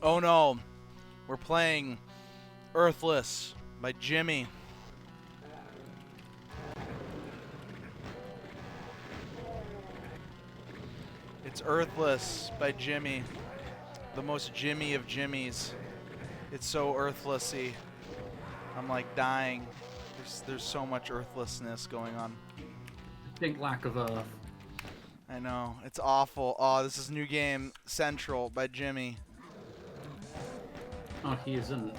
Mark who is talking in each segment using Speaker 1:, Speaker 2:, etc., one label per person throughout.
Speaker 1: Oh no, we're playing Earthless by Jimmy. It's Earthless by Jimmy. The most Jimmy of Jimmys. It's so earthlessy. I'm like dying. There's so much earthlessness going on.
Speaker 2: Distinct lack of earth.
Speaker 1: I know. It's awful. Oh, this is new game Central by Jimmy.
Speaker 2: Oh, he isn't.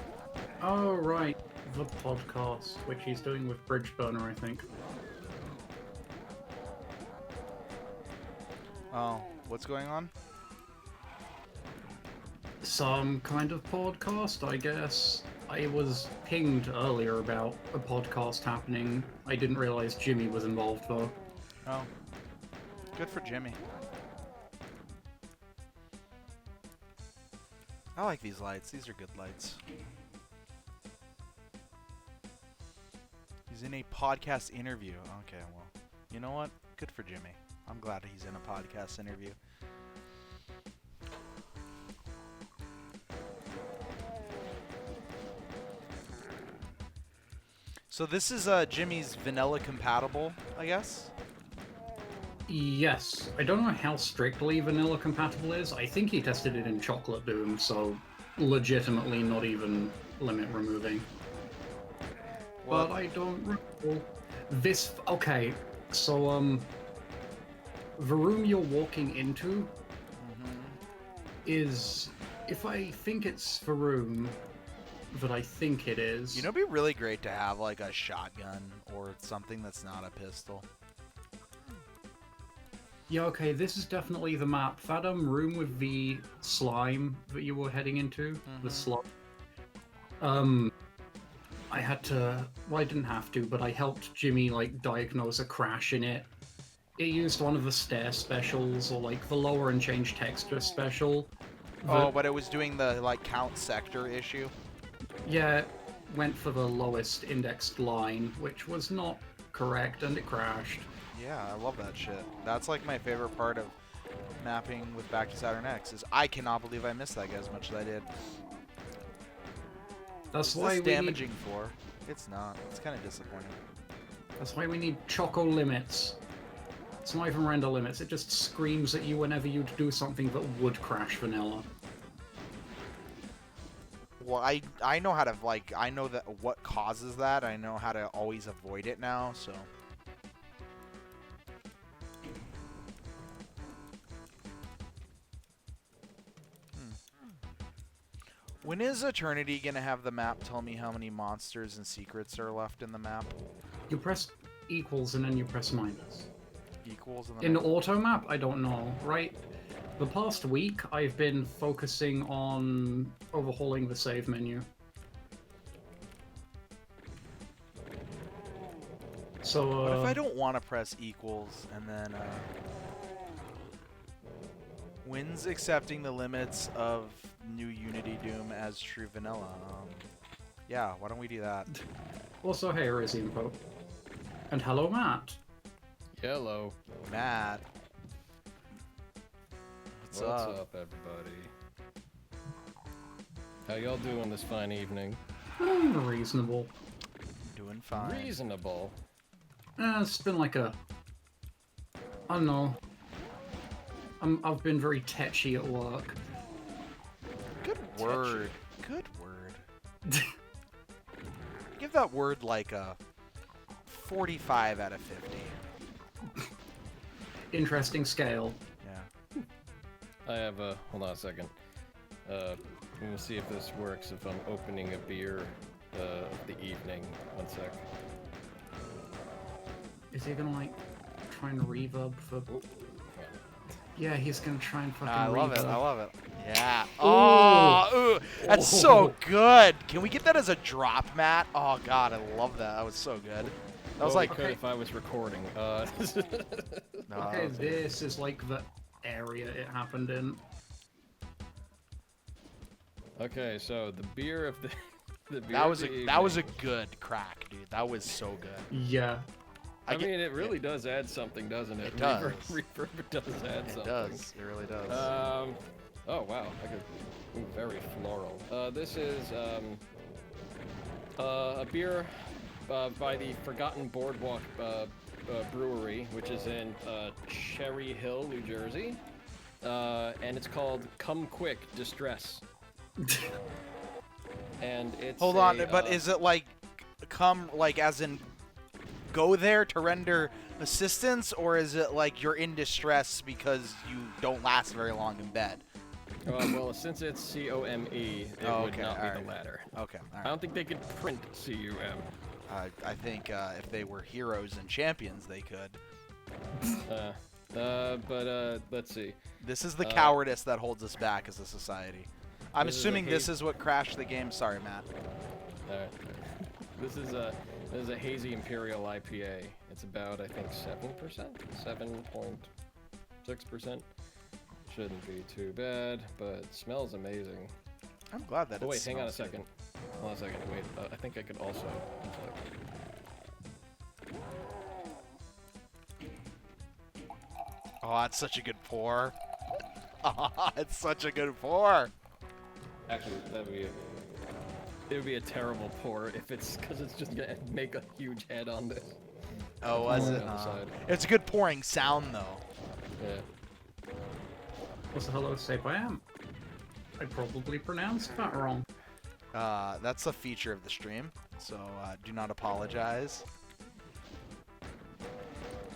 Speaker 2: Oh, right. The podcast, which he's doing with Bridgeburner, I think.
Speaker 1: Oh, what's going on?
Speaker 2: Some kind of podcast, I guess. I was pinged earlier about a podcast happening. I didn't realize Jimmy was involved, though.
Speaker 1: Oh. Good for Jimmy. I like these lights. These are good lights. He's in a podcast interview. Okay, well, you know what? Good for Jimmy. I'm glad he's in a podcast interview. So this is Jimmy's vanilla compatible, I guess?
Speaker 2: Yes. I don't know how strictly vanilla compatible is. I think he tested it in Chocolate Doom, so legitimately not even limit removing.
Speaker 1: Well,
Speaker 2: But I don't recall. This. Okay, so, the room you're walking into is. If I think it's the room that I think it is.
Speaker 1: you know, it'd be really great to have like a shotgun or something that's not a pistol.
Speaker 2: Yeah, okay, this is definitely the map. That room with the slime that you were heading into, the slot. I had to. Well, I didn't have to, but I helped Jimmy like diagnose a crash in it. It used one of the stair specials, or like the lower and change texture special.
Speaker 1: Oh, but it was doing the like count sector issue.
Speaker 2: Yeah, went for the lowest indexed line, which was not correct, and it crashed.
Speaker 1: Yeah, I love that shit. That's like my favorite part of mapping with Back to Saturn X is I cannot believe I missed that guy as much as I did.
Speaker 2: That's
Speaker 1: What's
Speaker 2: why
Speaker 1: this
Speaker 2: we
Speaker 1: damaging
Speaker 2: need.
Speaker 1: for? It's not. It's kind of disappointing.
Speaker 2: That's why we need Choco limits. It's not even render limits. It just screams at you whenever you'd do something that would crash vanilla.
Speaker 1: Well, I know how to like I know that what causes that. I know how to always avoid it now. So. When is Eternity gonna have the map tell me how many monsters and secrets are left in the map?
Speaker 2: You press equals and then you press minus.
Speaker 1: Equals and
Speaker 2: In
Speaker 1: then
Speaker 2: auto map, I don't know, right? The past week, I've been focusing on overhauling the save menu. So,
Speaker 1: What if I don't want to press equals and then wins accepting the limits of new Unity Doom as true vanilla? Yeah, why don't we do that?
Speaker 2: Also, hey, Rizzy info. And hello, Matt.
Speaker 3: Hello.
Speaker 1: Matt. What's up?
Speaker 3: Everybody? How y'all doing this fine evening?
Speaker 2: Reasonable.
Speaker 1: Doing fine.
Speaker 3: Reasonable.
Speaker 2: It's been like a... I don't know. I've been very tetchy at work.
Speaker 1: Good word. Good word. Give that word like a 45 out of 50.
Speaker 2: Interesting scale.
Speaker 1: Yeah.
Speaker 3: I have a... Hold on a second. I'm gonna see if this works if I'm opening a beer of the evening. One sec.
Speaker 2: Is he gonna, like, try and reverb for... Yeah, he's gonna try and fucking
Speaker 1: I love
Speaker 2: reverb.
Speaker 1: it. I love it. Yeah. Oh, ooh, that's so good. Can we get that as a drop, Matt? Oh God, I love that. That was so good. That was like.
Speaker 3: Okay. If I was recording.
Speaker 1: No,
Speaker 2: Okay, this is like the area it happened in.
Speaker 3: Okay, so the beer of the... the beer
Speaker 1: that
Speaker 3: of
Speaker 1: was
Speaker 3: the
Speaker 1: that was a
Speaker 3: evening.
Speaker 1: good crack, dude. That was so good.
Speaker 2: Yeah.
Speaker 3: I mean, it really does add something, doesn't it?
Speaker 1: It does.
Speaker 3: Reverb does add something.
Speaker 1: It does. It really does.
Speaker 3: Oh wow, I could. Ooh, very floral. This is a beer by the Forgotten Boardwalk Brewery, which is in Cherry Hill, New Jersey, and it's called Come Quick Distress. And it's
Speaker 1: Hold on, but is it like come like as in go there to render assistance, or is it like you're in distress because you don't last very long in bed?
Speaker 3: Well, since it's COME, it would not be the latter.
Speaker 1: Okay, all
Speaker 3: I
Speaker 1: right.
Speaker 3: don't think they could print CUM.
Speaker 1: I think if they were heroes and champions, they could.
Speaker 3: But let's see.
Speaker 1: This is the cowardice that holds us back as a society. I'm assuming this is what crashed the game. Sorry, Matt.
Speaker 3: This is a hazy imperial IPA. It's about, I think, 7%, 7.6%. Shouldn't be too bad, but it smells amazing.
Speaker 1: I'm glad that.
Speaker 3: Oh wait, hang on a second. Hold on a second. Wait, I think I could also.
Speaker 1: Oh, that's such a good pour. Oh, it's such a good pour.
Speaker 3: Actually, it would be a terrible pour if it's because it's just gonna make a huge head on this.
Speaker 1: Oh, was it?
Speaker 3: On the side.
Speaker 1: It's a good pouring sound, though.
Speaker 3: Yeah.
Speaker 2: What's the hello say I am? I probably pronounced that wrong.
Speaker 1: That's a feature of the stream, so do not apologize.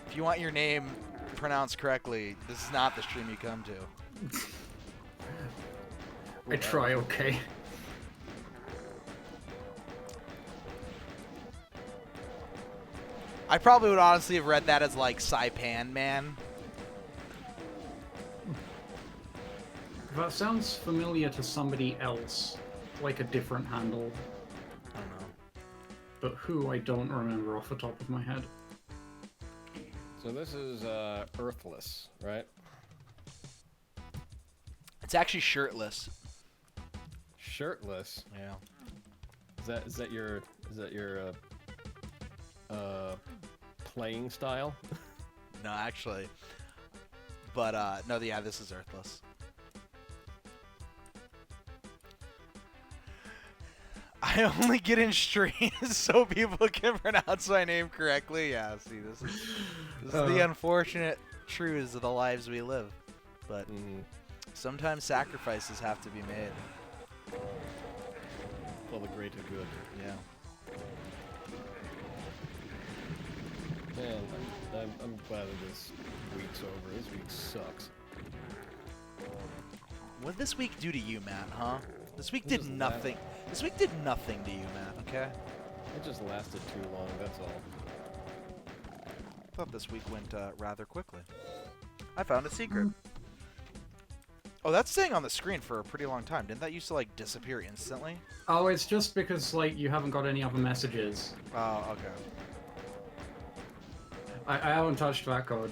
Speaker 1: If you want your name pronounced correctly, this is not the stream you come to.
Speaker 2: I try, okay.
Speaker 1: I probably would honestly have read that as like Saipan Man.
Speaker 2: That sounds familiar to somebody else, like a different handle.
Speaker 1: I don't know.
Speaker 2: But who, I don't remember off the top of my head.
Speaker 3: So this is Earthless, right?
Speaker 1: It's actually shirtless.
Speaker 3: Shirtless.
Speaker 1: Yeah.
Speaker 3: Is that your playing style?
Speaker 1: No, actually. But no, yeah, this is Earthless. I only get in streams so people can pronounce my name correctly. Yeah, see, this is the unfortunate truths of the lives we live. But sometimes sacrifices have to be made.
Speaker 3: For the greater good.
Speaker 1: Yeah.
Speaker 3: Man, I'm glad that this week's over. This week sucks.
Speaker 1: What did this week do to you, Matt, huh? This week
Speaker 3: It
Speaker 1: did
Speaker 3: just
Speaker 1: nothing. This week did nothing to you, Matt, okay?
Speaker 3: It just lasted too long, that's all.
Speaker 1: I thought this week went rather quickly. I found a secret. Oh, that's staying on the screen for a pretty long time. Didn't that used to, like, disappear instantly?
Speaker 2: Oh, it's just because, like, you haven't got any other messages.
Speaker 1: Oh, okay.
Speaker 2: I haven't touched that code.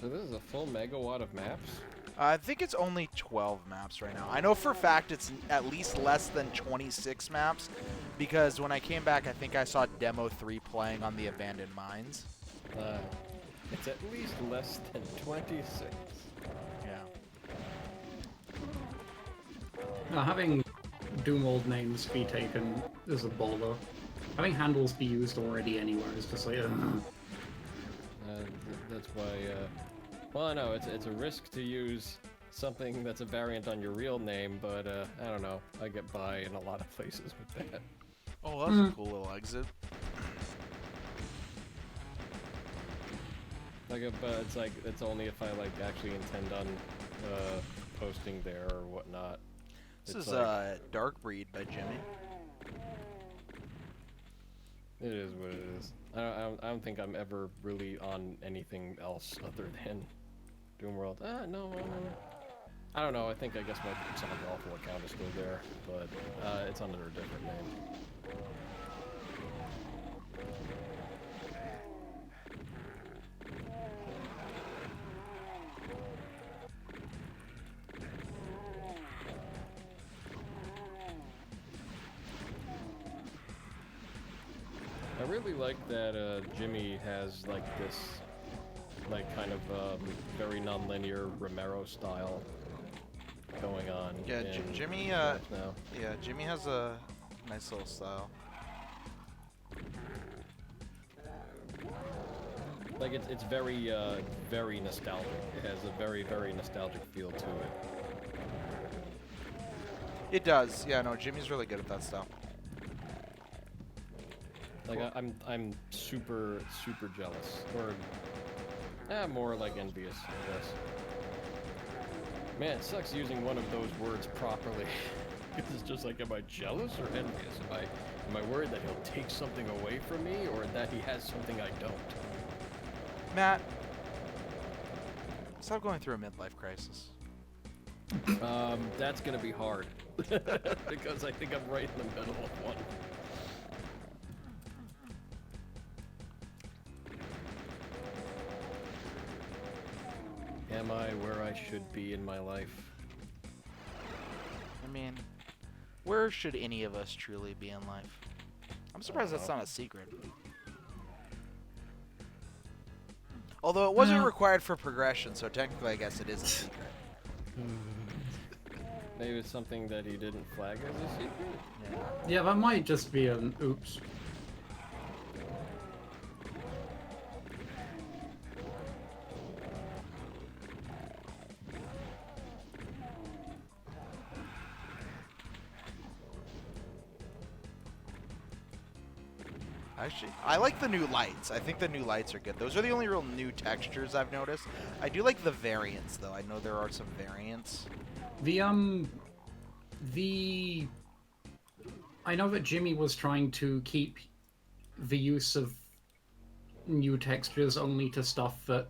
Speaker 3: So this is a full megawatt of maps?
Speaker 1: I think it's only 12 maps right now. I know for a fact it's at least less than 26 maps, because when I came back, I think I saw Demo 3 playing on the Abandoned Mines.
Speaker 3: It's at least less than 26.
Speaker 1: Yeah.
Speaker 2: Now, having Doom old names be taken is a bother. Having handles be used already anywhere is just like,
Speaker 3: That's why, well, I know, it's a risk to use something that's a variant on your real name, but, I don't know, I get by in a lot of places with that.
Speaker 1: Oh, that's a cool little exit.
Speaker 3: Like, but it's like, it's only if I, like, actually intend on, posting there or whatnot.
Speaker 1: This
Speaker 3: It's
Speaker 1: is
Speaker 3: like,
Speaker 1: Darkbreed by Jimmy.
Speaker 3: It is what it is. I don't think I'm ever really on anything else other than Doomworld. No. I don't know. I guess my Sonic Awful account is still there, but it's under a different name. I really like that Jimmy has like this, like kind of very non-linear Romero style going on.
Speaker 1: Yeah,
Speaker 3: in
Speaker 1: Jimmy.
Speaker 3: now.
Speaker 1: Yeah, Jimmy has a nice little style.
Speaker 3: Like it's very very nostalgic. It has a very nostalgic feel to it.
Speaker 1: It does. Yeah, no, Jimmy's really good at that style.
Speaker 3: Like I'm super jealous, or more like envious, I guess. Man, it sucks using one of those words properly. It's just like, am I jealous or envious? Am I worried that he'll take something away from me, or that he has something I don't?
Speaker 1: Matt, stop going through a midlife crisis.
Speaker 3: That's gonna be hard because I think I'm right in the middle of one. Am I where I should be in my life?
Speaker 1: I mean, where should any of us truly be in life? I'm surprised that's not a secret. Although it wasn't required for progression, so technically I guess it is a secret.
Speaker 3: Maybe it's something that he didn't flag as a secret?
Speaker 2: Yeah, that might just be an oops.
Speaker 1: Actually, I like the new lights. I think the new lights are good. Those are the only real new textures I've noticed. I do like the variants, though. I know there are some variants.
Speaker 2: I know that Jimmy was trying to keep the use of new textures only to stuff that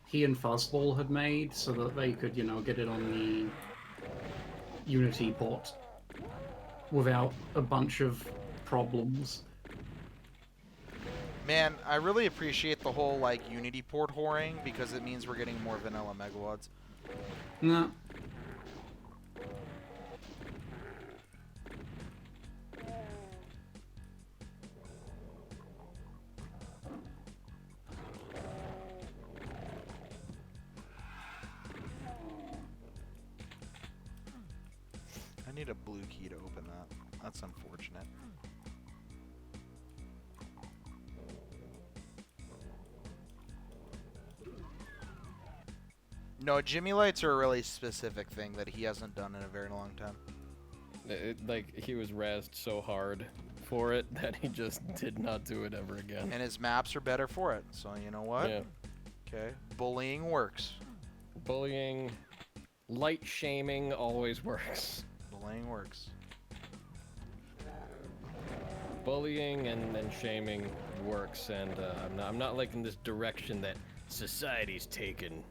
Speaker 2: he and Fuzzball had made, so that they could, you know, get it on the Unity port without a bunch of problems.
Speaker 1: Man, I really appreciate the whole, like, Unity port whoring, because it means we're getting more vanilla Megawads.
Speaker 2: No.
Speaker 1: I need a blue key to open that. That's unfortunate. No, Jimmy lights are a really specific thing that he hasn't done in a very long time.
Speaker 3: Like, he was razzed so hard for it that he just did not do it ever again.
Speaker 1: And his maps are better for it, so you know what?
Speaker 3: Yeah.
Speaker 1: Okay. Bullying works.
Speaker 3: Bullying, light shaming always works.
Speaker 1: Bullying works.
Speaker 3: Bullying and shaming works, and I'm not liking this direction that society's taken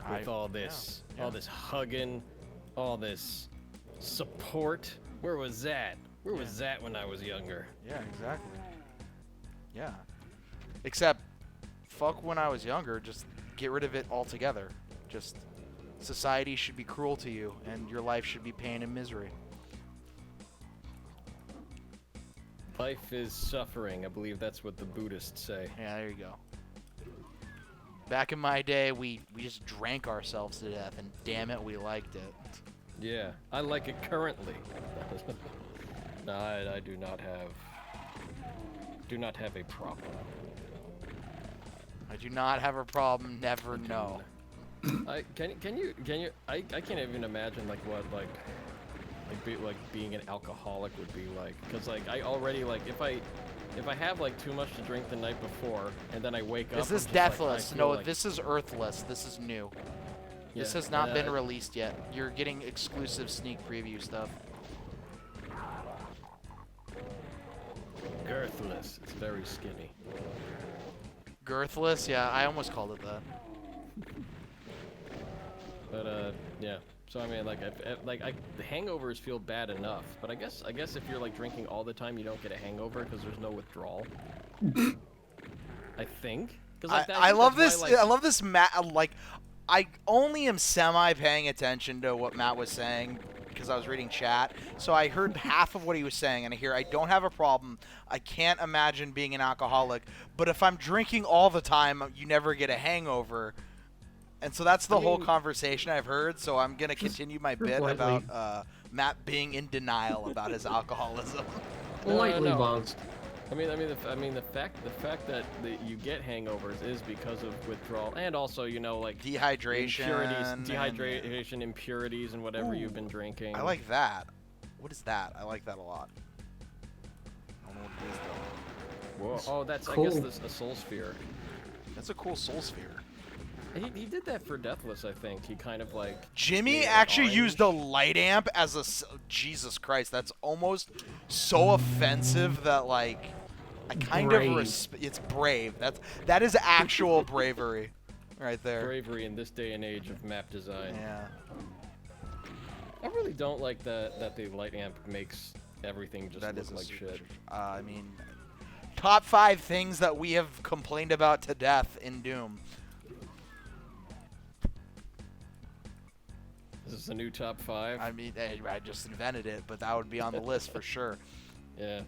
Speaker 3: with all this,
Speaker 1: yeah.
Speaker 3: all this hugging, all this support. Where was that? Where was that when I was younger?
Speaker 1: Yeah, exactly. Yeah. Except, fuck when I was younger, just get rid of it altogether. Just, society should be cruel to you, and your life should be pain and misery.
Speaker 3: Life is suffering. I believe that's what the Buddhists say.
Speaker 1: Yeah, there you go. Back in my day, we just drank ourselves to death, and damn it, we liked it.
Speaker 3: Yeah, I like it currently. No, I do not have a problem.
Speaker 1: I do not have a problem, never know.
Speaker 3: Can you I can't even imagine like what being an alcoholic would be like, because like I already, like, if I have like too much to drink the night before and then I wake up.
Speaker 1: Is this
Speaker 3: I'm just,
Speaker 1: Deathless?
Speaker 3: like,
Speaker 1: No,
Speaker 3: like,
Speaker 1: this is Earthless. This is new.
Speaker 3: yeah,
Speaker 1: This has not been released yet. You're getting exclusive sneak preview stuff.
Speaker 3: Earthless. It's very skinny.
Speaker 1: Girthless? Yeah, I almost called it that.
Speaker 3: But yeah. So I mean, the hangovers feel bad enough, but I guess if you're like drinking all the time, you don't get a hangover because there's no withdrawal. I think. Like,
Speaker 1: I love this.
Speaker 3: Why, like,
Speaker 1: I love this. Matt, like, I only am semi paying attention to what Matt was saying because I was reading chat. So I heard half of what he was saying, and I don't have a problem. I can't imagine being an alcoholic, but if I'm drinking all the time, you never get a hangover. And so that's the whole conversation I've heard. So I'm gonna continue my bit
Speaker 2: lightly.
Speaker 1: about Matt being in denial about his alcoholism.
Speaker 2: Lightly
Speaker 3: no.
Speaker 2: buzzed.
Speaker 3: I mean, the fact that you get hangovers is because of withdrawal, and also, you know, like
Speaker 1: Dehydration.
Speaker 3: dehydration, impurities, and whatever you've been drinking.
Speaker 1: I like that. What is that? I like that a lot. I don't know what it is though.
Speaker 3: Whoa. Oh, that's
Speaker 2: Cool.
Speaker 3: I guess this a soul sphere.
Speaker 1: That's a cool soul sphere.
Speaker 3: He did that for Deathless, I think. He kind of like
Speaker 1: Jimmy
Speaker 3: made it
Speaker 1: actually
Speaker 3: orange.
Speaker 1: used a light amp as a Jesus Christ. That's almost so offensive that like I kind
Speaker 2: Brave.
Speaker 1: of it's brave. That is actual bravery, right there.
Speaker 3: bravery in this day and age of map design.
Speaker 1: Yeah.
Speaker 3: I really don't like that the light amp makes everything just
Speaker 1: That
Speaker 3: look
Speaker 1: is a
Speaker 3: like
Speaker 1: super.
Speaker 3: shit.
Speaker 1: I mean, top 5 things that we have complained about to death in Doom.
Speaker 3: Is this a new top 5?
Speaker 1: I mean, I just invented it, but that would be on the list for sure.
Speaker 3: Yeah.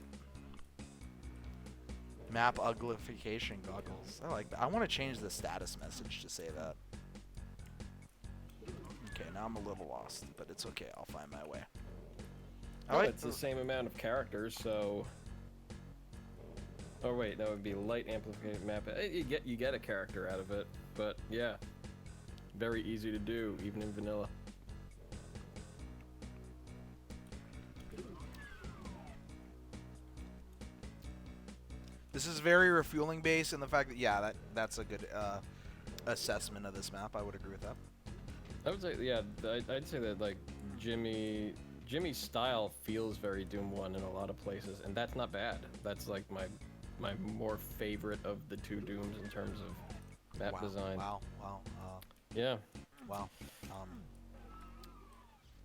Speaker 1: Map uglification goggles. I like that. I want to change the status message to say that. Okay, now I'm a little lost, but it's okay. I'll find my way. I
Speaker 3: Well,
Speaker 1: like
Speaker 3: it's the same amount of characters, so. Oh wait, that would be light amplification map. You get a character out of it, but yeah, very easy to do, even in vanilla.
Speaker 1: This is very refueling based, and the fact that that's a good assessment of this map. I would agree with that.
Speaker 3: I would say, yeah, I'd say that like Jimmy's style feels very Doom 1 in a lot of places, and that's not bad. That's like my more favorite of the 2 Dooms in terms of map design.
Speaker 1: Wow.
Speaker 3: Yeah.
Speaker 1: Wow.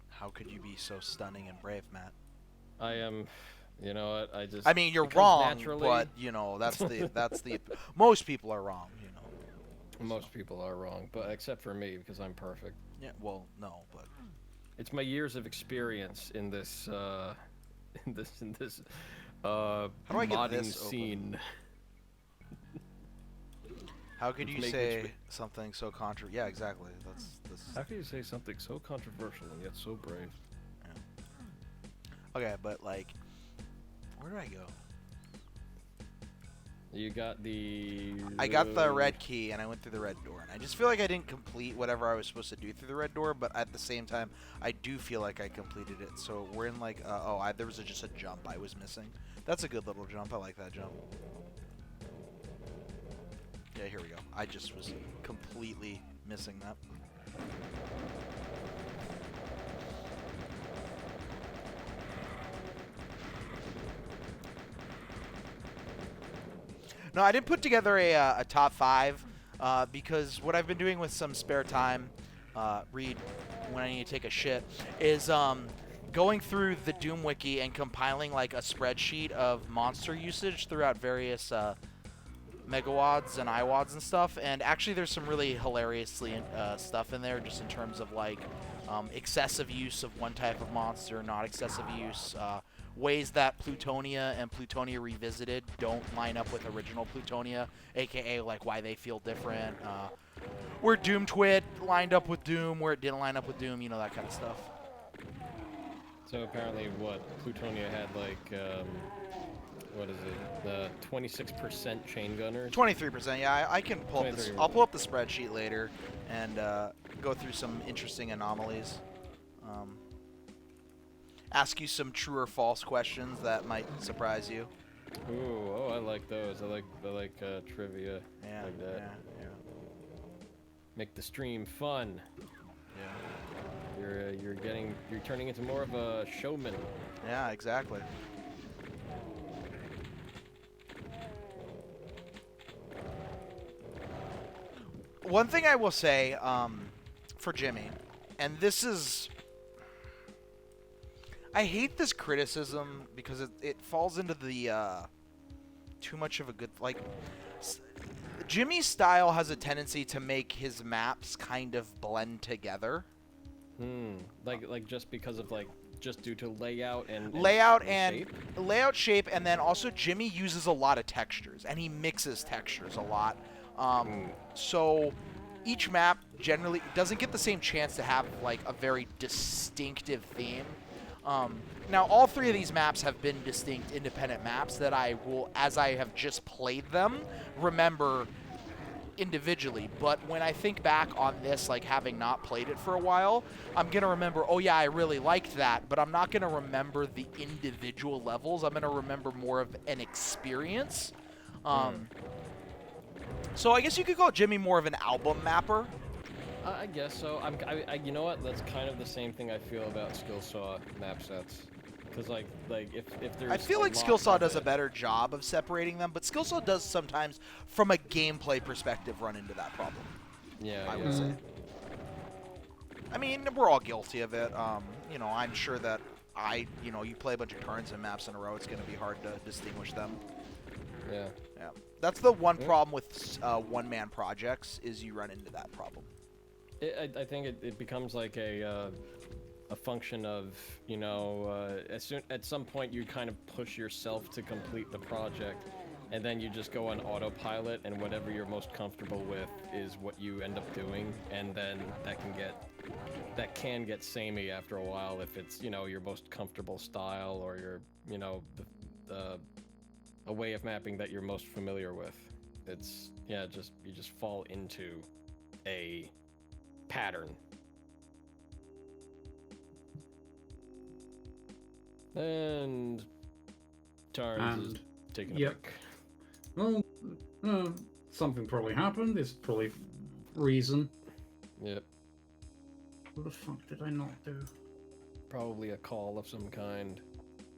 Speaker 1: How could you be so stunning and brave, Matt?
Speaker 3: I am. You know what?
Speaker 1: I mean, you're
Speaker 3: it comes
Speaker 1: wrong,
Speaker 3: naturally.
Speaker 1: but you know that's the most people are wrong. You know.
Speaker 3: Most people are wrong, but except for me because I'm perfect.
Speaker 1: Yeah. Well, no, but
Speaker 3: It's my years of experience in this in this
Speaker 1: How do I get
Speaker 3: modding
Speaker 1: this open?
Speaker 3: scene.
Speaker 1: how could you
Speaker 3: Make
Speaker 1: say
Speaker 3: which-
Speaker 1: something so controversial? Yeah, exactly. That's this.
Speaker 3: How can you say something so controversial and yet so brave?
Speaker 1: Okay, but like, where do I go?
Speaker 3: You got the.
Speaker 1: I got the red key and I went through the red door, and I just feel like I didn't complete whatever I was supposed to do through the red door, but at the same time, I do feel like I completed it. So we're in like, there was just a jump I was missing. That's a good little jump. I like that jump. Yeah, here we go. I just was completely missing that. No, I didn't put together a top 5 because what I've been doing with some spare time, read when I need to take a shit, is going through the Doom Wiki and compiling like a spreadsheet of monster usage throughout various megawads and iwads and stuff. And actually, there's some really hilariously stuff in there, just in terms of like excessive use of one type of monster, not excessive use. Ways that Plutonia and Plutonia Revisited don't line up with original Plutonia, aka like why they feel different. Where Doom Twit lined up with Doom, where it didn't line up with Doom, you know, that kind of stuff.
Speaker 3: So apparently, what Plutonia had like, what is it? The 26% chain gunners.
Speaker 1: 23%, yeah. I can pull up this.
Speaker 3: 23%.
Speaker 1: I'll pull up the spreadsheet later and go through some interesting anomalies. Ask you some true or false questions that might surprise you.
Speaker 3: Ooh, oh, I like those. I like trivia.
Speaker 1: Yeah,
Speaker 3: like that.
Speaker 1: yeah.
Speaker 3: Make the stream fun.
Speaker 1: Yeah.
Speaker 3: You're turning into more of a showman.
Speaker 1: Yeah, exactly. One thing I will say for Jimmy, and this is... I hate this criticism because it falls into the too much of a good... Like, Jimmy's style has a tendency to make his maps kind of blend together.
Speaker 3: Like just because of like just due to layout and
Speaker 1: Layout
Speaker 3: and
Speaker 1: and
Speaker 3: shape?
Speaker 1: layout, shape, and then also Jimmy uses a lot of textures, and he mixes textures a lot. So each map generally doesn't get the same chance to have like a very distinctive theme. Now, all three of these maps have been distinct, independent maps that I will, as I have just played them, remember individually. But when I think back on this, like having not played it for a while, I'm gonna remember, oh yeah, I really liked that, but I'm not gonna remember the individual levels. I'm gonna remember more of an experience. So I guess you could call Jimmy more of an album mapper.
Speaker 3: I guess so. You know what? That's kind of the same thing I feel about Skillsaw map sets. Cause like if there's
Speaker 1: I feel
Speaker 3: a
Speaker 1: like
Speaker 3: lot
Speaker 1: Skillsaw
Speaker 3: of
Speaker 1: does a
Speaker 3: it-
Speaker 1: better job of separating them, but Skillsaw does sometimes, from a gameplay perspective, run into that problem.
Speaker 3: Yeah,
Speaker 1: I
Speaker 3: yeah.
Speaker 1: would say. I mean, we're all guilty of it. You know, I'm sure that you play a bunch of Tarnsman maps in a row, it's going to be hard to distinguish them.
Speaker 3: Yeah.
Speaker 1: Yeah, that's the one
Speaker 3: Yeah.
Speaker 1: problem with one-man projects is you run into that problem.
Speaker 3: I think it becomes like a function of, at some point you kind of push yourself to complete the project, and then you just go on autopilot, and whatever you're most comfortable with is what you end up doing, and then that can get samey after a while if it's, your most comfortable style or your, a way of mapping that you're most familiar with. It's, you just fall into a pattern. And Tarns is taking a
Speaker 2: yep.
Speaker 3: break.
Speaker 2: Well, something probably happened. There's probably reason.
Speaker 3: Yep.
Speaker 2: What the fuck did I not do?
Speaker 3: Probably a call of some kind.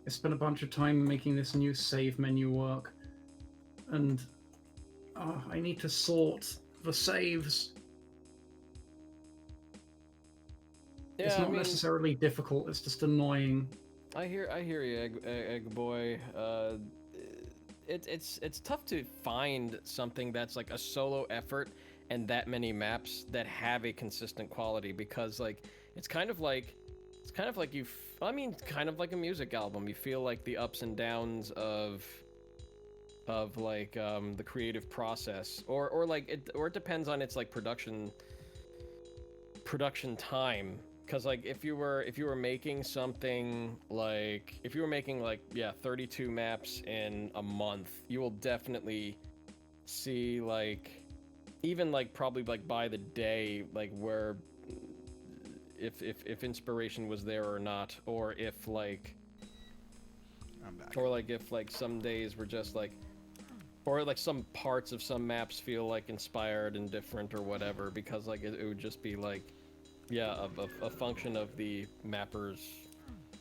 Speaker 2: I spent a bunch of time making this new save menu work, and I need to sort the saves.
Speaker 3: Yeah,
Speaker 2: It's not necessarily difficult, it's just annoying.
Speaker 3: I hear you, egg boy. It's tough to find something that's like a solo effort and that many maps that have a consistent quality, because like it's kind of like kind of like a music album. You feel like the ups and downs of like the creative process, or it depends on its like production time. Because like if you were making something like 32 maps in a month, you will definitely see like even like probably like by the day like where if inspiration was there or not, or if like
Speaker 1: I'm back.
Speaker 3: or like if like some days were just like, or like some parts of some maps feel like inspired and different or whatever, because like it would just be like a function of the mapper's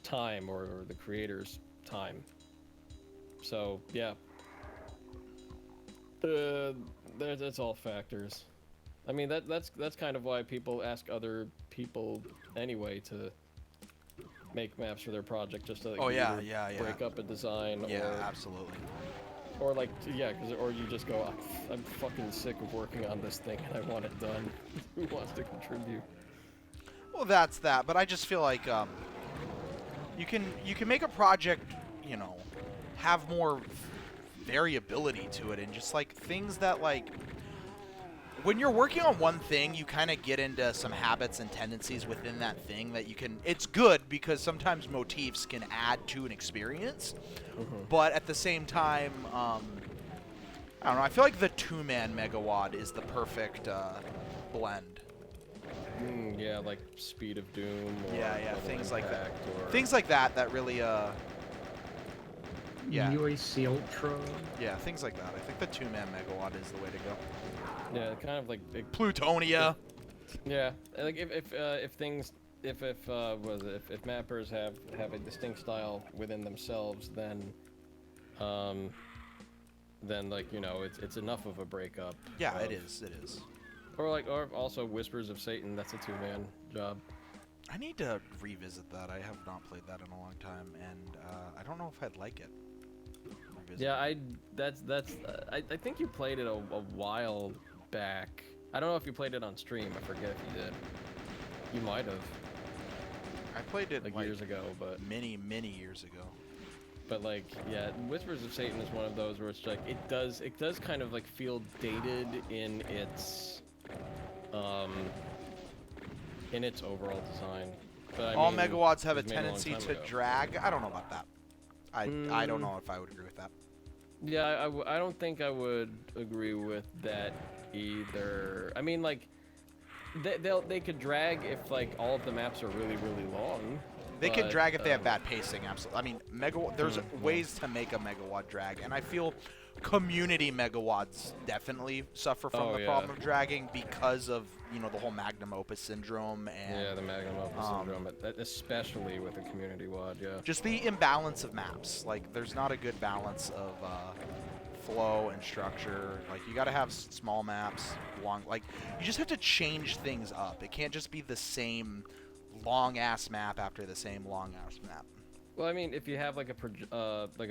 Speaker 3: time or the creator's time. So yeah, that's all factors. I mean that's kind of why people ask other people anyway to make maps for their project, just to like, either break up a design
Speaker 1: Absolutely.
Speaker 3: or like or you just go, I'm fucking sick of working on this thing and I want it done. Who wants to contribute?
Speaker 1: Well, that's that, but I just feel like you can make a project, have more variability to it, and just like things that like when you're working on one thing, you kind of get into some habits and tendencies within that thing that you can. It's good because sometimes motifs can add to an experience, but at the same time, I don't know. I feel like the 2-man megawatt is the perfect blend.
Speaker 3: Yeah, like Speed of Doom. Or
Speaker 1: Things like that.
Speaker 3: Or...
Speaker 1: Things like that that really,
Speaker 2: UAC Ultra.
Speaker 1: Yeah, things like that. I think the 2-man megawatt is the way to go.
Speaker 3: Yeah, kind of like
Speaker 1: Plutonia.
Speaker 3: Yeah, like if mappers have a distinct style within themselves, then like it's enough of a breakup.
Speaker 1: Yeah, it is. It is.
Speaker 3: Or also Whispers of Satan. That's a 2-man job.
Speaker 1: I need to revisit that. I have not played that in a long time, and I don't know if I'd like it.
Speaker 3: Yeah, I think you played it a while back. I don't know if you played it on stream. I forget if you did. You might have.
Speaker 1: I played it
Speaker 3: like
Speaker 1: like
Speaker 3: years ago, but
Speaker 1: many years ago.
Speaker 3: but like yeah, Whispers of Satan is one of those where it's like it does kind of like feel dated um in its overall design. But
Speaker 1: All
Speaker 3: I mean,
Speaker 1: megawatts have
Speaker 3: it
Speaker 1: a
Speaker 3: was made long
Speaker 1: tendency
Speaker 3: time
Speaker 1: to
Speaker 3: ago.
Speaker 1: drag. I don't know about that. I don't know if I would agree with that.
Speaker 3: Yeah, I don't think I would agree with that either. I mean, like, they could drag if like all of the maps are really long.
Speaker 1: They can
Speaker 3: but,
Speaker 1: drag if they have bad pacing. Absolutely. I mean, there's ways to make a megawatt drag, and I feel community megawatts definitely suffer from
Speaker 3: Oh,
Speaker 1: the
Speaker 3: yeah.
Speaker 1: problem of dragging because of the whole magnum opus syndrome and
Speaker 3: Yeah, the magnum opus syndrome, especially with the community WOD. Yeah.
Speaker 1: just the imbalance of maps. Like, there's not a good balance of flow and structure. Like, you got to have small maps, long. Like, you just have to change things up. It can't just be the same long-ass map after the same long-ass map.
Speaker 3: Well, I mean, if you have like a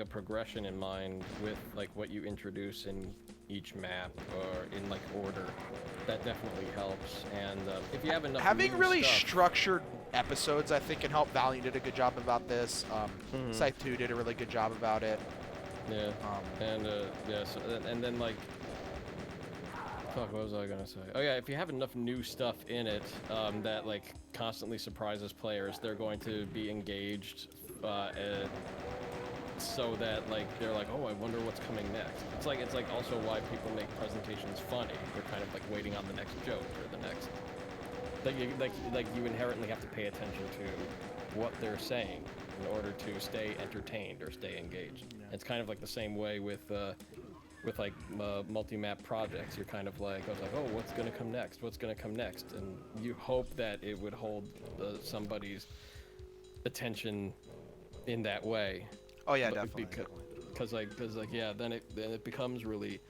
Speaker 3: progression in mind with like what you introduce in each map or in like order, that definitely helps. And if you have enough
Speaker 1: Having
Speaker 3: new
Speaker 1: really
Speaker 3: stuff,
Speaker 1: structured episodes, I think, can help. Valiant did a good job about this. Scythe 2 did a really good job about it.
Speaker 3: yeah, and yeah, so, and then like, fuck, what was I gonna say? Oh yeah, if you have enough new stuff in it that like constantly surprises players, they're going to be engaged, so that like they're like, oh, I wonder what's coming next. It's like also why people make presentations funny. They're kind of like waiting on the next joke or the next. Like you inherently have to pay attention to what they're saying in order to stay entertained or stay engaged.
Speaker 1: Yeah.
Speaker 3: It's kind of like the same way with like multi-map projects. You're kind of like, I was like, oh, what's gonna come next? What's gonna come next? And you hope that it would hold somebody's attention in that way.
Speaker 1: Oh yeah, definitely.
Speaker 3: Because yeah, then it becomes really.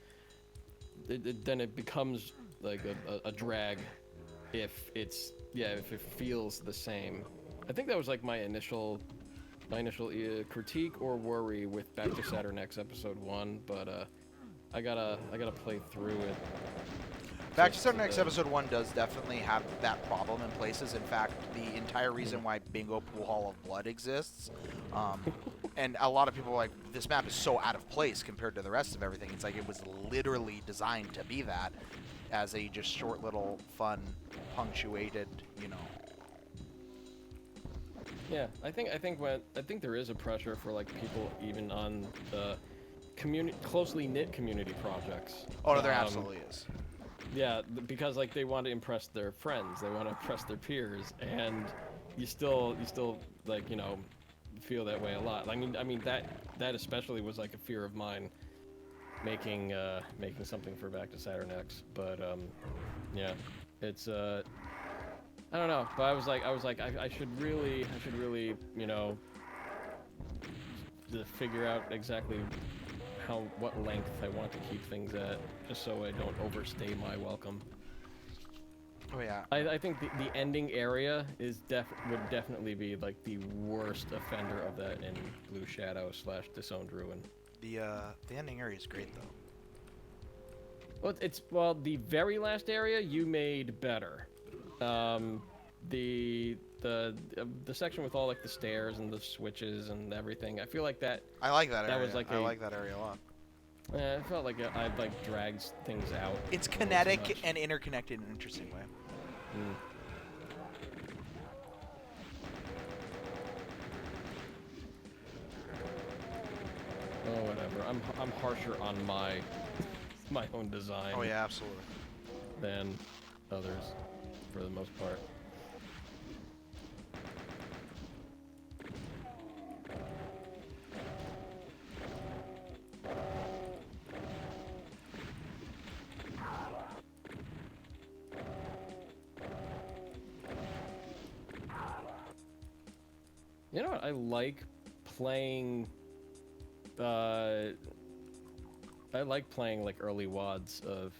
Speaker 3: Then it becomes like a drag, if if it feels the same. I think that was like my initial critique or worry with Back to Saturn X episode 1, but I gotta play through it.
Speaker 1: Back to Saturn X episode 1 does definitely have that problem in places. In fact, the entire reason why Bingo Pool Hall of Blood exists, and a lot of people are like, this map is so out of place compared to the rest of everything. It's like it was literally designed to be that, as a just short little fun, punctuated,
Speaker 3: Yeah, I think there is a pressure for like people even on the closely knit community projects.
Speaker 1: Oh no, there absolutely is.
Speaker 3: Yeah, because like they want to impress their friends, they want to impress their peers, and you still like feel that way a lot. I mean that especially was like a fear of mine, making something for Back to Saturn X. But yeah, it's I don't know. But I was like I should really figure out exactly what length I want to keep things at, just so I don't overstay my welcome.
Speaker 1: Oh yeah.
Speaker 3: I think the ending area would definitely be like the worst offender of that in Blue Shadow / Disowned Ruin.
Speaker 1: The ending area is great though.
Speaker 3: Well, the very last area you made better. The section with all like the stairs and the switches and everything. I feel like that.
Speaker 1: I like that area.
Speaker 3: That was like
Speaker 1: I like that area a lot.
Speaker 3: I felt like I'd like dragged things out.
Speaker 1: It's kinetic and interconnected in an interesting way.
Speaker 3: Oh, whatever. I'm harsher on my own design.
Speaker 1: Oh yeah, absolutely.
Speaker 3: Than others, for the most part. You know what? I like playing. I like playing like early WODs of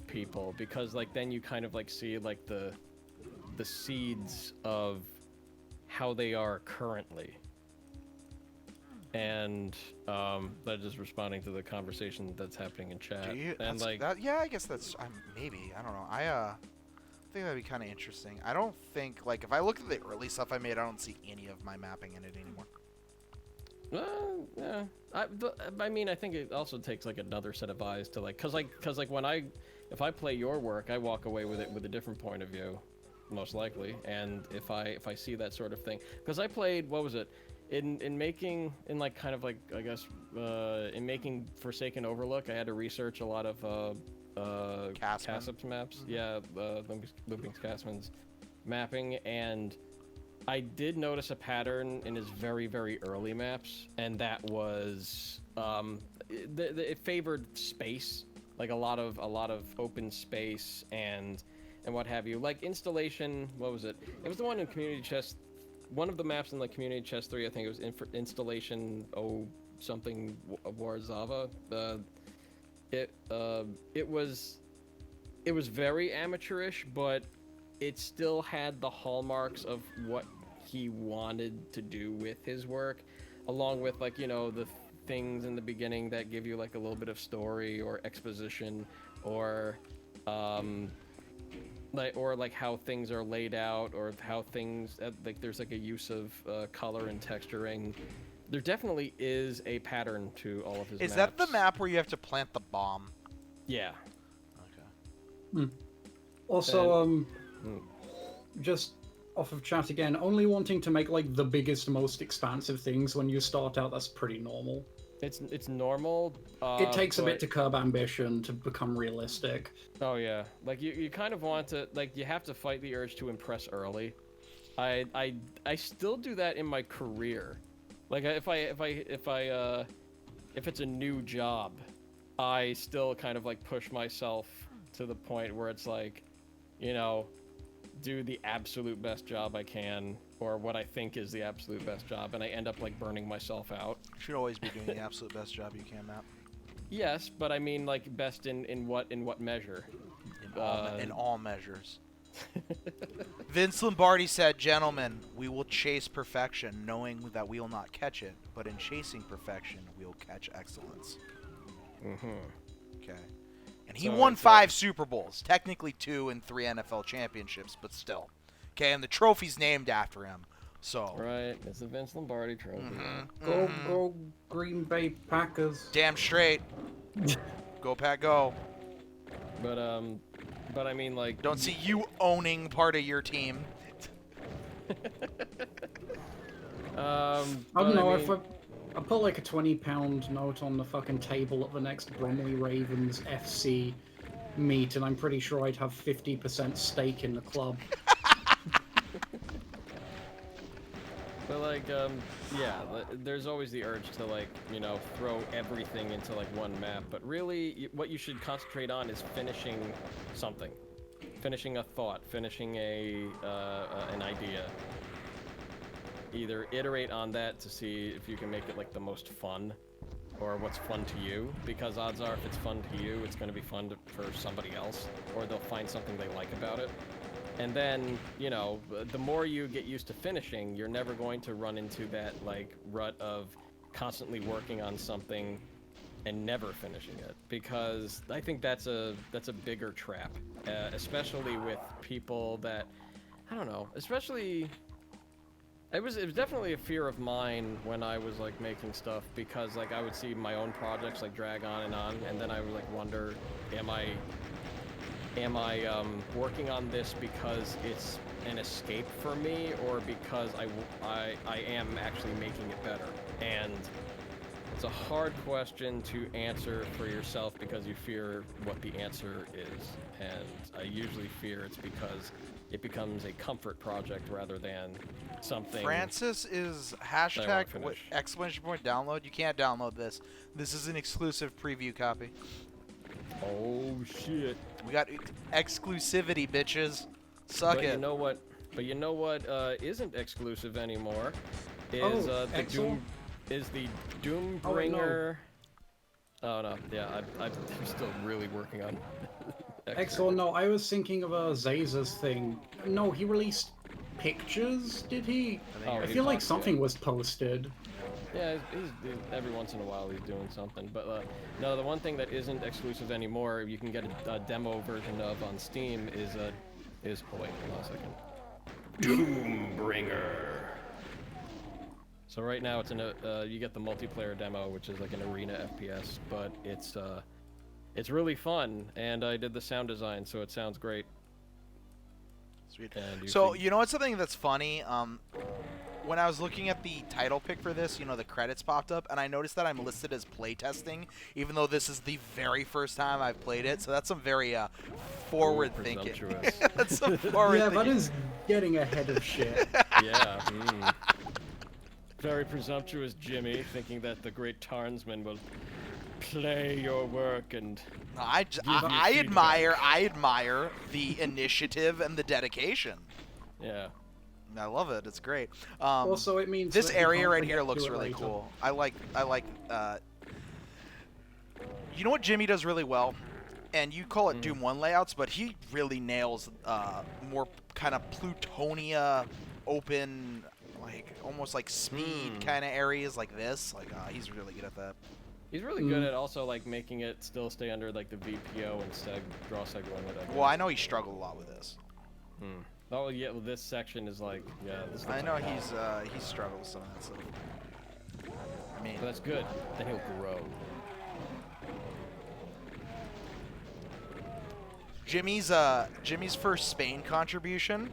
Speaker 3: people, because like then you kind of like see like the seeds of how they are currently. And that is responding to the conversation that's happening in chat.
Speaker 1: Do you,
Speaker 3: and like
Speaker 1: that, yeah, I guess that's maybe, I don't know. think that'd be kind of interesting. I don't think, like, if I look at the early stuff I made, I don't see any of my mapping in it anymore.
Speaker 3: Yeah. I mean, I think it also takes like another set of eyes to like, cause like if I play your work, I walk away with it with a different point of view, most likely. And if I see that sort of thing, because I played, what was it, in making, in like kind of like, I guess, in making Forsaken Overlook, I had to research a lot of Cassip's maps.
Speaker 1: Mm-hmm.
Speaker 3: Yeah, Looping Cassman's mapping, and I did notice a pattern in his very, very early maps, and that was it favored space, like a lot of open space and what have you. Like Installation, what was it? It was the one in Community Chest, one of the maps in like Community Chest 3. I think it was Installation something Warzava. It was very amateurish, but it still had the hallmarks of what he wanted to do with his work, along with like, you know, the things in the beginning that give you like a little bit of story or exposition, or like how things are laid out, or how things like there's like a use of color and texturing. There definitely is a pattern to all of his maps.
Speaker 1: Is that the map where you have to plant the bomb?
Speaker 3: Yeah.
Speaker 1: Okay.
Speaker 2: Also, just off of chat again, only wanting to make like the biggest, most expansive things when you start out, that's pretty normal.
Speaker 3: It's normal.
Speaker 2: It takes a bit to curb ambition to become realistic.
Speaker 3: Oh yeah, like you kind of want to, like, you have to fight the urge to impress early. I still do that in my career. Like if it's a new job, I still kind of like push myself to the point where it's like, you know, do the absolute best job I can, or what I think is the absolute best job, and I end up like burning myself out.
Speaker 1: You should always be doing the absolute best job you can, Matt.
Speaker 3: Yes, but I mean like best in what measure?
Speaker 1: In all measures. Vince Lombardi said, "Gentlemen, we will chase perfection, knowing that we will not catch it, but in chasing perfection, we will catch excellence." Okay. And he won 5 Super Bowls, technically 2 and 3 NFL championships, but still. Okay, and the trophy's named after him. So.
Speaker 3: Right, it's the Vince Lombardi trophy.
Speaker 2: Go Green Bay Packers.
Speaker 1: Damn straight. Go Pack, go.
Speaker 3: But I mean, like,
Speaker 1: don't see you owning part of your team.
Speaker 2: I don't know, if I put like a £20 note on the fucking table at the next Bromley Ravens FC meet, and I'm pretty sure I'd have 50% stake in the club.
Speaker 3: But like, yeah, there's always the urge to like, you know, throw everything into like one map. But really, what you should concentrate on is finishing something, finishing a thought, finishing an idea. Either iterate on that to see if you can make it like the most fun, or what's fun to you. Because odds are, if it's fun to you, it's going to be fun for somebody else, or they'll find something they like about it. And then, you know, the more you get used to finishing, you're never going to run into that, like, rut of constantly working on something and never finishing it. Because I think that's a bigger trap, especially with people that, I don't know, especially... It was definitely a fear of mine when I was, like, making stuff, because, like, I would see my own projects, like, drag on, and then I would, like, wonder, am I working on this because it's an escape for me, or because I am actually making it better? And it's a hard question to answer for yourself because you fear what the answer is. And I usually fear it's because it becomes a comfort project rather than something.
Speaker 1: Francis is hashtag exclamation point download. You can't download this. This is an exclusive preview copy.
Speaker 3: Oh shit.
Speaker 1: We got exclusivity, bitches. Suck it.
Speaker 3: You know what? But you know what isn't exclusive anymore? Is the Doombringer. Oh no, yeah, I'm still really working on.
Speaker 2: Excellent. No, I was thinking of Zaza's thing. No, he released pictures. Did he? I feel like something was posted.
Speaker 3: Yeah, he's every once in a while he's doing something. But no, the one thing that isn't exclusive anymore, you can get a demo version of on Steam, is is. Oh wait, hold on a second. Doombringer. So right now it's in a you get the multiplayer demo, which is like an arena FPS, but it's really fun, and I did the sound design, so it sounds great.
Speaker 1: Sweet.
Speaker 3: And
Speaker 1: So you know what's something that's funny? When I was looking at the title pick for this, you know, the credits popped up, and I noticed that I'm listed as playtesting, even though this is the very first time I've played it. So that's some very forward thinking.
Speaker 3: presumptuous.
Speaker 1: That's some forward
Speaker 2: Yeah,
Speaker 1: thinking.
Speaker 2: that is getting ahead of shit.
Speaker 3: Yeah. Very presumptuous, Jimmy, thinking that the great Tarnsman will play your work and.
Speaker 1: No,
Speaker 3: Give you
Speaker 1: I
Speaker 3: feedback.
Speaker 1: admire the initiative and the dedication.
Speaker 3: Yeah.
Speaker 1: I love it. It's great.
Speaker 2: Also, it means
Speaker 1: This
Speaker 2: that you
Speaker 1: area
Speaker 2: can't
Speaker 1: right
Speaker 2: forget
Speaker 1: here
Speaker 2: to
Speaker 1: looks
Speaker 2: do it
Speaker 1: really
Speaker 2: later.
Speaker 1: cool. I like. You know what Jimmy does really well, and you call it Doom 1 layouts, but he really nails more kind of Plutonia, open, like almost like speed kind of areas like this. Like he's really good at that.
Speaker 3: He's really good at also like making it still stay under like the VPO and draw seg limit. I
Speaker 1: Well, I know he struggled a lot with this.
Speaker 3: Oh yeah, well, this section is like This
Speaker 1: I
Speaker 3: looks
Speaker 1: know
Speaker 3: like hell.
Speaker 1: he's struggled with some of that stuff. I mean,
Speaker 3: But that's good. Then he'll grow.
Speaker 1: Jimmy's first Spain contribution.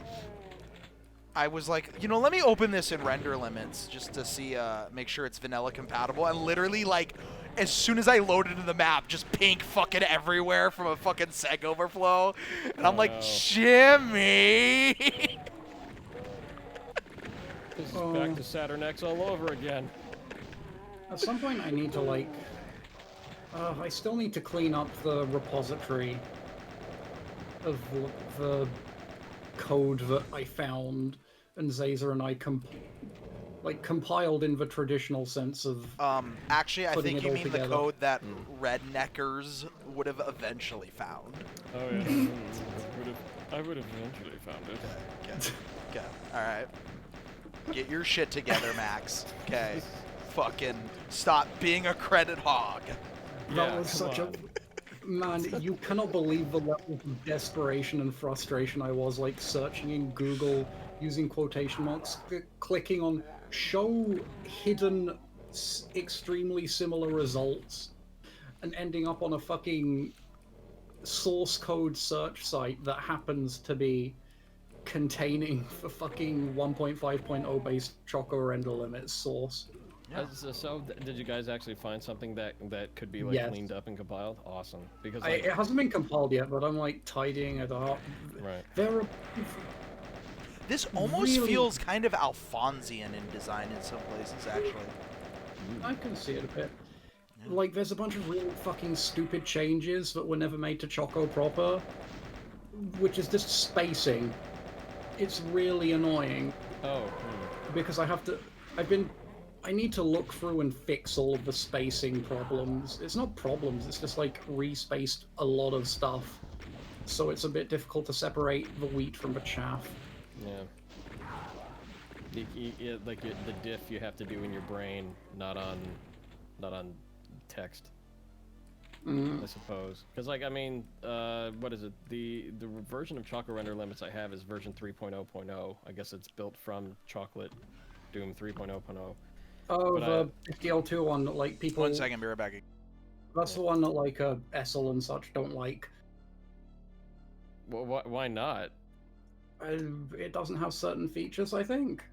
Speaker 1: I was like, you know, let me open this in render limits just to see, make sure it's vanilla compatible. And literally, like, as soon as I loaded into the map, just pink fucking everywhere from a fucking seg overflow. And I'm like,
Speaker 3: no.
Speaker 1: Jimmy!
Speaker 3: This is back to Saturn X all over again.
Speaker 2: At some point, I need to, like... I still need to clean up the repository of the code that I found, and Zazer and I compiled in the traditional sense of...
Speaker 1: Actually, I
Speaker 2: Putting
Speaker 1: think
Speaker 2: it
Speaker 1: you
Speaker 2: all
Speaker 1: mean
Speaker 2: together.
Speaker 1: the code that redneckers would have eventually found.
Speaker 3: Oh yeah. I would have eventually found it.
Speaker 1: Okay. Alright. Get your shit together, Max. Okay. Fucking stop being a credit hog.
Speaker 2: That was such
Speaker 3: on.
Speaker 2: a... Man, you cannot believe the level of desperation and frustration I was, like, searching in Google, using quotation marks, clicking on show hidden extremely similar results, and ending up on a fucking source code search site that happens to be containing the fucking 1.5.0 based Choco render limit source.
Speaker 1: Yeah.
Speaker 3: Did you guys actually find something that could be like
Speaker 2: Yes.
Speaker 3: cleaned up and compiled? Awesome. Because like,
Speaker 2: It hasn't been compiled yet, but I'm like tidying it up.
Speaker 3: right.
Speaker 2: There are
Speaker 1: This almost
Speaker 2: Really?
Speaker 1: feels kind of Alfonsian in design in some places, actually.
Speaker 2: I can see it a bit. Like, there's a bunch of real fucking stupid changes that were never made to Choco proper, which is just spacing. It's really annoying
Speaker 3: Oh.
Speaker 2: because I need to look through and fix all of the spacing problems. It's not problems, it's just like respaced a lot of stuff. So it's a bit difficult to separate the wheat from the chaff.
Speaker 3: Yeah. The diff you have to do in your brain, not on text. I suppose, because like I mean, what is it? The version of Chocolate Render Limits I have is version 3.0.0. I guess it's built from Chocolate Doom 3.0.0.
Speaker 2: Oh,
Speaker 3: But
Speaker 2: the FDL2 one that like people.
Speaker 1: 1 second, be right back.
Speaker 2: That's the one that like Essel and such don't like.
Speaker 3: Well, why not?
Speaker 2: It doesn't have certain features, I think.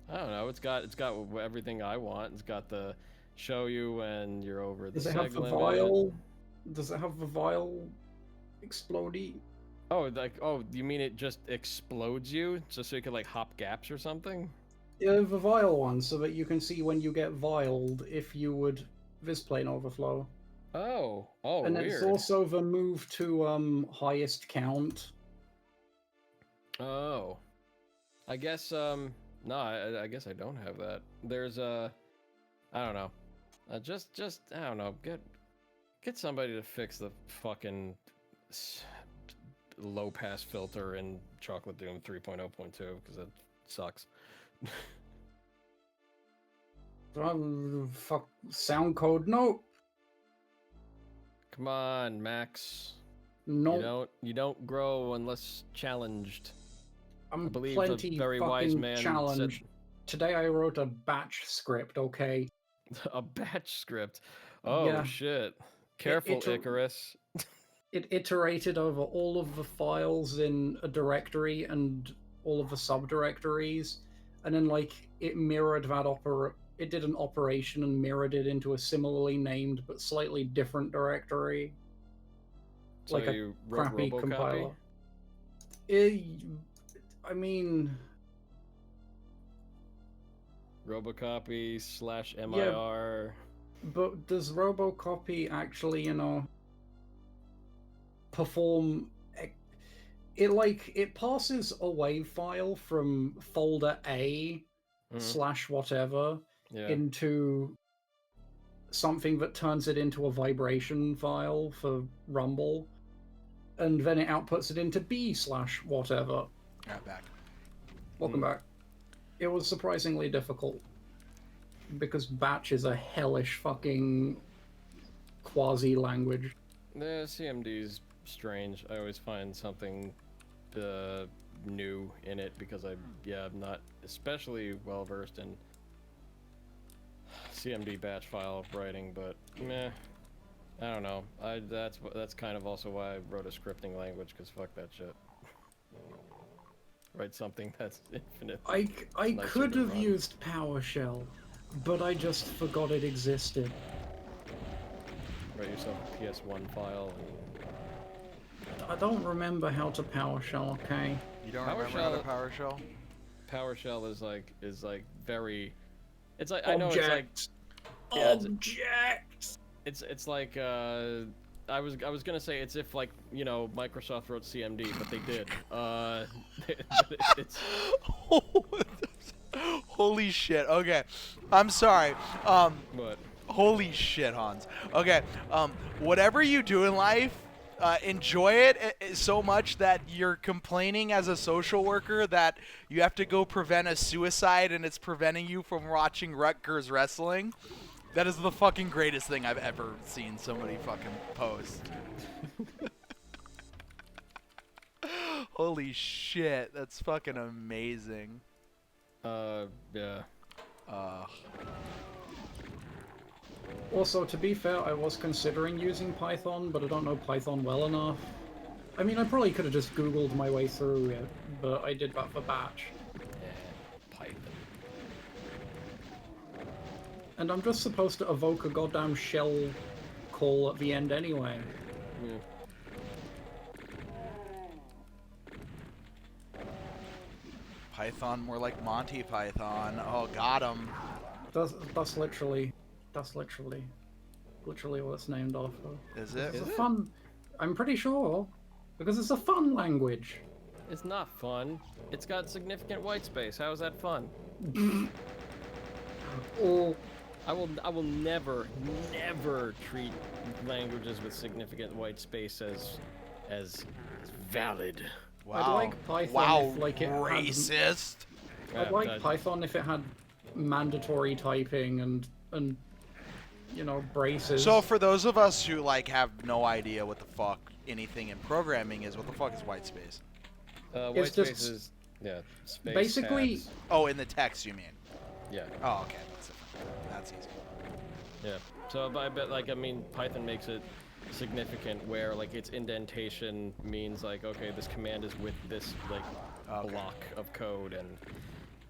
Speaker 3: I don't know. It's got everything I want. It's got the show you when you're over the
Speaker 2: Does it have
Speaker 3: seg
Speaker 2: the
Speaker 3: limit.
Speaker 2: vial? Does it have the vial explodey?
Speaker 3: Oh, you mean it just explodes you just so you can like hop gaps or something?
Speaker 2: Yeah, the vial one, so that you can see when you get vialed if you would this plane overflow.
Speaker 3: Oh,
Speaker 2: And
Speaker 3: weird.
Speaker 2: it's also the move to highest count.
Speaker 3: Oh, I guess no, I guess I don't have that. There's I don't know. Just I don't know. Get somebody to fix the fucking low pass filter in Chocolate Doom 3.0.2 because it sucks.
Speaker 2: Fuck sound code. No.
Speaker 3: Come on, Max.
Speaker 2: No,
Speaker 3: You don't grow unless challenged.
Speaker 2: I'm
Speaker 3: believe a
Speaker 2: plenty
Speaker 3: very wise
Speaker 2: fucking
Speaker 3: man said-
Speaker 2: challenged. Today I wrote a batch script, okay?
Speaker 3: A batch script. Oh
Speaker 2: Yeah.
Speaker 3: shit. Careful,
Speaker 2: it-
Speaker 3: Icarus.
Speaker 2: It iterated over all of the files in a directory and all of the subdirectories, and then like it mirrored that it did an operation and mirrored it into a similarly named but slightly different directory.
Speaker 3: So
Speaker 2: like a
Speaker 3: you wrote
Speaker 2: crappy
Speaker 3: robocopy?
Speaker 2: compiler. I mean,
Speaker 3: Robocopy / MIR.
Speaker 2: but does Robocopy actually, perform? It passes a WAV file from folder A / whatever
Speaker 3: Yeah.
Speaker 2: into something that turns it into a vibration file for Rumble, and then it outputs it into B / whatever.
Speaker 1: Yeah, back.
Speaker 2: Welcome back. It was surprisingly difficult because Batch is a hellish fucking quasi language.
Speaker 3: The CMD's strange. I always find something new in it because I'm not especially well versed in CMD batch file writing, but meh. I don't know. That's kind of also why I wrote a scripting language, because fuck that shit. Write something that's infinite.
Speaker 2: I
Speaker 3: nicer
Speaker 2: could
Speaker 3: to
Speaker 2: have
Speaker 3: run.
Speaker 2: used PowerShell, but I just forgot it existed.
Speaker 3: Write yourself a PS1 file.
Speaker 2: I don't remember how to PowerShell, okay?
Speaker 1: You don't remember how to PowerShell?
Speaker 3: PowerShell is like very. It's like I know it's like.
Speaker 2: Objects.
Speaker 3: Yeah,
Speaker 2: Objects.
Speaker 3: It's like I was gonna say it's if like Microsoft wrote CMD, but they did. It's
Speaker 1: Holy shit. Okay. I'm sorry.
Speaker 3: but
Speaker 1: Holy shit, Hans. Okay. Whatever you do in life, enjoy it so much that you're complaining as a social worker that you have to go prevent a suicide and it's preventing you from watching Rutgers wrestling. That is the fucking greatest thing I've ever seen somebody fucking post. Holy shit, that's fucking amazing.
Speaker 3: yeah.
Speaker 2: Also, to be fair, I was considering using Python, but I don't know Python well enough. I mean, I probably could have just Googled my way through it, but I did that for Batch.
Speaker 3: Python.
Speaker 2: And I'm just supposed to evoke a goddamn shell call at the end anyway.
Speaker 3: Yeah.
Speaker 1: Python, more like Monty Python. Oh, got him.
Speaker 2: That's literally what it's named off of.
Speaker 1: Is it?
Speaker 2: It's a fun. I'm pretty sure, because it's a fun language.
Speaker 3: It's not fun. It's got significant white space. How is that fun?
Speaker 2: Or
Speaker 3: I will never treat languages with significant white space as valid.
Speaker 1: Wow.
Speaker 2: I'd like Python
Speaker 1: wow,
Speaker 2: if, like, it had-
Speaker 1: racist.
Speaker 2: I'd like Python if it had mandatory typing and braces.
Speaker 1: So for those of us who like have no idea what the fuck anything in programming is, what the fuck is white space?
Speaker 3: White
Speaker 2: it's
Speaker 3: space
Speaker 2: just-
Speaker 3: is space
Speaker 2: basically-
Speaker 3: tabs.
Speaker 1: Oh, in the text you mean?
Speaker 3: Yeah.
Speaker 1: Oh, okay. That's different. That's easy.
Speaker 3: Yeah. So but I bet Python makes it significant where like its indentation means like okay, this command is with this like block of code, and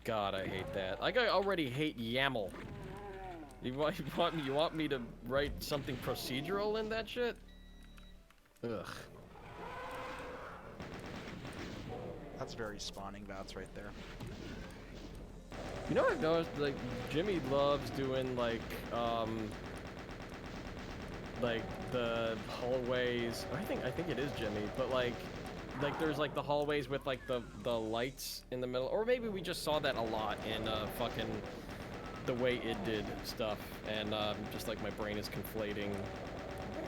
Speaker 3: God, I hate that. Like I already hate YAML. You want me to write something procedural in that shit? Ugh.
Speaker 1: That's very spawning bots right there.
Speaker 3: You know what I've noticed? Like Jimmy loves doing like the hallways. I think it is Jimmy, but like there's like the hallways with like the lights in the middle, or maybe we just saw that a lot in fucking the way it did stuff, and just like my brain is conflating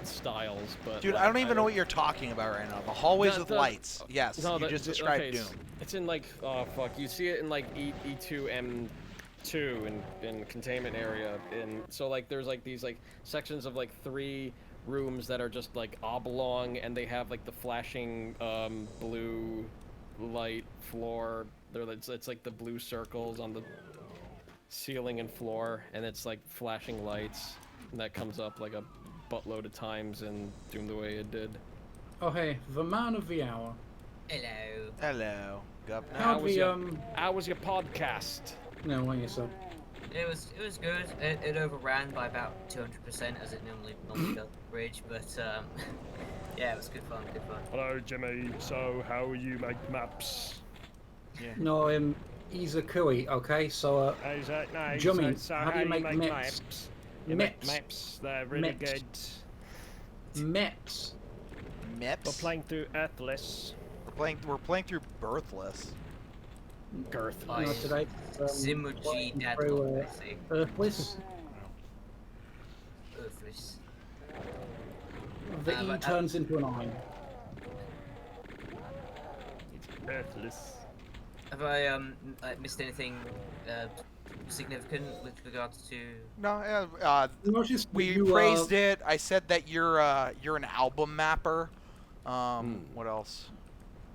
Speaker 3: styles. But
Speaker 1: Dude,
Speaker 3: like,
Speaker 1: I don't even know what you're talking about right now. The hallways with lights. Yes,
Speaker 3: no,
Speaker 1: you just described
Speaker 3: okay,
Speaker 1: Doom.
Speaker 3: It's in like you see it in like E2 M2 in containment area, and so like there's like these like sections of like 3 rooms that are just like oblong, and they have like the flashing blue light floor. It's like the blue circles on the ceiling and floor, and it's like flashing lights, and that comes up like a buttload of times in Doom the way it did.
Speaker 2: Oh hey, the man of the hour.
Speaker 4: Hello.
Speaker 1: Hello, governor.
Speaker 2: How was
Speaker 3: How was your podcast?
Speaker 2: No, what you said.
Speaker 4: It was good. It overran by about 200% as it normally does the bridge, but yeah, it was good fun.
Speaker 3: Hello, Jimmy. So, how you make maps?
Speaker 1: Yeah.
Speaker 2: No, he's a cooey, okay? So,
Speaker 3: No,
Speaker 2: Jimmy, how do you make maps?
Speaker 3: You make
Speaker 2: Maps.
Speaker 3: maps. They're really
Speaker 2: Maps.
Speaker 3: good.
Speaker 2: Maps.
Speaker 1: Mips.
Speaker 3: We're playing through Earthless.
Speaker 1: We're playing through Birthless.
Speaker 3: Girth.
Speaker 4: I
Speaker 2: No, today.
Speaker 4: Zimuji
Speaker 2: through,
Speaker 4: Dadlock, I see.
Speaker 2: Earthless.
Speaker 4: Earthless.
Speaker 2: The E
Speaker 4: but,
Speaker 2: turns into an I.
Speaker 3: Earthless.
Speaker 4: Have I missed anything significant with regards to?
Speaker 1: No,
Speaker 2: Notice
Speaker 1: we
Speaker 2: you,
Speaker 1: praised it. I said that you're an album mapper. What else?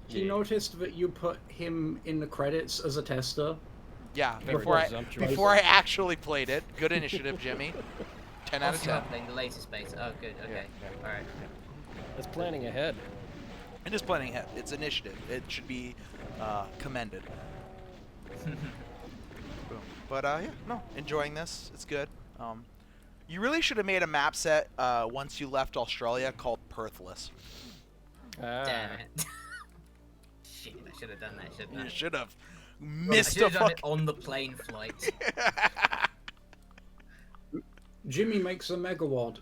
Speaker 2: He noticed that you put him in the credits as a tester.
Speaker 1: Yeah,
Speaker 3: Very presumptuous.
Speaker 1: before I actually played it. Good initiative, Jimmy. 10 out of 10.
Speaker 4: Playing the latest beta. Oh, good. Okay.
Speaker 1: Yeah.
Speaker 4: All right.
Speaker 3: It's planning ahead.
Speaker 1: It is planning ahead. It's initiative. It should be commended. Boom. But yeah, no, enjoying this. It's good. You really should have made a map set once you left Australia called Perthless.
Speaker 4: Damn it. Shit, I should have done that, shouldn't I?
Speaker 1: You should have
Speaker 4: I
Speaker 1: missed
Speaker 4: should
Speaker 1: a
Speaker 4: have done
Speaker 1: fuck.
Speaker 4: it on the plane flight.
Speaker 2: Jimmy makes a megawatt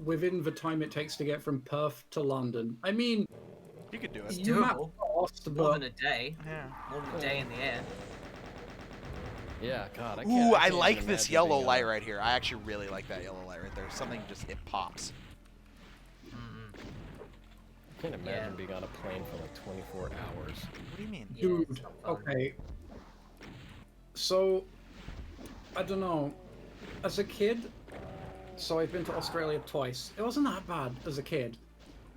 Speaker 2: within the time it takes to get from Perth to London. I mean,
Speaker 1: You could do
Speaker 4: It's
Speaker 1: it.
Speaker 2: you map
Speaker 4: doable.
Speaker 2: fast,
Speaker 4: More
Speaker 2: but
Speaker 4: than a day.
Speaker 1: Yeah.
Speaker 4: More than a day in the air.
Speaker 3: Yeah, God, I can't.
Speaker 1: Ooh, I
Speaker 3: can't
Speaker 1: like
Speaker 3: even
Speaker 1: this
Speaker 3: imagine
Speaker 1: yellow
Speaker 3: being
Speaker 1: light
Speaker 3: on-
Speaker 1: right here. I actually really like that yellow light right there. Something just, it pops.
Speaker 3: I can't imagine
Speaker 4: Yeah.
Speaker 3: being on a plane for like 24 hours.
Speaker 1: What do you mean?
Speaker 4: Yeah, it's
Speaker 2: dude,
Speaker 4: not fun.
Speaker 2: okay. So, I don't know. As a kid, so I've been to Australia twice. It wasn't that bad as a kid.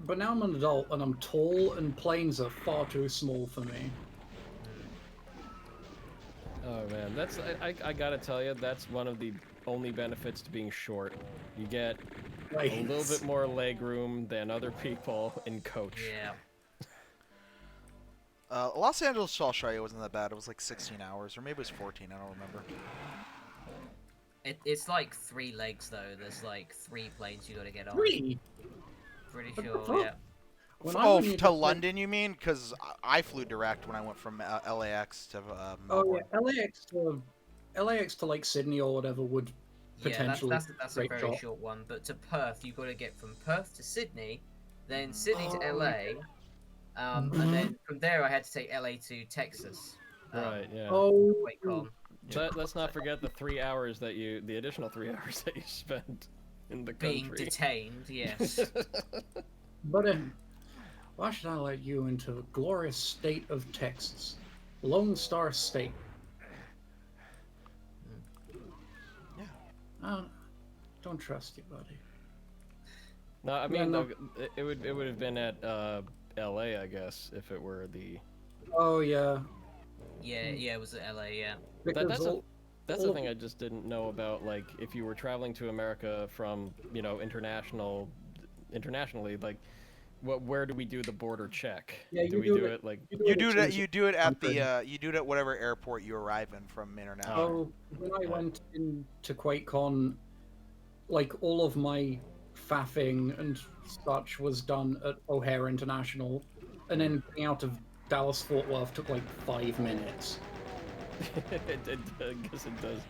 Speaker 2: But now I'm an adult and I'm tall and planes are far too small for me.
Speaker 3: Oh man, that's I gotta tell you, that's one of the only benefits to being short. You get
Speaker 2: Like,
Speaker 3: a little bit more leg room than other people in coach.
Speaker 4: Yeah.
Speaker 1: Los Angeles to Australia wasn't that bad. It was like 16 hours, or maybe it was 14. I don't remember.
Speaker 4: It's like 3 legs though. There's like 3 planes you gotta get on.
Speaker 2: 3!
Speaker 4: Pretty
Speaker 2: What the
Speaker 4: sure.
Speaker 2: fuck?
Speaker 4: Yeah.
Speaker 2: When I
Speaker 1: Oh,
Speaker 2: went into
Speaker 1: to London, you mean? Because I flew direct when I went from LAX to
Speaker 2: Oh
Speaker 1: Melbourne.
Speaker 2: yeah, LAX to like Sydney or whatever would
Speaker 4: Yeah,
Speaker 2: potentially
Speaker 4: that's a
Speaker 2: great
Speaker 4: very
Speaker 2: shot.
Speaker 4: short one. But to Perth, you gotta get from Perth to Sydney, then Sydney to
Speaker 2: Oh,
Speaker 4: LA, and then from there I had to take LA to Texas.
Speaker 3: Right, yeah.
Speaker 2: Oh,
Speaker 4: Wait, calm.
Speaker 3: Let's not forget the 3 hours the additional 3 hours that you spent in the
Speaker 4: Being
Speaker 3: country.
Speaker 4: detained, yes.
Speaker 2: but why should I let you into the glorious state of Texas? Lone Star State.
Speaker 1: Yeah.
Speaker 2: Don't trust you, buddy.
Speaker 3: No, I mean,
Speaker 2: no.
Speaker 3: it would have been at L.A. I guess if it were the.
Speaker 2: Oh yeah.
Speaker 4: Yeah, it was at LA, yeah.
Speaker 2: Because
Speaker 3: That's
Speaker 2: all
Speaker 3: the
Speaker 2: of-
Speaker 3: thing I just didn't know about. Like, if you were traveling to America from internationally, like, where do we do the border check?
Speaker 2: Yeah,
Speaker 3: do
Speaker 2: you
Speaker 3: we
Speaker 2: do
Speaker 3: do
Speaker 2: it-
Speaker 3: it like?
Speaker 1: You do it.
Speaker 2: it.
Speaker 1: You do it at
Speaker 2: country.
Speaker 1: you do it at whatever airport you arrive in from international.
Speaker 2: Oh, when I went into QuakeCon, like all of my faffing and such was done at O'Hare International, and then getting out of Dallas Fort Worth took like 5 minutes.
Speaker 3: I guess it does.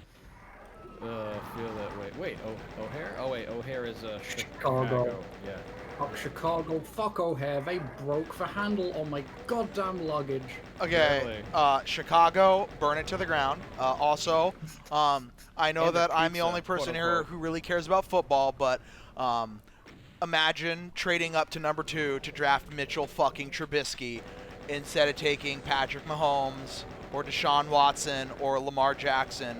Speaker 3: Feel that way. Wait, O'Hare? Oh wait, O'Hare is
Speaker 2: Chicago.
Speaker 3: Yeah.
Speaker 2: Fuck Chicago, fuck O'Hare, they broke the handle on my goddamn luggage.
Speaker 1: Okay, Chicago, burn it to the ground. Also, I know
Speaker 3: And the
Speaker 1: that I'm the
Speaker 3: pizza,
Speaker 1: only person
Speaker 3: quote,
Speaker 1: here
Speaker 3: unquote.
Speaker 1: who really cares about football, but imagine trading up to number 2 to draft Mitchell fucking Trubisky instead of taking Patrick Mahomes or Deshaun Watson or Lamar Jackson,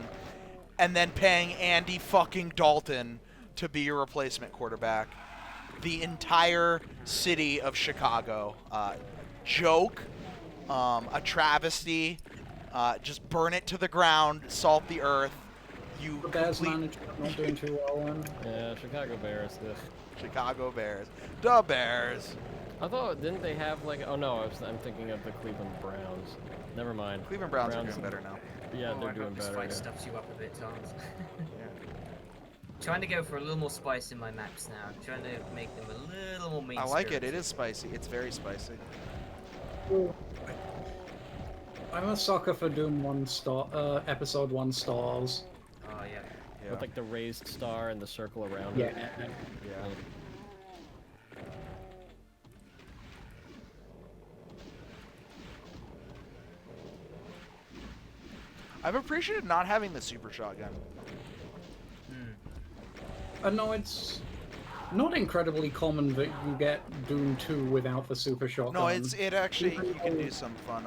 Speaker 1: and then paying Andy fucking Dalton to be your replacement quarterback. the entire city of Chicago. Joke, a travesty. Just burn it to the ground, salt the earth. You
Speaker 2: The Bears
Speaker 1: complete
Speaker 2: management not doing too well then.
Speaker 3: Yeah, Chicago Bears. Ugh.
Speaker 1: Chicago Bears. The Bears.
Speaker 3: I thought, didn't they have like? Oh no, I'm thinking of the Cleveland Browns. Never mind.
Speaker 1: Cleveland Browns are doing better now.
Speaker 3: Yeah,
Speaker 4: Oh,
Speaker 3: they're
Speaker 4: I
Speaker 3: doing
Speaker 4: hope this
Speaker 3: better.
Speaker 4: fight
Speaker 3: Yeah.
Speaker 4: stuffs you up a bit, Tons.
Speaker 1: Yeah.
Speaker 4: Trying to go for a little more spice in my maps now. Trying to make them a little more mean.
Speaker 1: I like it. It is spicy. It's very spicy.
Speaker 2: I'm a sucker for Doom 1 star, episode 1 stars.
Speaker 4: Oh yeah.
Speaker 1: Yeah.
Speaker 3: With like the raised star and the circle around
Speaker 2: Yeah.
Speaker 3: it.
Speaker 1: Yeah. I've appreciated not having the super shotgun.
Speaker 2: No, it's not incredibly common that you get Doom 2 without the super shotgun.
Speaker 1: No, it actually you can do some fun.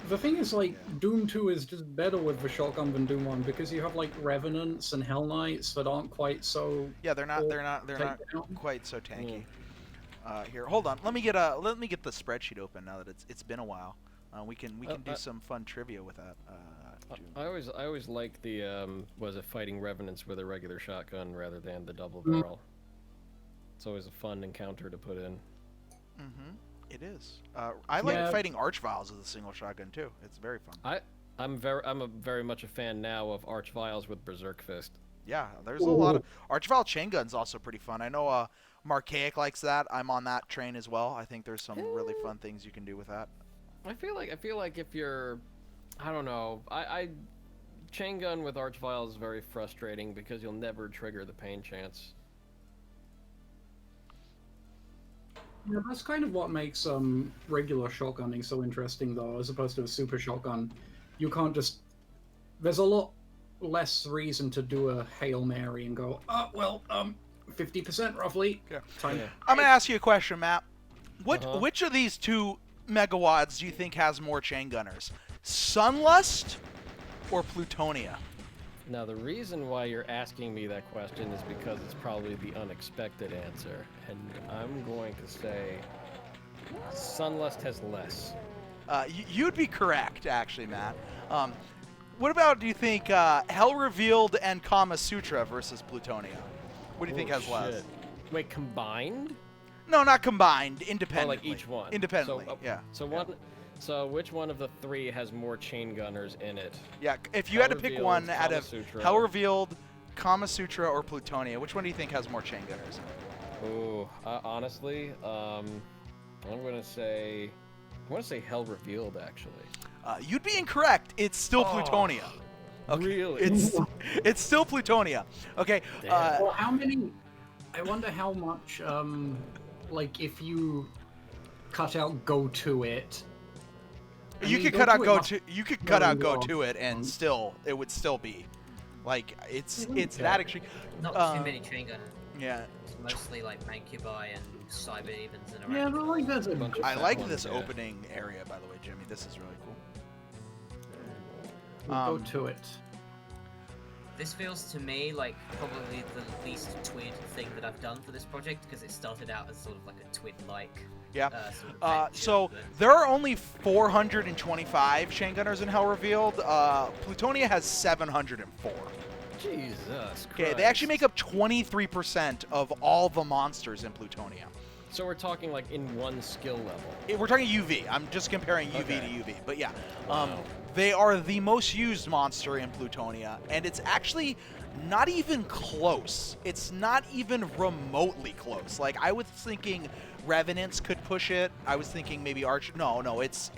Speaker 2: The thing is, like, Doom 2 is just better with the shotgun than Doom 1 because you have like Revenants and Hell Knights that aren't quite so.
Speaker 1: Yeah, they're not
Speaker 2: take down.
Speaker 1: quite so tanky. Here, hold on. Let me get the spreadsheet open now that it's been a while. We can do some fun trivia with that. June.
Speaker 3: I always like the was it fighting revenants with a regular shotgun rather than the double barrel. It's always a fun encounter to put in.
Speaker 1: Mm-hmm. It is. I like fighting Archviles with a single shotgun too. It's very fun.
Speaker 3: I'm very much a fan now of Archviles with Berserk Fist.
Speaker 1: Yeah, there's a lot of Archvile chain guns also pretty fun. I know Marchaic likes that. I'm on that train as well. I think there's some really fun things you can do with that.
Speaker 3: I feel like if you're, I don't know, I chain gun with Archvile is very frustrating because you'll never trigger the pain chance.
Speaker 2: Yeah, that's kind of what makes regular shotgunning so interesting, though, as opposed to a super shotgun. You can't just. There's a lot less reason to do a Hail Mary and go, 50% roughly.
Speaker 1: Yeah.
Speaker 2: Time.
Speaker 3: Yeah.
Speaker 1: I'm gonna ask you a question, Matt. Which of these two megawads do you think has more chain gunners? Sunlust or Plutonia?
Speaker 3: Now the reason why you're asking me that question is because it's probably the unexpected answer, and I'm going to say Sunlust has less.
Speaker 1: You'd be correct, actually, Matt. What about, do you think, Hell Revealed and Kama Sutra versus Plutonia? What do you think has less?
Speaker 3: Shit. Wait, combined?
Speaker 1: No, not combined.
Speaker 3: Oh,
Speaker 1: Independently.
Speaker 3: like each one.
Speaker 1: Independently,
Speaker 3: So,
Speaker 1: yeah.
Speaker 3: So which one of the three has more chain gunners in it?
Speaker 1: Yeah, if you had to
Speaker 3: Hell
Speaker 1: pick
Speaker 3: Revealed,
Speaker 1: one out
Speaker 3: Kama
Speaker 1: of
Speaker 3: Sutra.
Speaker 1: Hell Revealed, Kama Sutra, or Plutonia, which one do you think has more chain gunners in it?
Speaker 3: Ooh, honestly, I'm gonna say Hell Revealed actually.
Speaker 1: You'd be incorrect. It's still Plutonia. Okay.
Speaker 3: Really?
Speaker 1: It's still Plutonia. Okay.
Speaker 3: Damn.
Speaker 2: Well, how many? I wonder how much. Like if you cut out "go to it." I
Speaker 1: You
Speaker 2: mean,
Speaker 1: could cut out
Speaker 2: It
Speaker 1: go
Speaker 2: must
Speaker 1: to. You could cut out go
Speaker 2: long.
Speaker 1: to it, and still it would still be, like it's
Speaker 2: Okay.
Speaker 1: that extreme.
Speaker 4: Not too many chain gunners.
Speaker 1: Yeah.
Speaker 4: It's mostly like Mancubi and Cyber Evens and
Speaker 2: Yeah,
Speaker 4: around.
Speaker 2: but like that's a.
Speaker 3: Bunch of
Speaker 1: I
Speaker 3: fat
Speaker 1: like
Speaker 3: ones,
Speaker 1: this
Speaker 3: yeah.
Speaker 1: opening area, by the way, Jimmy. This is really cool.
Speaker 2: Go to it.
Speaker 4: This feels to me like probably the least twid thing that I've done for this project because it started out as sort of like a twid-like.
Speaker 1: Yeah.
Speaker 4: Sort of venture,
Speaker 1: So
Speaker 4: but-
Speaker 1: there are only 425 chain gunners in Hell Revealed. Plutonia has 704.
Speaker 3: Jesus Christ.
Speaker 1: Okay, they actually make up 23% of all the monsters in Plutonia.
Speaker 3: So we're talking like in one skill level.
Speaker 1: We're talking UV. I'm just comparing UV
Speaker 3: Okay.
Speaker 1: to UV, but yeah.
Speaker 3: Wow.
Speaker 1: They are the most used monster in Plutonia, and it's actually not even close. It's not even remotely close. Like, I was thinking Revenants could push it. I was thinking maybe Arch. No, it's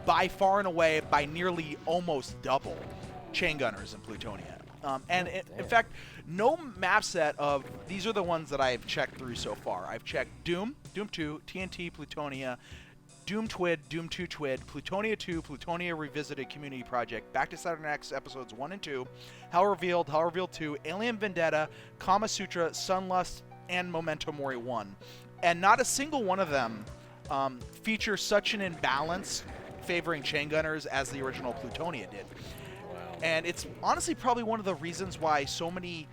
Speaker 1: by far and away, by nearly almost double chain gunners in Plutonia. In fact, no map set of these are the ones that I've checked through so far. I've checked Doom, Doom 2, TNT, Plutonia, Doom Twid, Doom 2 Twid, Plutonia 2, Plutonia Revisited Community Project, Back to Saturn X episodes 1 and 2, Hell Revealed 2, Alien Vendetta, Kama Sutra, Sunlust, and Memento Mori 1. And not a single one of them features such an imbalance favoring chain gunners as the original Plutonia did.
Speaker 3: Wow.
Speaker 1: And it's honestly probably one of the reasons why so many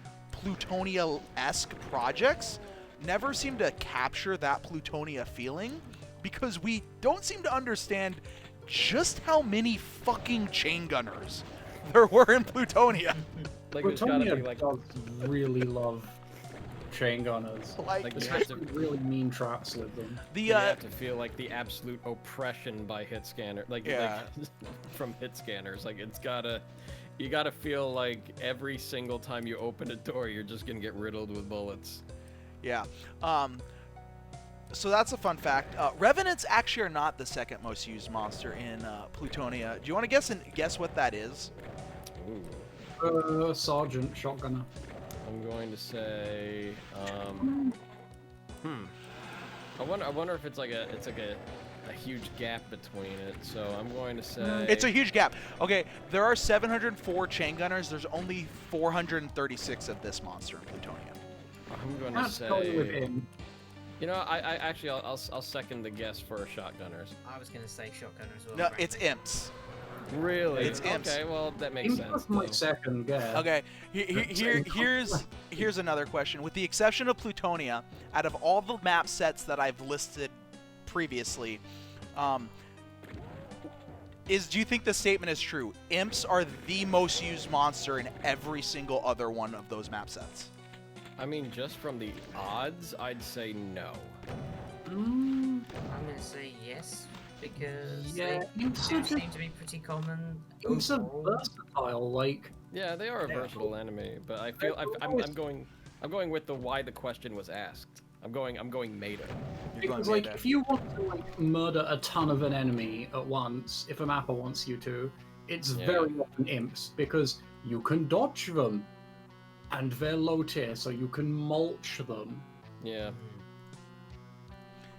Speaker 1: Plutonia-esque projects never seem to capture that Plutonia feeling because we don't seem to understand just how many fucking chain gunners there were in Plutonia.
Speaker 3: Like there's gotta
Speaker 2: Plutonia
Speaker 3: be like
Speaker 2: does really love chain gunners.
Speaker 1: Like,
Speaker 3: Like,
Speaker 2: Especially really mean traps with them.
Speaker 1: the
Speaker 3: you have to feel like the absolute oppression by hit scanner,
Speaker 1: Yeah.
Speaker 3: like from hit scanners. Like you gotta feel like every single time you open a door, you're just gonna get riddled with bullets.
Speaker 1: yeah. So that's a fun fact. Revenants actually are not the second most used monster in Plutonia. Do you want to guess what that is?
Speaker 3: Ooh.
Speaker 2: Sergeant shotgunner.
Speaker 3: I'm going to say, I wonder if it's like a huge gap between it. So I'm going to say
Speaker 1: It's a huge gap. Okay, there are 704 chain gunners. There's only 436 of this monster in Plutonia.
Speaker 3: I'm going to
Speaker 2: Let's go with
Speaker 3: say,
Speaker 2: him.
Speaker 3: you know, I actually I'll second the guess for shotgunners.
Speaker 4: I was gonna say shotgunner as well.
Speaker 1: No,
Speaker 4: right?
Speaker 1: it's imps.
Speaker 3: Really?
Speaker 1: It's imps.
Speaker 3: Okay, well that makes
Speaker 2: Imp
Speaker 3: sense.
Speaker 2: was my
Speaker 3: though.
Speaker 2: second guess.
Speaker 1: Okay, here's another question. With the exception of Plutonia, out of all the map sets that I've listed previously, do you think the statement is true? Imps are the most used monster in every single other one of those map sets.
Speaker 3: I mean, just from the odds, I'd say no.
Speaker 2: Mm,
Speaker 4: I'm gonna say yes because
Speaker 2: yeah,
Speaker 4: they
Speaker 2: imps
Speaker 4: do
Speaker 2: are
Speaker 4: seem
Speaker 2: just
Speaker 4: to be pretty common.
Speaker 2: imps are
Speaker 4: overall.
Speaker 2: versatile. Like,
Speaker 3: Yeah, they are a versatile enemy, but I feel I'm going with the why the question was asked. I'm going meta.
Speaker 1: You're going
Speaker 2: because like
Speaker 1: meta.
Speaker 2: if you want to like murder a ton of an enemy at once, if a mapper wants you to, it's
Speaker 3: Yeah.
Speaker 2: very often imps because you can dodge them, and they're low tier, so you can mulch them.
Speaker 3: Yeah.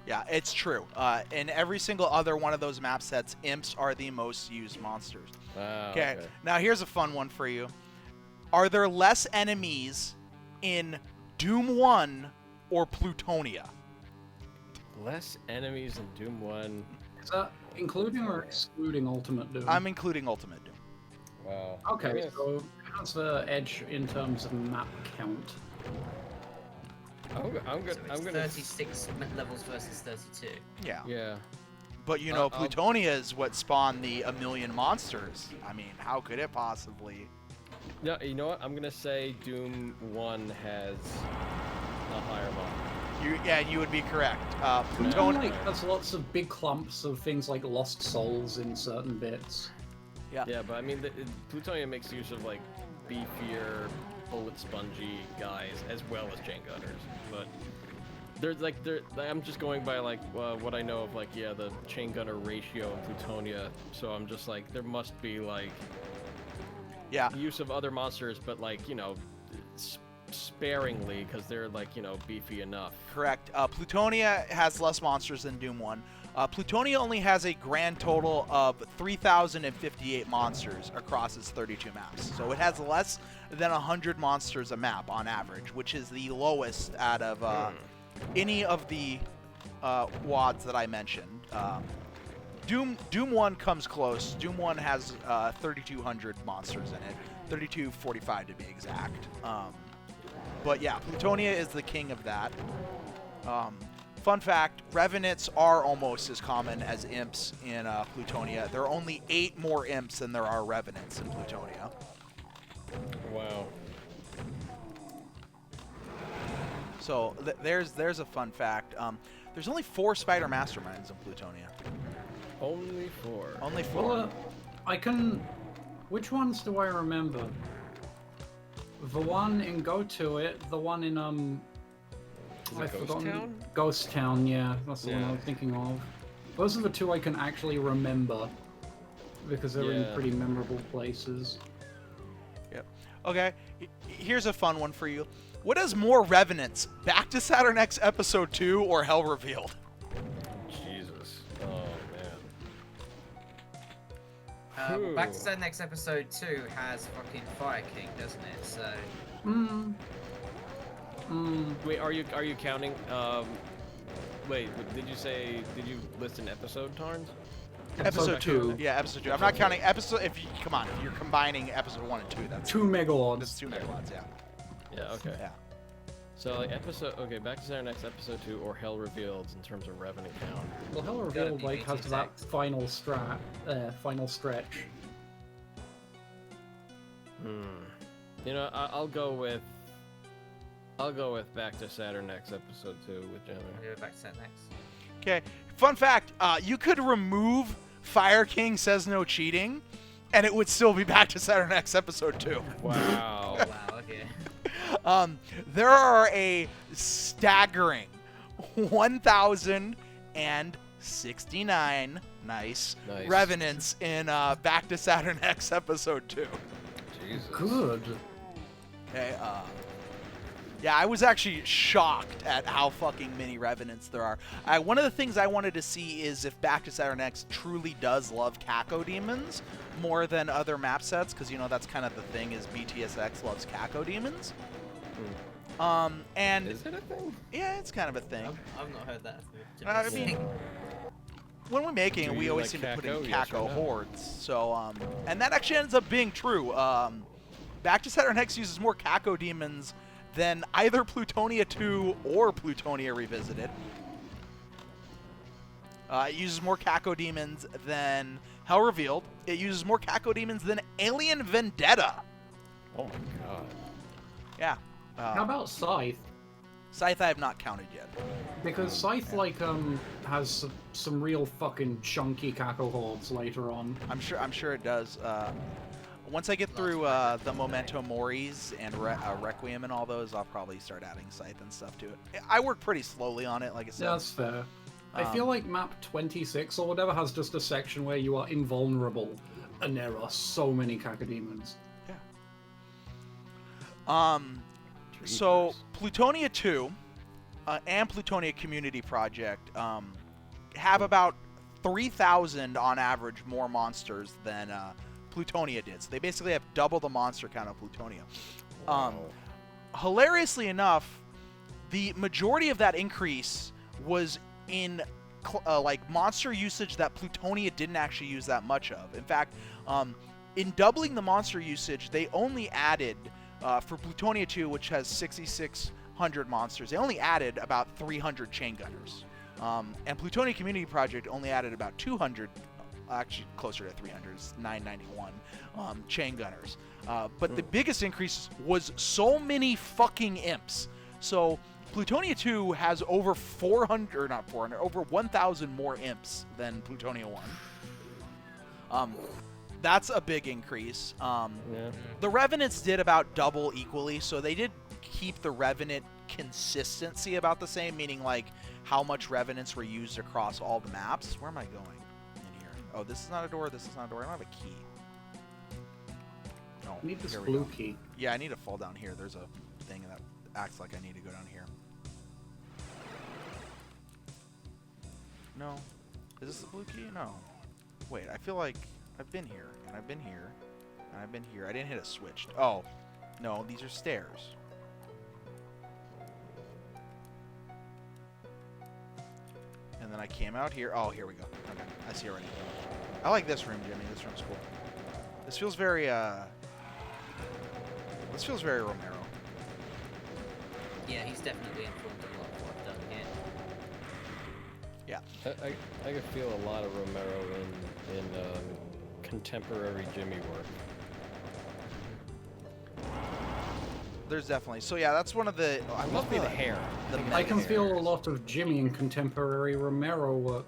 Speaker 1: Yeah, it's true. In every single other one of those map sets, imps are the most used monsters.
Speaker 3: Ah,
Speaker 1: Okay, now here's a fun one for you. Are there less enemies in Doom 1 or Plutonia?
Speaker 3: Less enemies in Doom 1.
Speaker 2: Is that including or excluding Ultimate Doom?
Speaker 1: I'm including Ultimate Doom.
Speaker 3: Wow.
Speaker 2: Okay,
Speaker 3: Yes.
Speaker 2: so how's the edge in terms of map count?
Speaker 3: I'm
Speaker 4: So it's
Speaker 3: gonna.
Speaker 4: 36 levels versus 32.
Speaker 1: Yeah.
Speaker 3: Yeah.
Speaker 1: But you know,
Speaker 3: I'll-
Speaker 1: Plutonia is what spawned the a million monsters. I mean, how could it possibly?
Speaker 3: No, you know what? I'm gonna say Doom 1 has a higher mod.
Speaker 1: You would be correct.
Speaker 2: Doom
Speaker 1: Plutonia.
Speaker 2: like has lots of big clumps of things like lost souls in certain bits.
Speaker 3: Yeah, but I mean, Plutonia makes use of like beefier, bullet spongy guys as well as chain gunners. But I'm just going by like what I know of like the chain gunner ratio in Plutonia. So I'm just like there must be like
Speaker 1: Yeah.
Speaker 3: use of other monsters, but like sparingly because they're like beefy enough.
Speaker 1: Correct. Plutonia has less monsters than Doom 1. Plutonia only has a grand total of 3,058 monsters across its 32 maps. So it has less than 100 monsters a map on average, which is the lowest out of any of the WADs that I mentioned. Doom 1 comes close. Doom 1 has 3,200 monsters in it, 3,245 to be exact. But yeah, Plutonia is the king of that. Fun fact, Revenants are almost as common as imps in Plutonia. There are only 8 more imps than there are Revenants in Plutonia.
Speaker 3: Wow.
Speaker 1: So there's a fun fact. There's only 4 Spider Masterminds in Plutonia.
Speaker 3: Only 4.
Speaker 1: Only 4.
Speaker 2: Well, I can. Which ones do I remember? The one in Go To It, the one in
Speaker 3: Is it
Speaker 2: I've
Speaker 3: Ghost
Speaker 2: forgotten.
Speaker 3: Town?
Speaker 2: Ghost Town, yeah, that's the one I
Speaker 3: Yeah.
Speaker 2: was thinking of. Those are the 2 I can actually remember because they're in
Speaker 3: Yeah.
Speaker 2: pretty memorable places.
Speaker 1: Yep. Okay, here's a fun one for you. What has more Revenants, Back to Saturn X Episode 2 or Hell Revealed?
Speaker 3: Jesus. Oh man.
Speaker 4: Well, Back to
Speaker 3: Whew.
Speaker 4: Saturn next episode 2 has fucking Fire King, doesn't it? So
Speaker 3: Wait, are you counting? Wait, did you list an episode, Tarns?
Speaker 1: Episode 2. Yeah, Episode 2. I'm not counting episode. If you're combining Episode 1 and 2, that's
Speaker 2: 2 megawatts.
Speaker 1: 2 megawatts. Yeah.
Speaker 3: Yeah, okay.
Speaker 1: Yeah.
Speaker 3: So like back to Saturn Next episode 2 or Hell Revealed in terms of revenue count.
Speaker 2: Well, Hell
Speaker 4: Gotta
Speaker 2: Revealed
Speaker 4: be
Speaker 2: like has that
Speaker 4: 86.
Speaker 2: final stretch.
Speaker 3: You know, I'll go with Back to Saturn Next episode 2 with Jenner.
Speaker 4: I'll go back to that next.
Speaker 1: Okay. Fun fact: you could remove Fire King Says No Cheating, and it would still be Back to Saturn X episode 2.
Speaker 3: Wow.
Speaker 4: Wow, okay.
Speaker 1: There are a staggering 1,069
Speaker 3: Nice.
Speaker 1: revenants in Back to Saturn X episode 2.
Speaker 3: Jesus.
Speaker 2: Good.
Speaker 1: Okay, yeah, I was actually shocked at how fucking many revenants there are. One of the things I wanted to see is if Back to Saturn X truly does love Caco Demons more than other map sets, because, you know, that's kind of the thing, is BTSX loves Caco Demons. And
Speaker 3: Is it a thing?
Speaker 1: yeah, it's kind of a thing.
Speaker 4: I've not heard that.
Speaker 1: I mean, when we're making it,
Speaker 3: Do
Speaker 1: we
Speaker 3: you
Speaker 1: always
Speaker 3: like
Speaker 1: seem to put in
Speaker 3: Caco? Yes or
Speaker 1: Caco
Speaker 3: no?
Speaker 1: hordes. So, and that actually ends up being true. Back to Saturn X uses more Caco Demons than either Plutonia 2 or Plutonia Revisited. It uses more Caco Demons than Hell Revealed. It uses more Caco Demons than Alien Vendetta.
Speaker 3: Oh my god.
Speaker 1: Yeah.
Speaker 2: How about Scythe?
Speaker 1: Scythe I have not counted yet.
Speaker 2: Because Scythe has some real fucking chunky cackle hordes later on.
Speaker 1: I'm sure it does. Once I get through the Memento Moris and Requiem and all those, I'll probably start adding Scythe and stuff to it. I work pretty slowly on it, like I said.
Speaker 2: Yeah, that's fair. I feel like map 26 or whatever has just a section where you are invulnerable, and there are so many cacodemons.
Speaker 1: So Plutonia 2 and Plutonia Community Project have about 3,000 on average more monsters than Plutonia did. So they basically have double the monster count of Plutonia.
Speaker 3: Wow.
Speaker 1: Hilariously enough, the majority of that increase was in like monster usage that Plutonia didn't actually use that much of. In fact, in doubling the monster usage, they only added for Plutonia 2, which has 6,600 monsters, they only added about 300 chain gunners. And Plutonia Community Project only added about 200, actually closer to 300, it's 991 chain gunners. But the biggest increase was so many fucking imps. So Plutonia 2 has over 1,000 more imps than Plutonia 1. That's a big increase.
Speaker 3: Yeah.
Speaker 1: The Revenants did about double equally, so they did keep the Revenant consistency about the same, meaning like how much Revenants were used across all the maps. Where am I going in here? Oh, this is not a door, this is not a door. I don't have a key. No,
Speaker 2: I need this
Speaker 1: here we
Speaker 2: blue
Speaker 1: go.
Speaker 2: key.
Speaker 1: Yeah, I need to fall down here. There's a thing that acts like I need to go down here. No. Is this the blue key? No. Wait, I feel like I've been here, and I've been here, and I've been here. I didn't hit a switch. Oh. No, these are stairs. And then I came out here. Oh, here we go. Okay, I see already. I like this room, Jimmy. This room's cool. This feels very, This feels very Romero.
Speaker 4: Yeah, he's definitely informed a lot of what I've done here.
Speaker 1: Yeah.
Speaker 3: I could feel a lot of Romero in contemporary Jimmy work.
Speaker 1: There's definitely. So yeah, that's one of the. I
Speaker 3: It
Speaker 1: love
Speaker 3: must be the hair.
Speaker 1: The
Speaker 2: I can
Speaker 1: meta
Speaker 2: feel a
Speaker 1: hairs.
Speaker 2: lot of Jimmy in contemporary Romero work.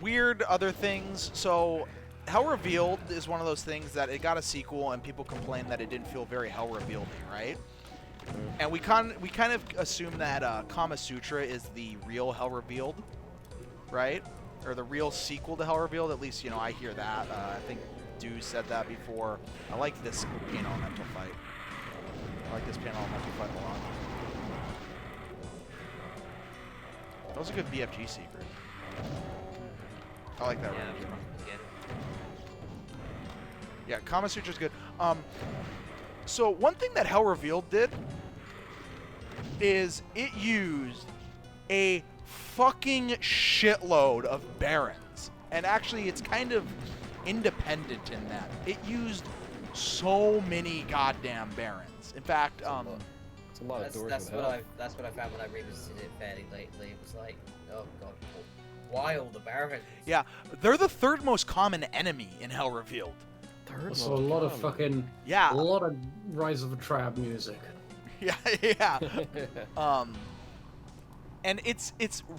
Speaker 1: Weird other things. So, Hell Revealed is one of those things that it got a sequel and people complained that it didn't feel very Hell Revealed, right? And we kind of assume that Kama Sutra is the real Hell Revealed, right? Or the real sequel to Hell Revealed. At least, you know, I hear that. I think Dew said that before. I like this Pain Elemental fight. I like this Pain Elemental fight a lot. That was a good BFG secret. I like that
Speaker 4: Yeah,
Speaker 1: range.
Speaker 4: yeah.
Speaker 1: Yeah, Kama Sutra's good. So one thing that Hell Revealed did is it used a fucking shitload of Barons. and actually it's kind of independent in that it used so many goddamn barons. In fact,
Speaker 3: It's a lot of doors
Speaker 4: That's
Speaker 3: with
Speaker 4: what
Speaker 3: health.
Speaker 4: that's what I found when I revisited it fairly lately. It was like, oh god, why all the barons?
Speaker 1: yeah, they're the third most common enemy in Hell Revealed.
Speaker 3: Third
Speaker 2: So a
Speaker 3: most
Speaker 2: lot of
Speaker 3: common.
Speaker 2: fucking,
Speaker 1: Yeah,
Speaker 2: a lot of Rise of the Trab music.
Speaker 1: yeah, yeah. And it's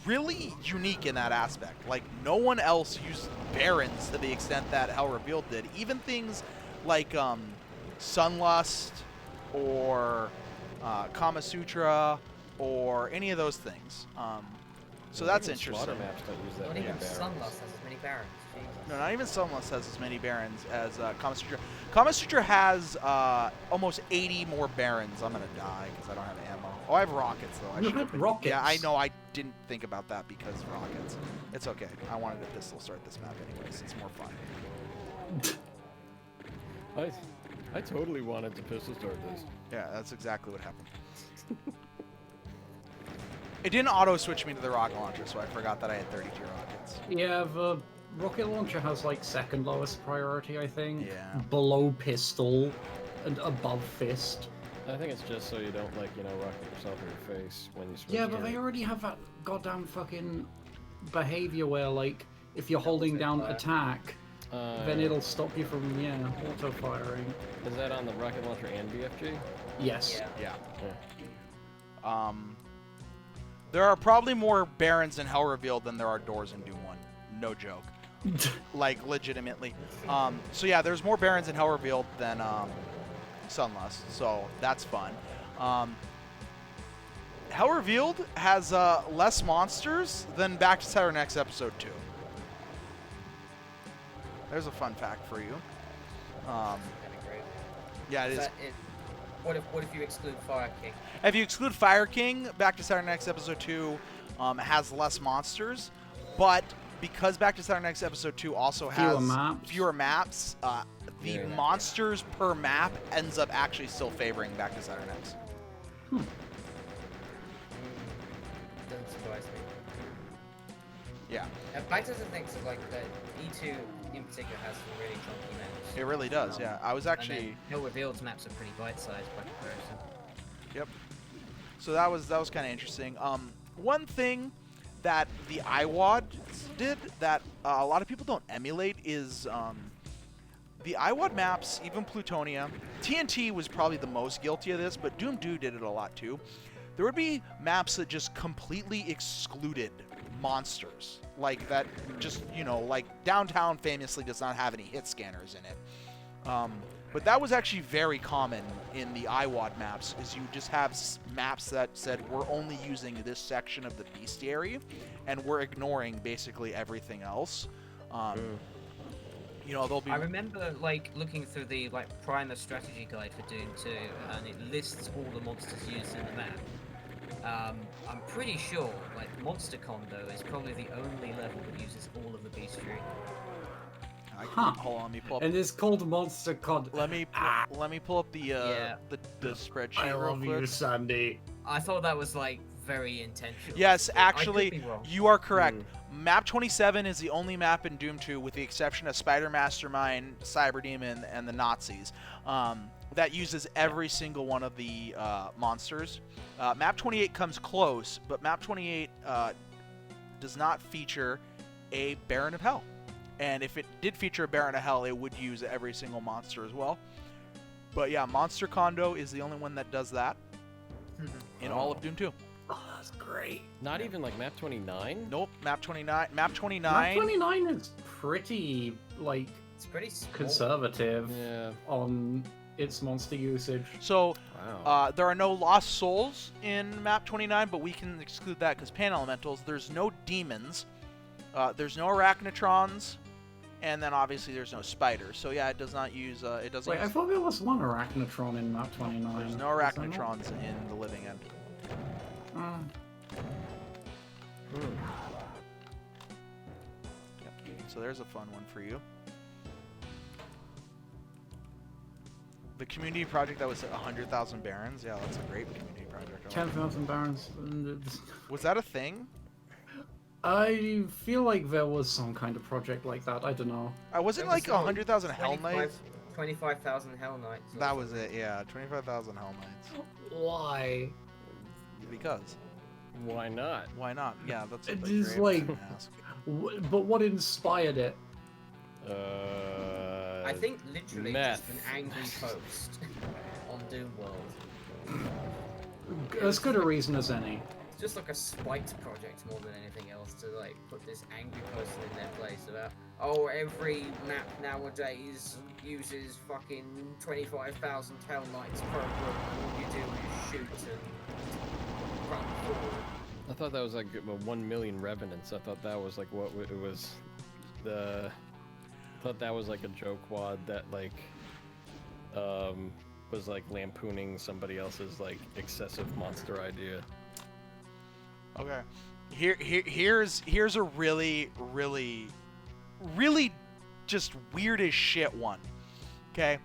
Speaker 1: really unique in that aspect. Like, no one else used barons to the extent that Hell Revealed did. Even things like Sunlust or Kama Sutra or any of those things. So that's
Speaker 3: Even
Speaker 1: interesting.
Speaker 3: Slaughter maps don't use that
Speaker 4: Not
Speaker 3: many
Speaker 4: even
Speaker 3: barons.
Speaker 4: Sunlust has as many barons. Jesus.
Speaker 1: No, not even Sunless has as many barons as Kama Sutra. Kama Sutra has almost 80 more barons. I'm gonna die because I don't have ammo. Oh, I have rockets though. I
Speaker 2: You
Speaker 1: should
Speaker 2: have
Speaker 1: been-
Speaker 2: rockets?
Speaker 1: Yeah, I know. I didn't think about that because rockets. It's okay. I wanted a pistol start this map anyways. It's more fun.
Speaker 3: I totally wanted to pistol start this.
Speaker 1: Yeah, that's exactly what happened. It didn't auto switch me to the rocket launcher, so I forgot that I had 32 rockets.
Speaker 2: Yeah, the rocket launcher has like second lowest priority, I think.
Speaker 1: Yeah.
Speaker 2: Below pistol and above fist.
Speaker 3: I think it's just so you don't, like, you know, rocket yourself in your face when you switch.
Speaker 2: Yeah, but
Speaker 3: to
Speaker 2: they
Speaker 3: it.
Speaker 2: already have that goddamn fucking behavior where, like, if you're holding down
Speaker 4: fire.
Speaker 2: attack, then it'll stop you from, auto firing.
Speaker 3: Is that on the rocket launcher and BFG?
Speaker 2: Yes.
Speaker 4: Yeah.
Speaker 1: Yeah. There are probably more barons in Hell Revealed than there are doors in Doom 1. No joke. Like, legitimately. So yeah, there's more barons in Hell Revealed than Sunlust, so that's fun. Hell Revealed has less monsters than Back to Saturn X Episode 2. There's a fun fact for you.
Speaker 4: That'd be great.
Speaker 1: Yeah, it is.
Speaker 4: What if you exclude Fire King?
Speaker 1: If you exclude Fire King, Back to Saturn X Episode 2 has less monsters, but because Back to Saturn X Episode 2 also has fewer maps, the
Speaker 3: Yeah.
Speaker 1: monsters per map ends up actually still favoring Back to Saturn X.
Speaker 4: Doesn't surprise me.
Speaker 1: Yeah,
Speaker 4: Back to the things of like the E2 in particular has some really chunky maps.
Speaker 1: it really does. Yeah, I was
Speaker 4: And
Speaker 1: actually.
Speaker 4: then Hell Revealed's maps are pretty bite-sized by comparison.
Speaker 1: Yep. So that was kind of interesting. One thing that the IWAD did that a lot of people don't emulate is the IWAD maps, even Plutonia. TNT was probably the most guilty of this, but Doom 2 did it a lot too. There would be maps that just completely excluded monsters. Like that just, like Downtown famously does not have any hit scanners in it. But that was actually very common in the IWAD maps, is you just have maps that said we're only using this section of the bestiary, and we're ignoring basically everything else. They'll be.
Speaker 4: I remember like looking through the primer strategy guide for Doom 2, and it lists all the monsters used in the map. I'm pretty sure Monster Condo is probably the only level that uses all of the bestiary.
Speaker 1: Hold on, let me pull up.
Speaker 2: And it's called Monster Con.
Speaker 1: Let me pull up the spreadsheet
Speaker 2: I
Speaker 1: real
Speaker 2: love
Speaker 1: quick.
Speaker 2: you, Sandy.
Speaker 4: I thought that was very intentional.
Speaker 1: Yes,
Speaker 4: I could
Speaker 1: actually,
Speaker 4: be wrong.
Speaker 1: you are correct. Map 27 is the only map in Doom 2, with the exception of Spider Mastermind, Cyber Demon, and the Nazis, that uses every single one of the monsters. Map 28 comes close, but Map 28 does not feature a Baron of Hell. And if it did feature a Baron of Hell, it would use every single monster as well. But yeah, Monster Condo is the only one that does that in all of Doom 2.
Speaker 2: Oh, that's great.
Speaker 3: Not even like map 29?
Speaker 1: Nope, Map 29. Map 29.
Speaker 2: Map 29 is pretty,
Speaker 4: It's pretty small.
Speaker 2: conservative
Speaker 3: Yeah.
Speaker 2: on its monster usage.
Speaker 1: So
Speaker 3: Wow.
Speaker 1: there are no Lost Souls in Map 29, but we can exclude that because Pan Elementals. There's no demons. There's no Arachnotrons. And then obviously there's no spiders. So yeah, it does not use. It doesn't.
Speaker 2: Wait, I
Speaker 1: use,
Speaker 2: thought there was one Arachnotron in Map 29.
Speaker 1: there's no
Speaker 2: Is there not?
Speaker 1: Arachnotrons in the Living End. Yep. So there's a fun one for you. The community project that was 100,000 barons. Yeah, that's a great community project. I like
Speaker 2: 10,000 barons.
Speaker 1: it. Was that a thing?
Speaker 2: I feel like there was some kind of project like that. I don't know.
Speaker 1: I wasn't
Speaker 4: There was
Speaker 1: like 100,000 Hell
Speaker 4: 25
Speaker 1: Knights.
Speaker 4: 25,000 Hell Knights. or
Speaker 1: That was
Speaker 4: something.
Speaker 1: it. Yeah, 25,000 Hell Knights.
Speaker 2: Why?
Speaker 1: Because
Speaker 3: Why not?
Speaker 1: why not? Yeah, that's what
Speaker 2: It
Speaker 1: the
Speaker 2: is
Speaker 1: Grave
Speaker 2: like-
Speaker 1: Man asked.
Speaker 2: But what inspired it?
Speaker 4: I think literally
Speaker 3: meth.
Speaker 4: just an angry post on Doom World.
Speaker 2: As good a reason as any.
Speaker 4: It's just like a spite project more than anything else to like put this angry person in their place about, oh, every map nowadays uses fucking 25,000 Hell Knights per room, and all you do is shoot and run forward.
Speaker 3: I thought that was like 1 million revenants. I thought that was like what it was. I thought that was like a joke quad that like was like lampooning somebody else's like excessive monster idea.
Speaker 1: Okay. Here's a really just weird as shit one. Okay?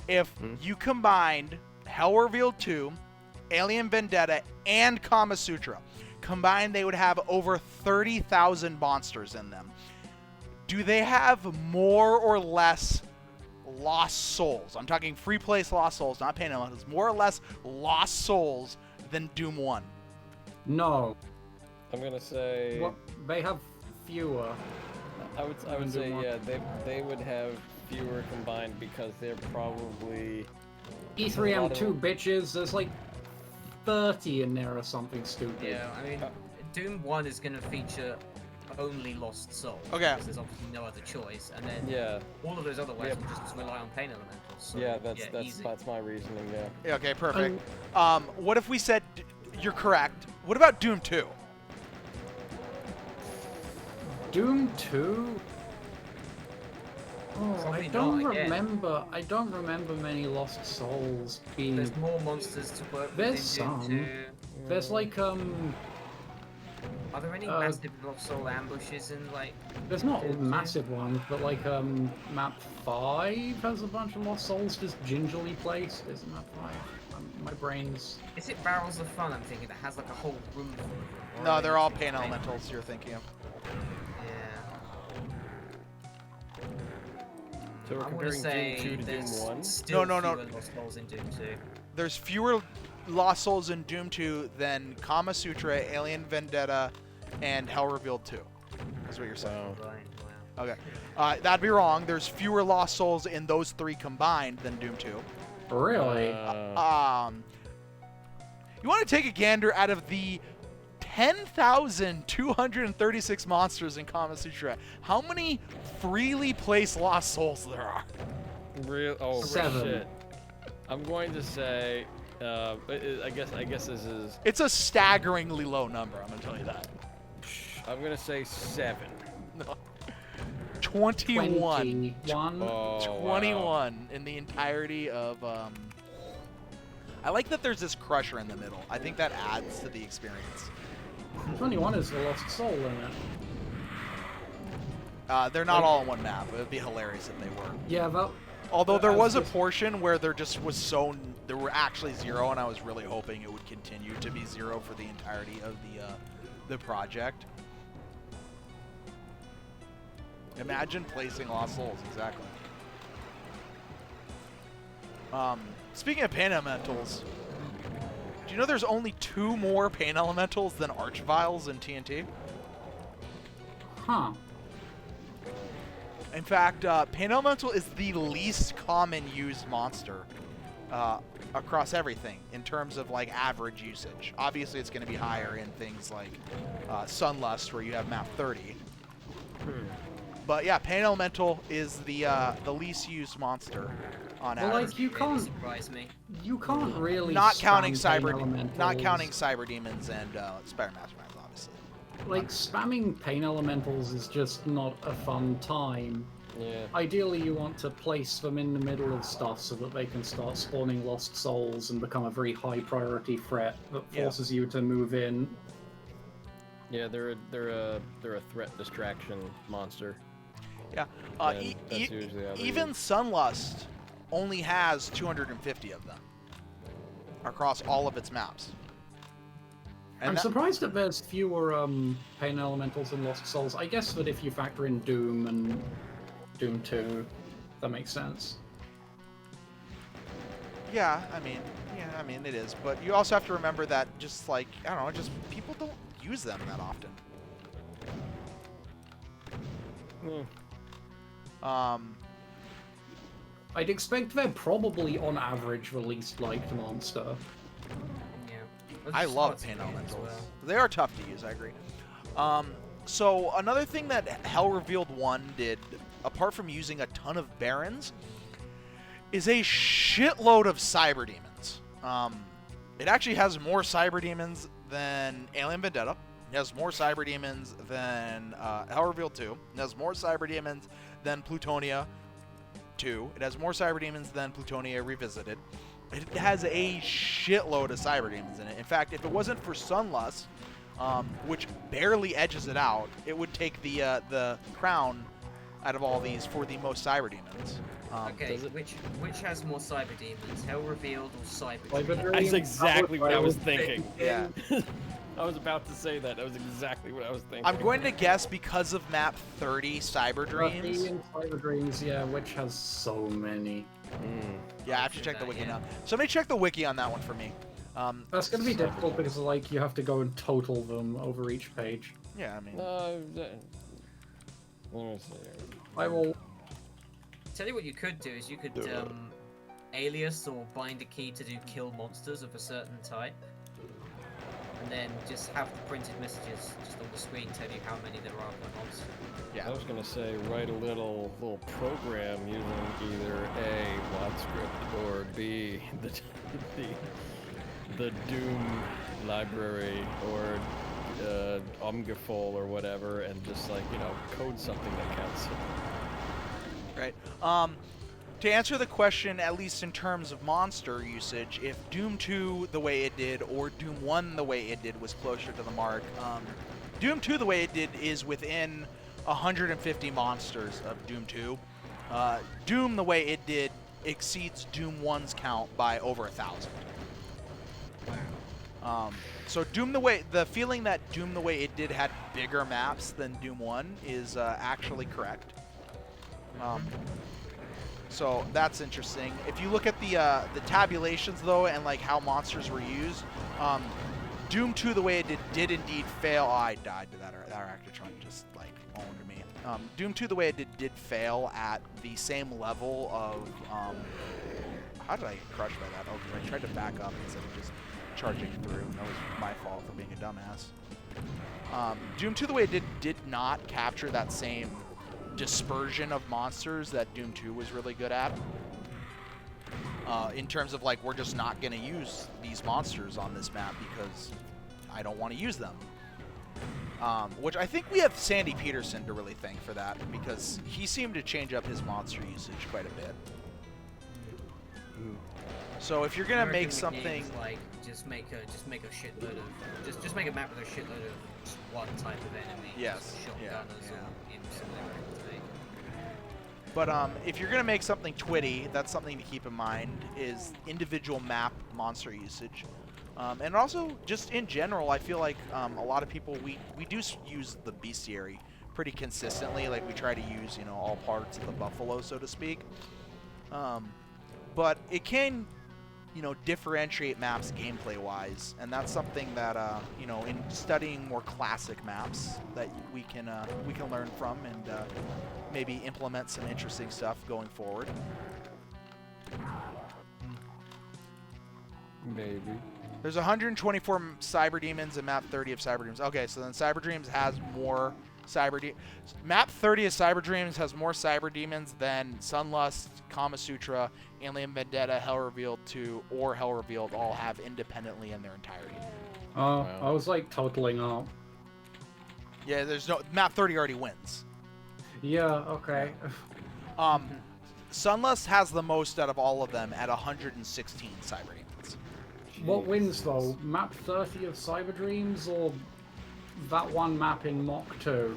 Speaker 1: If you combined Hell Revealed 2, Alien Vendetta, and Kama Sutra, combined they would have over 30,000 monsters in them. Do they have more or less lost souls? I'm talking free place lost souls, not pain elementals. More or less lost souls than Doom 1.
Speaker 2: No.
Speaker 3: I'm gonna say.
Speaker 2: What? They have fewer.
Speaker 3: I would
Speaker 2: Doom
Speaker 3: say
Speaker 2: one.
Speaker 3: yeah. They would have fewer combined because they're probably.
Speaker 2: E3M2 bitches. There's like 30 in there or something stupid.
Speaker 4: Yeah, I mean, Doom 1 is going to feature only Lost Souls.
Speaker 1: Okay.
Speaker 4: Because there's obviously no other choice, and then
Speaker 3: Yeah.
Speaker 4: all of those other ways
Speaker 3: Yeah.
Speaker 4: will just rely on pain elementals. So,
Speaker 3: Yeah. That's
Speaker 4: easy.
Speaker 3: my reasoning. Yeah.
Speaker 1: Yeah, okay, perfect. What if we said you're correct? What about Doom 2?
Speaker 2: Doom 2? Oh,
Speaker 4: Probably
Speaker 2: I don't
Speaker 4: not, again.
Speaker 2: remember. I don't remember many Lost Souls being.
Speaker 4: There's more monsters to work with
Speaker 2: There's
Speaker 4: in Doom
Speaker 2: some.
Speaker 4: 2.
Speaker 2: There's like
Speaker 4: Are there any
Speaker 2: Uh,
Speaker 4: massive Lost Soul ambushes in like?
Speaker 2: there's not
Speaker 4: Doom 2?
Speaker 2: massive ones, but like map 5 has a bunch of Lost Souls just gingerly placed. Isn't map 5? My brain's.
Speaker 4: Is it Barrels of Fun? I'm thinking that has like a whole room full of them. Or
Speaker 1: No,
Speaker 4: are
Speaker 1: they're
Speaker 4: they
Speaker 1: all
Speaker 4: just
Speaker 1: pain elementals you're thinking of.
Speaker 4: Yeah.
Speaker 3: So we're
Speaker 4: I want to
Speaker 3: comparing
Speaker 4: say
Speaker 3: Doom 2 to Doom
Speaker 4: there's
Speaker 3: 1.
Speaker 4: still
Speaker 1: No.
Speaker 4: fewer Lost Souls in Doom 2.
Speaker 1: There's fewer lost souls in Doom 2 than Kama Sutra, Alien Vendetta, and Hell Revealed 2. That's what you're saying.
Speaker 3: Wow.
Speaker 4: Right. Wow.
Speaker 1: Okay. That'd be wrong. There's fewer lost souls in those three combined than Doom 2.
Speaker 2: Really?
Speaker 1: You want to take a gander out of the 10,236 monsters in Kama Sutra. How many freely placed lost souls there are?
Speaker 3: Real? Oh
Speaker 2: 7.
Speaker 3: shit. I'm going to say. I guess this is.
Speaker 1: It's a staggeringly low number, I'm going to tell you that.
Speaker 3: I'm gonna say 7.
Speaker 1: 21.
Speaker 2: 21.
Speaker 3: Oh,
Speaker 1: 21
Speaker 3: wow.
Speaker 1: in the entirety of I like that there's this crusher in the middle. I think that adds to the experience.
Speaker 2: 21 is the Lost Soul limit.
Speaker 1: They're not all on one map. It would be hilarious if they were.
Speaker 2: Yeah, that.
Speaker 1: Although there
Speaker 2: I
Speaker 1: was a
Speaker 2: just-
Speaker 1: portion where there just was there were actually 0, and I was really hoping it would continue to be 0 for the entirety of the project. Imagine placing Lost Souls, exactly. Speaking of pain elementals, do you know there's only 2 more pain elementals than Archviles in TNT?
Speaker 2: Huh.
Speaker 1: In fact, pain elemental is the least common used monster across everything in terms of like average usage. Obviously, it's going to be higher in things like Sunlust, where you have map 30. But yeah, pain elemental is the least used monster on
Speaker 2: Well,
Speaker 1: average.
Speaker 2: like you
Speaker 4: Really
Speaker 2: can't.
Speaker 4: surprise me.
Speaker 2: You can't really.
Speaker 1: Not counting
Speaker 2: spam pain
Speaker 1: not
Speaker 2: elementals.
Speaker 1: counting cyber demons and Spire Masterminds, obviously.
Speaker 2: Like spamming pain elementals is just not a fun time.
Speaker 3: Yeah.
Speaker 2: Ideally, you want to place them in the middle of stuff so that they can start spawning lost souls and become a very high priority threat that
Speaker 1: Yeah.
Speaker 2: forces you to move in.
Speaker 3: Yeah, they're a threat distraction monster.
Speaker 1: Yeah.
Speaker 3: And that's usually how they
Speaker 1: Even
Speaker 3: use.
Speaker 1: Sunlust only has 250 of them across all of its maps. And
Speaker 2: I'm
Speaker 1: that-
Speaker 2: surprised that there's fewer pain elementals in Lost Souls. I guess that if you factor in Doom and Doom 2, that makes sense.
Speaker 1: Yeah, I mean, it is. But you also have to remember that just like, I don't know, just people don't use them that often.
Speaker 2: I'd expect they're probably on average the least liked monster.
Speaker 4: Yeah.
Speaker 1: I
Speaker 4: It's
Speaker 1: love
Speaker 4: hard to
Speaker 1: pain
Speaker 4: get as
Speaker 1: elementals.
Speaker 4: well.
Speaker 1: They are tough to use, I agree. So another thing that Hell Revealed 1 did, apart from using a ton of Barons, is a shitload of Cyber Demons. It actually has more Cyber Demons than Alien Vendetta. It has more Cyber Demons than Hell Revealed 2. It has more Cyber Demons than Plutonia 2. It has more Cyber Demons than Plutonia Revisited. It has a shitload of Cyber Demons in it. In fact, if it wasn't for Sunlust, which barely edges it out, it would take the crown out of all these for the most Cyber Demons.
Speaker 4: Okay, which has more cyber demons, Hell Revealed or Cyber
Speaker 2: Cyber
Speaker 4: Demons?
Speaker 3: That's exactly what I was thinking.
Speaker 1: Yeah.
Speaker 3: I was about to say that. That was exactly what I was thinking.
Speaker 1: I'm going to guess because of map 30, Cyber Dreams.
Speaker 2: And Cyber Dreams, yeah, which has so many.
Speaker 1: Yeah, I have to check the
Speaker 4: that,
Speaker 1: wiki
Speaker 4: yeah.
Speaker 1: now. Somebody check the wiki on that one for me.
Speaker 2: That's gonna be
Speaker 3: Cyber
Speaker 2: difficult because like you have to go and total them over each page.
Speaker 1: Yeah, I mean,
Speaker 3: Let me see.
Speaker 2: I will.
Speaker 4: Tell you what you could do is you could alias or bind a key to do kill monsters of a certain type. And then just have the printed messages just on the screen tell you how many there are per monster.
Speaker 1: yeah.
Speaker 3: I was gonna say write a little program using either A, mod script, or B, the Doom library, or Omgafol or whatever, and just like, you know, code something that counts.
Speaker 1: Right. To answer the question, at least in terms of monster usage, if Doom 2 the way it did, or Doom 1 the way it did was closer to the mark, Doom 2 the way it did is within 150 monsters of Doom 2. Doom the way it did exceeds Doom 1's count by over 1,000. So the feeling that Doom the way it did had bigger maps than Doom 1 is actually correct. So that's interesting. If you look at the tabulations though, and like how monsters were used, Doom 2 the way it did indeed fail. Oh, I died to that Arachnotron just like owned me. Doom 2 the way it did fail at the same level of how did I get crushed by that? Oh, because I tried to back up instead of just charging through. That was my fault for being a dumbass. Doom 2 the way it did not capture that same dispersion of monsters that Doom 2 was really good at. In terms of like, we're just not going to use these monsters on this map because I don't want to use them. Which I think we have Sandy Peterson to really thank for that, because he seemed to change up his monster usage quite a bit. So if you're gonna make something
Speaker 4: like just make a shitload of just make a map with a shitload of just one type of enemy.
Speaker 1: Yes,
Speaker 4: Shotgunners
Speaker 1: yeah.
Speaker 4: or imps or whatever it may be.
Speaker 1: But if you're gonna make something twitty, that's something to keep in mind is individual map monster usage, and also just in general. I feel like a lot of people we do use the bestiary pretty consistently. Like we try to use all parts of the buffalo, so to speak. But it can differentiate maps gameplay wise, and that's something that in studying more classic maps that we can learn from and maybe implement some interesting stuff going forward.
Speaker 3: Maybe.
Speaker 1: There's 124 Cyber Demons in map 30 of Cyber Dreams. Okay, so then Cyber Dreams has more Cyber Demons. Map 30 of Cyber Dreams has more Cyber Demons than Sunlust, Kama Sutra, Alien Vendetta, Hell Revealed 2, or Hell Revealed all have independently in their entirety.
Speaker 2: Oh,
Speaker 3: Wow.
Speaker 2: I was like totaling up.
Speaker 1: Yeah, there's no map 30 already wins.
Speaker 2: Yeah, okay.
Speaker 1: Sunlust has the most out of all of them at 116 Cyber Demons.
Speaker 2: What wins though? Map 30 of Cyber Dreams or that one map in Mach 2?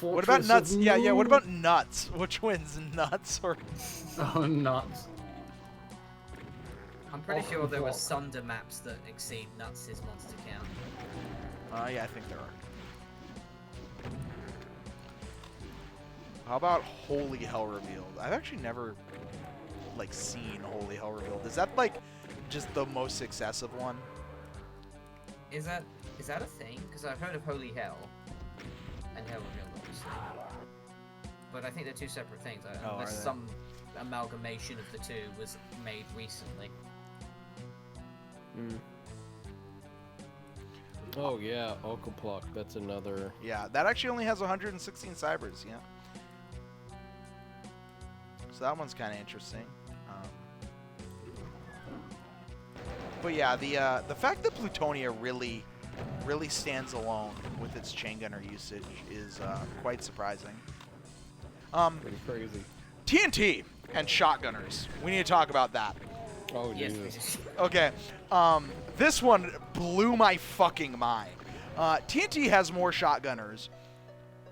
Speaker 1: What about
Speaker 2: Fortress
Speaker 1: Nuts?
Speaker 2: of
Speaker 1: Yeah, what
Speaker 2: Moon?
Speaker 1: about Nuts? Which wins, Nuts or...
Speaker 2: Oh, nuts.
Speaker 4: I'm pretty
Speaker 2: Off
Speaker 4: sure
Speaker 2: the
Speaker 4: there are
Speaker 2: block.
Speaker 4: Sunder maps that exceed Nuts' monster count.
Speaker 1: Yeah, I think there are. How about Holy Hell Revealed? I've actually never like seen Holy Hell Revealed. Is that like just the most excessive one?
Speaker 4: Is that a thing? Because I've heard of Holy Hell and Hell Revealed, obviously. But I think they're two separate things.
Speaker 1: Oh,
Speaker 4: Unless
Speaker 1: are they?
Speaker 4: some amalgamation of the two was made recently.
Speaker 3: Oh yeah, Okapluck. That's another.
Speaker 1: Yeah, that actually only has 116 cybers. Yeah. So that one's kind of interesting. But yeah, the fact that Plutonia really stands alone with its chain gunner usage is quite surprising.
Speaker 3: Pretty crazy.
Speaker 1: TNT and shotgunners. We need to talk about that.
Speaker 3: Oh
Speaker 4: Yes,
Speaker 3: Jesus.
Speaker 1: Okay. This one blew my fucking mind. TNT has more shotgunners,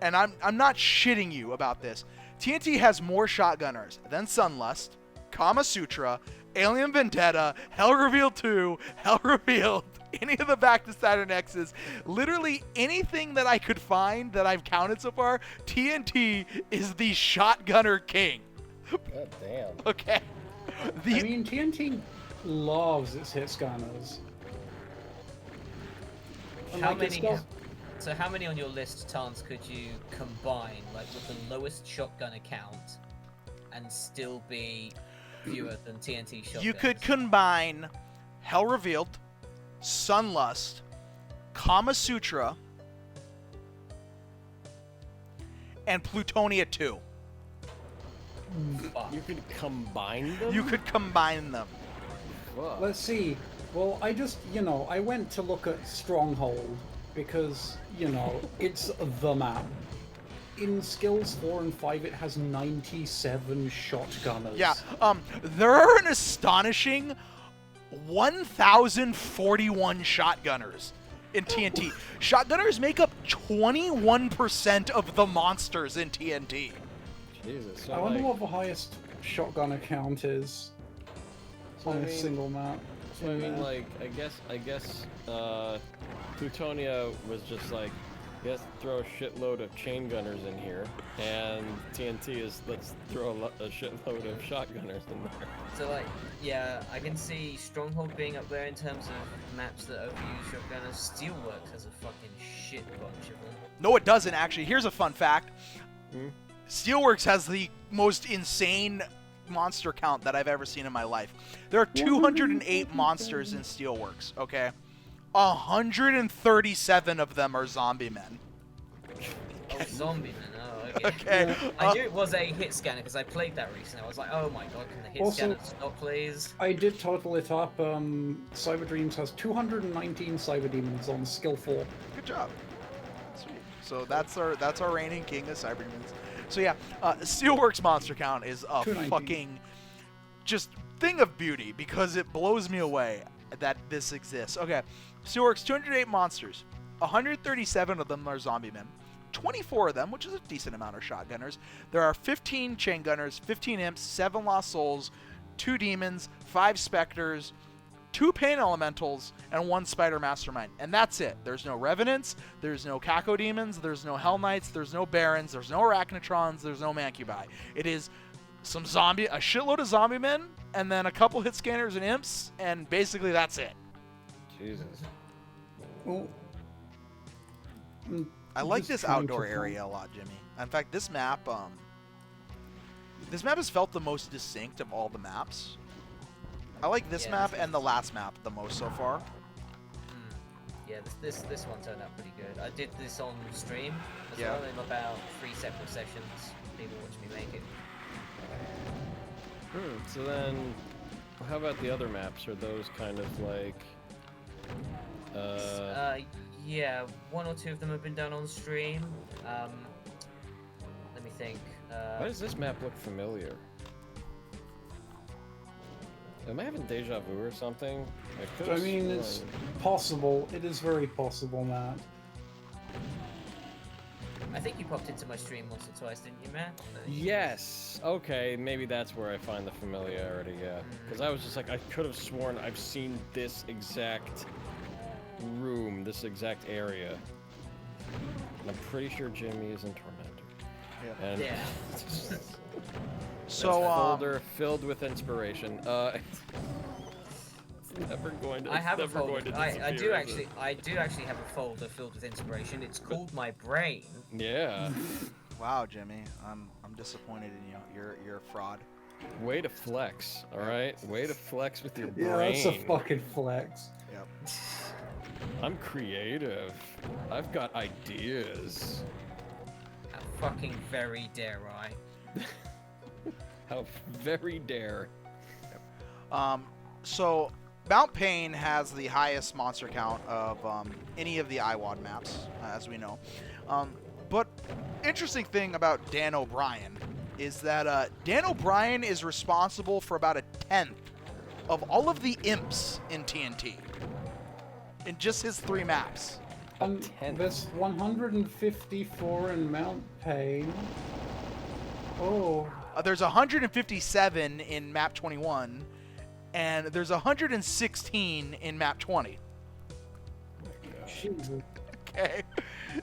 Speaker 1: and I'm not shitting you about this. TNT has more shotgunners than Sunlust, Kama Sutra, Alien Vendetta, Hell Revealed 2, Hell Revealed, any of the Back to Saturn X's, literally anything that I could find that I've counted so far. TNT is the shotgunner king.
Speaker 3: God damn.
Speaker 1: Okay.
Speaker 2: I mean, TNT loves its hit scanners. And,
Speaker 4: How
Speaker 2: like, it's
Speaker 4: many?
Speaker 2: got-
Speaker 4: So how many on your list, Tarns, could you combine, like with the lowest shotgun account, and still be fewer than TNT shotguns?
Speaker 1: You could combine Hell Revealed, Sunlust, Kama Sutra, and Plutonia 2.
Speaker 4: Fuck.
Speaker 3: You could combine them.
Speaker 1: You could combine them.
Speaker 3: Fuck.
Speaker 2: Let's see. Well, I just, I went to look at Stronghold because, it's the map. In skills 4 and 5, it has 97 shotgunners.
Speaker 1: Yeah. There are an astonishing 1,041 shotgunners in TNT. Shotgunners make up 21% of the monsters in TNT.
Speaker 3: Jesus. So
Speaker 2: I wonder
Speaker 3: like,
Speaker 2: what the highest shotgun account is
Speaker 3: So,
Speaker 2: on
Speaker 3: I
Speaker 2: a
Speaker 3: mean-
Speaker 2: single map.
Speaker 3: So I mean, like, I guess, Plutonia was just like, you have to throw a shitload of chain gunners in here, and TNT is let's throw a shitload of shotgunners in there.
Speaker 4: So like, yeah, I can see Stronghold being up there in terms of maps that overuse shotgunners. Steelworks has a fucking shit bunch of them.
Speaker 1: No, it doesn't, actually. Here's a fun fact.
Speaker 3: Hmm?
Speaker 1: Steelworks has the most insane monster count that I've ever seen in my life. There are 208 monsters in Steelworks, okay? 137 of them are zombie men.
Speaker 4: Oh, zombie man. Oh, okay.
Speaker 1: Okay.
Speaker 4: I knew it was a hit scanner because I played that recently. I was like, oh my god, can the hit
Speaker 2: Also-
Speaker 4: scanner stop, please?
Speaker 2: I did total it up. Cyber Dreams has 219 Cyber Demons on skill 4.
Speaker 1: Good job. Sweet. So that's our reigning king of Cyber Demons. So yeah, Steelworks monster count is a
Speaker 2: 219.
Speaker 1: fucking just thing of beauty because it blows me away that this exists. Okay, Steelworks 208 monsters, 137 of them are zombie men, 24 of them, which is a decent amount of shotgunners. There are 15 chain gunners, 15 imps, 7 lost souls, 2 demons, 5 specters, 2 pain elementals, and 1 spider mastermind. And that's it. There's no revenants, there's no caco demons, there's no hell knights, there's no barons, there's no arachnotrons, there's no mancubi. It is a shitload of zombie men, and then a couple hit scanners and imps, and basically that's it.
Speaker 3: Jesus.
Speaker 2: Well,
Speaker 1: I like
Speaker 2: just
Speaker 1: this
Speaker 2: trying to
Speaker 1: outdoor
Speaker 2: find-
Speaker 1: area a lot, Jimmy. In fact, this map has felt the most distinct of all the maps. I like this
Speaker 4: Yeah,
Speaker 1: map
Speaker 4: this
Speaker 1: and the last map the most so far.
Speaker 4: Yeah, this one turned out pretty good. I did this on stream as
Speaker 1: Yeah.
Speaker 4: well in about 3 separate sessions. People watched me make it.
Speaker 3: So then, how about the other maps? Are those kind of like,
Speaker 4: Yeah, 1 or 2 of them have been done on stream. Let me think.
Speaker 3: why does this map look familiar? Am I having deja vu or something?
Speaker 2: I mean, it's possible. It is very possible, Matt.
Speaker 4: I think you popped into my stream once or twice, didn't you, Matt?
Speaker 3: Yes. Okay, maybe that's where I find the familiarity. Yeah, because I was just like, I could have sworn I've seen this exact room, this exact area, and I'm pretty sure Jimmy is in Tormentor.
Speaker 1: Yeah.
Speaker 3: And
Speaker 4: Yeah.
Speaker 1: So,
Speaker 3: folder filled with inspiration. It's never going to.
Speaker 4: I have a
Speaker 3: never going
Speaker 4: folder.
Speaker 3: to
Speaker 4: I
Speaker 3: disappear,
Speaker 4: do
Speaker 3: is it?
Speaker 4: I do actually have a folder filled with inspiration. It's called my brain.
Speaker 3: Yeah.
Speaker 1: wow, Jimmy, I'm disappointed in you. You're a fraud.
Speaker 3: Way to flex. All right. Way to flex with your
Speaker 2: Yeah,
Speaker 3: brain.
Speaker 2: that's a fucking flex.
Speaker 1: Yep.
Speaker 3: I'm creative. I've got ideas.
Speaker 4: How fucking very dare I?
Speaker 3: How very dare.
Speaker 1: So Mount Pain has the highest monster count of any of the IWAD maps, as we know. But interesting thing about Dan O'Brien is that Dan O'Brien is responsible for about a tenth of all of the imps in TNT. In just his 3 maps.
Speaker 2: There's 154 in Mount Pain. Oh.
Speaker 1: There's 157 in map 21, and there's 116 in map 20.
Speaker 2: Jesus.
Speaker 1: Okay.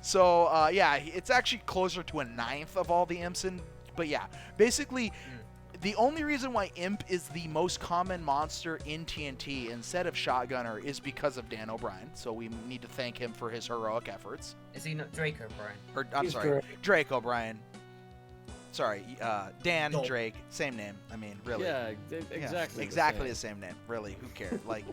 Speaker 1: So, yeah, it's actually closer to a ninth of all the imps in. But yeah, basically, the only reason why imp is the most common monster in TNT instead of shotgunner is because of Dan O'Brien. So we need to thank him for his heroic efforts.
Speaker 4: Is he not Drake O'Brien?
Speaker 1: Or, I'm
Speaker 2: He's
Speaker 1: sorry, Drake O'Brien. Sorry, Dan,
Speaker 4: Dol-
Speaker 1: Drake, same name. I mean, really.
Speaker 3: Yeah,
Speaker 1: Yeah,
Speaker 3: exactly.
Speaker 1: exactly the same name. Really, who cares? Like,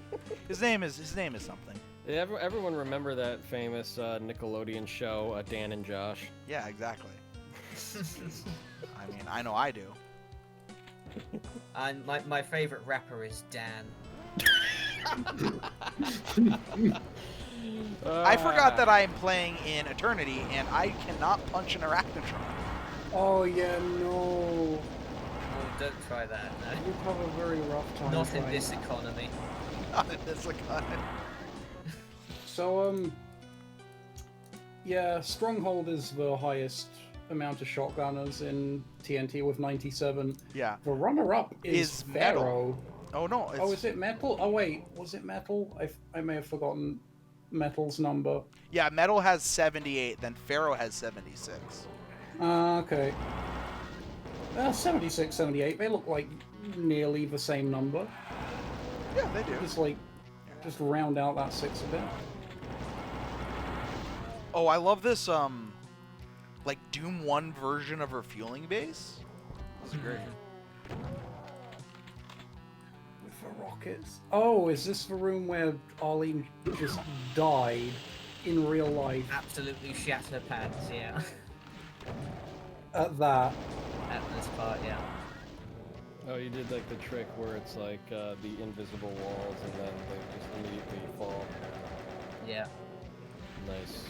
Speaker 1: his name is something.
Speaker 3: Yeah, everyone remember that famous Nickelodeon show, Dan and Josh?
Speaker 1: Yeah, exactly. I mean, I know I do.
Speaker 4: And my favorite rapper is Dan.
Speaker 1: I forgot that I am playing in Eternity, and I cannot punch an arachnotron.
Speaker 2: Oh yeah, no.
Speaker 4: Oh, don't try that.
Speaker 2: You have a very rough time.
Speaker 4: Not in
Speaker 2: trying.
Speaker 4: this economy.
Speaker 1: Not in this economy.
Speaker 2: So yeah, Stronghold is the highest amount of shotgunners in TNT with 97.
Speaker 1: Yeah.
Speaker 2: The runner-up is
Speaker 1: Is Metal.
Speaker 2: Pharaoh.
Speaker 1: Oh no. It's,
Speaker 2: Oh, is it Metal? Oh wait, was it Metal? I may have forgotten Metal's number.
Speaker 1: Yeah, Metal has 78, then Pharaoh has 76.
Speaker 2: Okay. 76, 78. They look like nearly the same number.
Speaker 1: Yeah, they do.
Speaker 2: Just round out that 6 a bit.
Speaker 1: Oh, I love this like Doom 1 version of refueling base. This is great.
Speaker 2: With the rockets. Oh, is this the room where Arlene just died in real life?
Speaker 4: Absolutely shat her pants, yeah.
Speaker 2: At that.
Speaker 4: At this part, yeah.
Speaker 3: Oh, you did like the trick where it's like the invisible walls and then they just immediately fall.
Speaker 4: Yeah.
Speaker 3: Nice.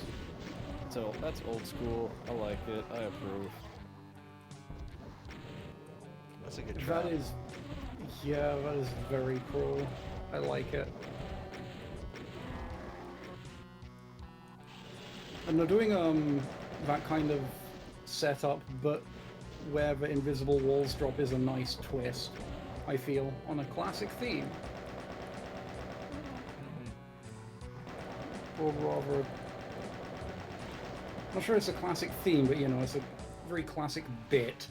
Speaker 3: So that's old school. I like it. I approve.
Speaker 1: That's a good try.
Speaker 2: That is... Yeah, that is very cool. I like it. And they're doing that kind of setup, but where the invisible walls drop is a nice twist, I feel, on a classic theme. Or rather... I'm not sure it's a classic theme, but you know, it's a very classic bit.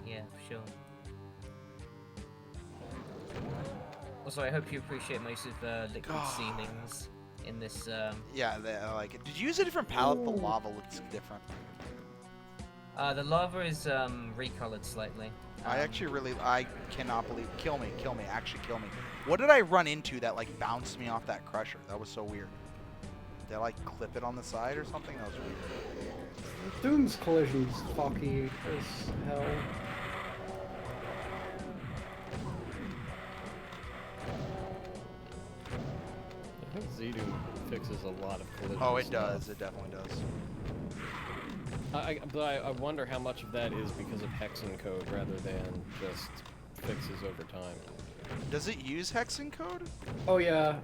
Speaker 4: Yeah, sure. Also, I hope you appreciate my use of liquid ceilings in this.
Speaker 1: Yeah, I like it. Did you use a different palette? The
Speaker 2: Ooh.
Speaker 1: lava looks different.
Speaker 4: The lava is recolored slightly.
Speaker 1: I actually really, I cannot believe. Kill me, actually kill me. What did I run into that like bounced me off that crusher? That was so weird. Did I like clip it on the side or something? That was weird.
Speaker 2: Doom's collision's fucky as hell.
Speaker 3: I think Z-Doom fixes a lot of collision
Speaker 1: Oh, it
Speaker 3: stuff.
Speaker 1: does. It definitely does.
Speaker 3: But I wonder how much of that is because of hexen code rather than just fixes over time.
Speaker 1: Does it use hexen code?
Speaker 2: Oh yeah,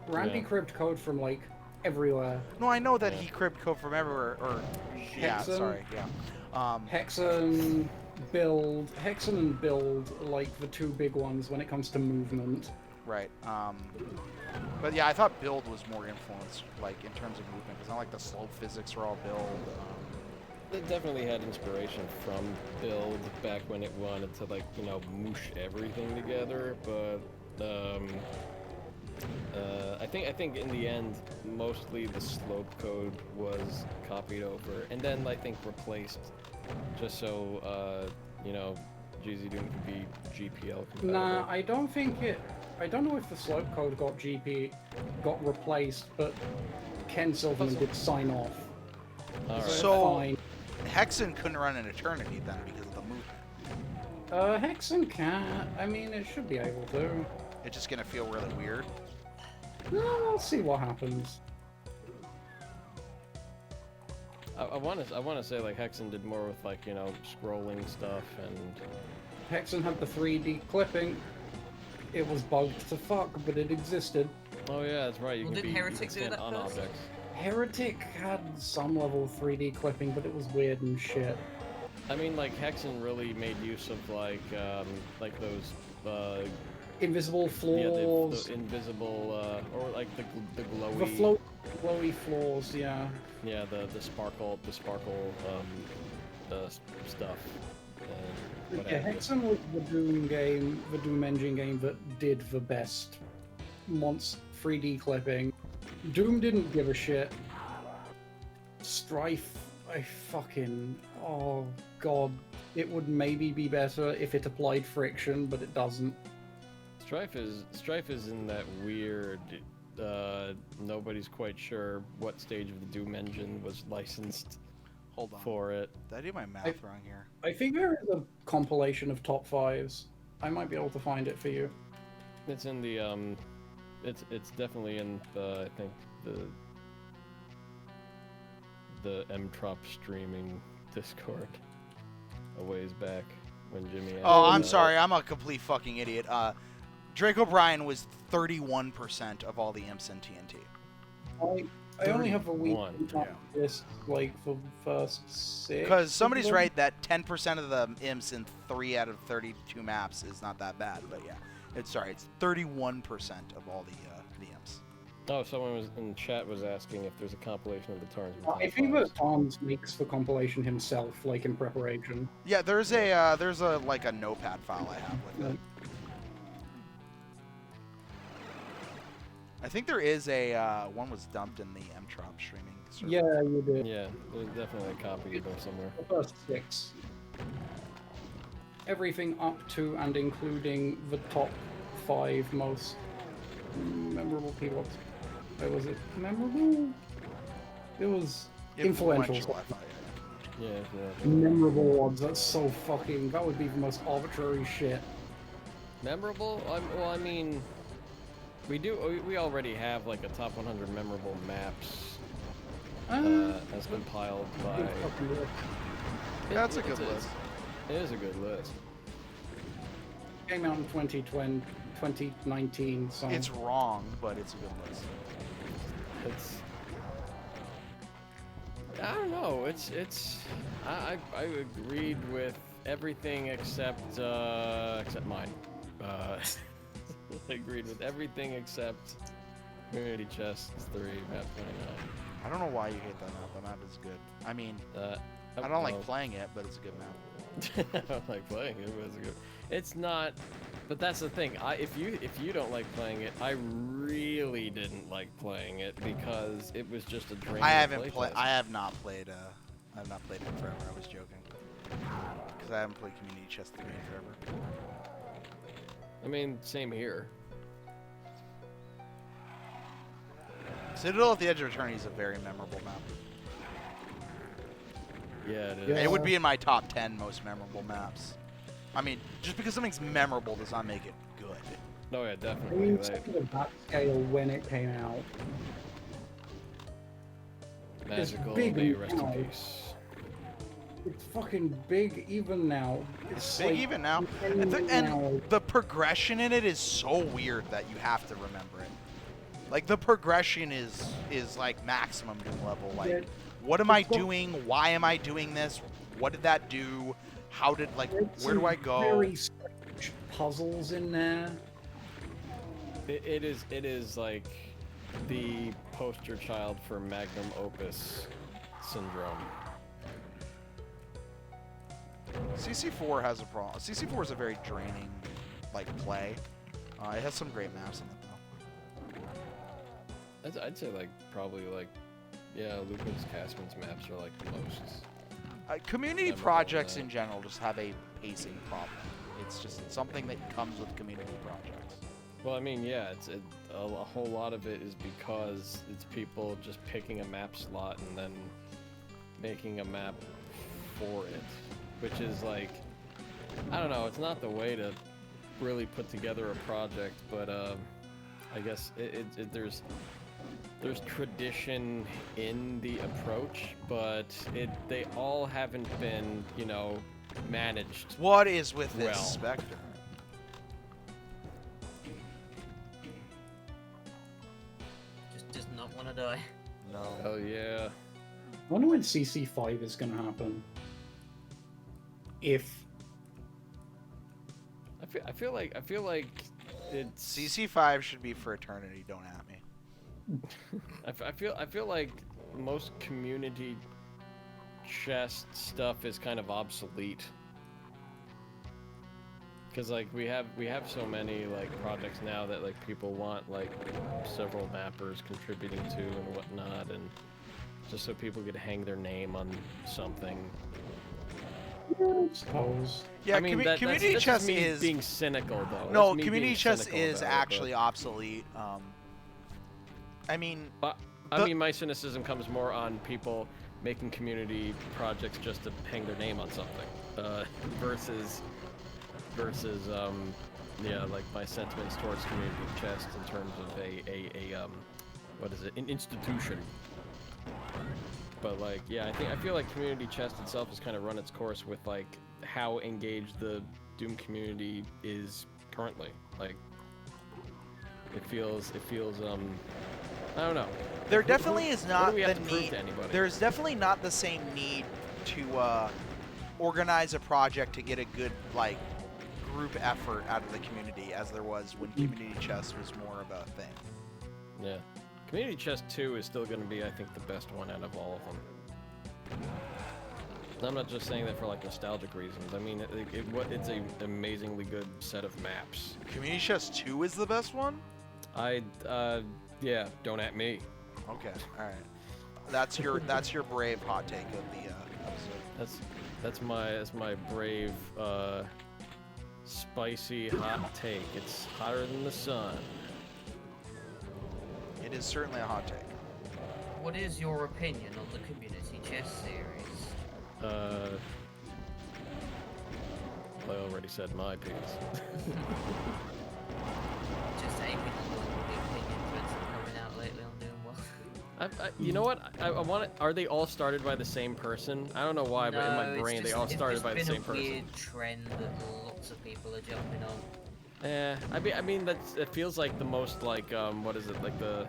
Speaker 2: Randy
Speaker 3: Yeah.
Speaker 2: cribbed code from like everywhere.
Speaker 1: No, I know that he cribbed code from everywhere. Or yeah,
Speaker 2: Hexen.
Speaker 1: sorry, yeah.
Speaker 2: Hexen, Hexen and Build are like the two big ones when it comes to movement.
Speaker 1: Right. But yeah, I thought Build was more influenced, like in terms of movement, because not like the slope physics are all Build.
Speaker 3: It definitely had inspiration from Build back when it wanted to, like, you know, moosh everything together, but I think in the end, mostly the slope code was copied over, and then I think replaced, just so you know, GZ Doom could be GPL compatible.
Speaker 2: Nah, I don't think it. I don't know if the slope code got replaced, but Ken Silverman did sign off.
Speaker 3: All right.
Speaker 1: So
Speaker 2: Fine.
Speaker 1: Hexen couldn't run an Eternity then because of the movement.
Speaker 2: Hexen can't. I mean, it should be able to.
Speaker 1: It's just gonna feel really weird.
Speaker 2: No, we'll see what happens.
Speaker 3: I want to say like Hexen did more with, like, you know, scrolling stuff, and
Speaker 2: Hexen had the 3D clipping. It was bugged to fuck, but it existed.
Speaker 3: oh yeah, that's right. You
Speaker 4: Well,
Speaker 3: can
Speaker 4: didn't
Speaker 3: be
Speaker 4: Heretic
Speaker 3: you can
Speaker 4: do
Speaker 3: stand
Speaker 4: that
Speaker 3: on
Speaker 4: first?
Speaker 3: objects.
Speaker 2: Heretic had some level of 3D clipping, but it was weird and shit.
Speaker 3: I mean, like Hexen really made use of like those
Speaker 2: Invisible
Speaker 3: yeah,
Speaker 2: floors.
Speaker 3: the invisible or like the glowy
Speaker 2: The flowy floors, yeah.
Speaker 3: yeah, the sparkle stuff. And what
Speaker 2: Yeah,
Speaker 3: have you.
Speaker 2: Hexen was the Doom engine game that did the best 3D clipping. Doom didn't give a shit. Strife, oh god. It would maybe be better if it applied friction, but it doesn't.
Speaker 3: Strife is in that weird. Nobody's quite sure what stage of the Doom engine was licensed
Speaker 1: Hold on.
Speaker 3: for it.
Speaker 1: Did I do my math wrong here?
Speaker 2: I think there is a compilation of top 5s. I might be able to find it for you.
Speaker 3: It's in the it's definitely in I think the M-Trop streaming Discord a ways back when Jimmy.
Speaker 1: Oh,
Speaker 3: asked
Speaker 1: I'm
Speaker 3: that.
Speaker 1: sorry. I'm a complete fucking idiot. Drake O'Brien was 31% of all the imps in TNT.
Speaker 2: I only have a week
Speaker 3: 31,
Speaker 2: top list, like, for the first 6.
Speaker 1: Because somebody's right that 10% of the imps in 3 out of 32 maps is not that bad. But yeah, it's 31% of all the imps.
Speaker 3: Oh, someone was in chat was asking if there's a compilation of the Tarnsman. top
Speaker 2: I think that
Speaker 3: fives.
Speaker 2: Tarns makes the compilation himself, like, in preparation.
Speaker 1: Yeah, there's a like a notepad file I have with it. I think there is a one was dumped in the M-Trop streaming server.
Speaker 2: Yeah, you did.
Speaker 3: Yeah, there's definitely a copy of them somewhere.
Speaker 2: The first 6. Everything up to and including the top 5 most memorable keywords. Was it memorable? It was influential.
Speaker 1: I thought,
Speaker 3: Yeah, yeah.
Speaker 2: Memorable ones. That's so fucking. That would be the most arbitrary shit.
Speaker 3: Memorable? Well, I mean, we already have like a top 100 memorable maps as compiled by.
Speaker 1: yeah, that's a good list.
Speaker 3: It is a good list.
Speaker 2: Came out in 2019, so
Speaker 1: It's wrong, but it's a good list.
Speaker 3: It's. I don't know. I agreed with everything except mine. I agreed with everything except Community Chest 3 map 29.
Speaker 1: I don't know why you hate that map. That map is good. I mean, I don't
Speaker 3: well,
Speaker 1: like playing it, but it's a good map.
Speaker 3: I don't like playing it, but it's good. It's not, but that's the thing. If you don't like playing it, I really didn't like playing it because it was just a drain.
Speaker 1: I have not played. I have not played it forever. I was joking. Because I haven't played Community Chest 3 in forever.
Speaker 3: I mean, same here.
Speaker 1: Citadel at the Edge of Eternity is a very memorable map.
Speaker 3: Yeah, it is.
Speaker 2: Yeah.
Speaker 1: It would be in my top 10 most memorable maps. I mean, just because something's memorable does not make it good.
Speaker 3: Oh yeah,
Speaker 2: I
Speaker 3: definitely.
Speaker 2: mean,
Speaker 3: Like,
Speaker 2: something of that scale when it came out.
Speaker 3: magical,
Speaker 2: big
Speaker 3: may you rest
Speaker 2: now.
Speaker 3: in peace.
Speaker 2: It's fucking big even now. It's
Speaker 1: Big
Speaker 2: like
Speaker 1: even now.
Speaker 2: 10
Speaker 1: And
Speaker 2: now.
Speaker 1: the progression in it is so weird that you have to remember it. Like the progression is like maximum Doom level. Like,
Speaker 2: Yeah.
Speaker 1: what am I doing? Why am I doing this? What did that do? How did like?
Speaker 2: There's
Speaker 1: Where do
Speaker 2: some
Speaker 1: I go?
Speaker 2: Very strange puzzles in there.
Speaker 3: It is like the poster child for magnum opus syndrome.
Speaker 1: CC4 has a problem. CC4 is a very draining, like, play. It has some great maps in it, though.
Speaker 3: I'd say like probably like, yeah, Lucas Castman's maps are like the most.
Speaker 1: Community
Speaker 3: Memorable,
Speaker 1: projects
Speaker 3: yeah.
Speaker 1: in general just have a pacing problem. It's just something that comes with community projects.
Speaker 3: Well, I mean, yeah, a whole lot of it is because it's people just picking a map slot and then making a map for it, which is like, I don't know, it's not the way to really put together a project, but I guess there's tradition in the approach, but they all haven't been, you know, managed.
Speaker 1: What is with this
Speaker 3: Well.
Speaker 1: Spectre?
Speaker 4: Just does not want to die.
Speaker 1: No.
Speaker 3: Oh yeah.
Speaker 2: I wonder when CC5 is going to happen. If
Speaker 3: I feel like it's
Speaker 1: CC5 should be for eternity. Don't at me.
Speaker 3: I feel like most community chest stuff is kind of obsolete. Because like we have so many like projects now that like people want like several mappers contributing to and whatnot, and just so people could hang their name on something.
Speaker 2: I suppose.
Speaker 1: Yeah,
Speaker 3: I mean,
Speaker 1: community
Speaker 3: that's
Speaker 1: chess
Speaker 3: just me
Speaker 1: is
Speaker 3: being cynical though.
Speaker 1: no.
Speaker 3: That's me
Speaker 1: Community
Speaker 3: being
Speaker 1: chess
Speaker 3: cynical
Speaker 1: is
Speaker 3: about it,
Speaker 1: actually obsolete. I mean,
Speaker 3: but I mean, my cynicism comes more on people making community projects just to hang their name on something, versus yeah, like my sentiments towards community chest in terms of a what is it, an institution. But like, yeah, I feel like community chest itself has kind of run its course with like how engaged the Doom community is currently. Like, it feels I don't know.
Speaker 1: there definitely is
Speaker 3: What
Speaker 1: not
Speaker 3: do we have
Speaker 1: the
Speaker 3: to prove
Speaker 1: need.
Speaker 3: to anybody?
Speaker 1: There's definitely not the same need to organize a project to get a good like group effort out of the community as there was when community chess was more of a thing.
Speaker 3: Yeah. Community Chest 2 is still going to be, I think, the best one out of all of them. And I'm not just saying that for like nostalgic reasons. I mean, it's an amazingly good set of maps.
Speaker 1: Community chess 2 is the best one.
Speaker 3: Yeah, don't at me.
Speaker 1: Okay, all right. That's your brave hot take of the episode.
Speaker 3: That's my brave, spicy hot take. It's hotter than the sun.
Speaker 1: It is certainly a hot take.
Speaker 4: What is your opinion on the Community Chess series?
Speaker 3: I already said my piece.
Speaker 4: Just aping on all the opinion threads that are coming out lately on Doom World.
Speaker 3: You know what? I want it. Are they all started by the same person? I don't know why, but in my brain they all started by the same person.
Speaker 4: It's been a weird trend that lots of people are jumping on.
Speaker 3: I mean it feels like the most like what is it, like the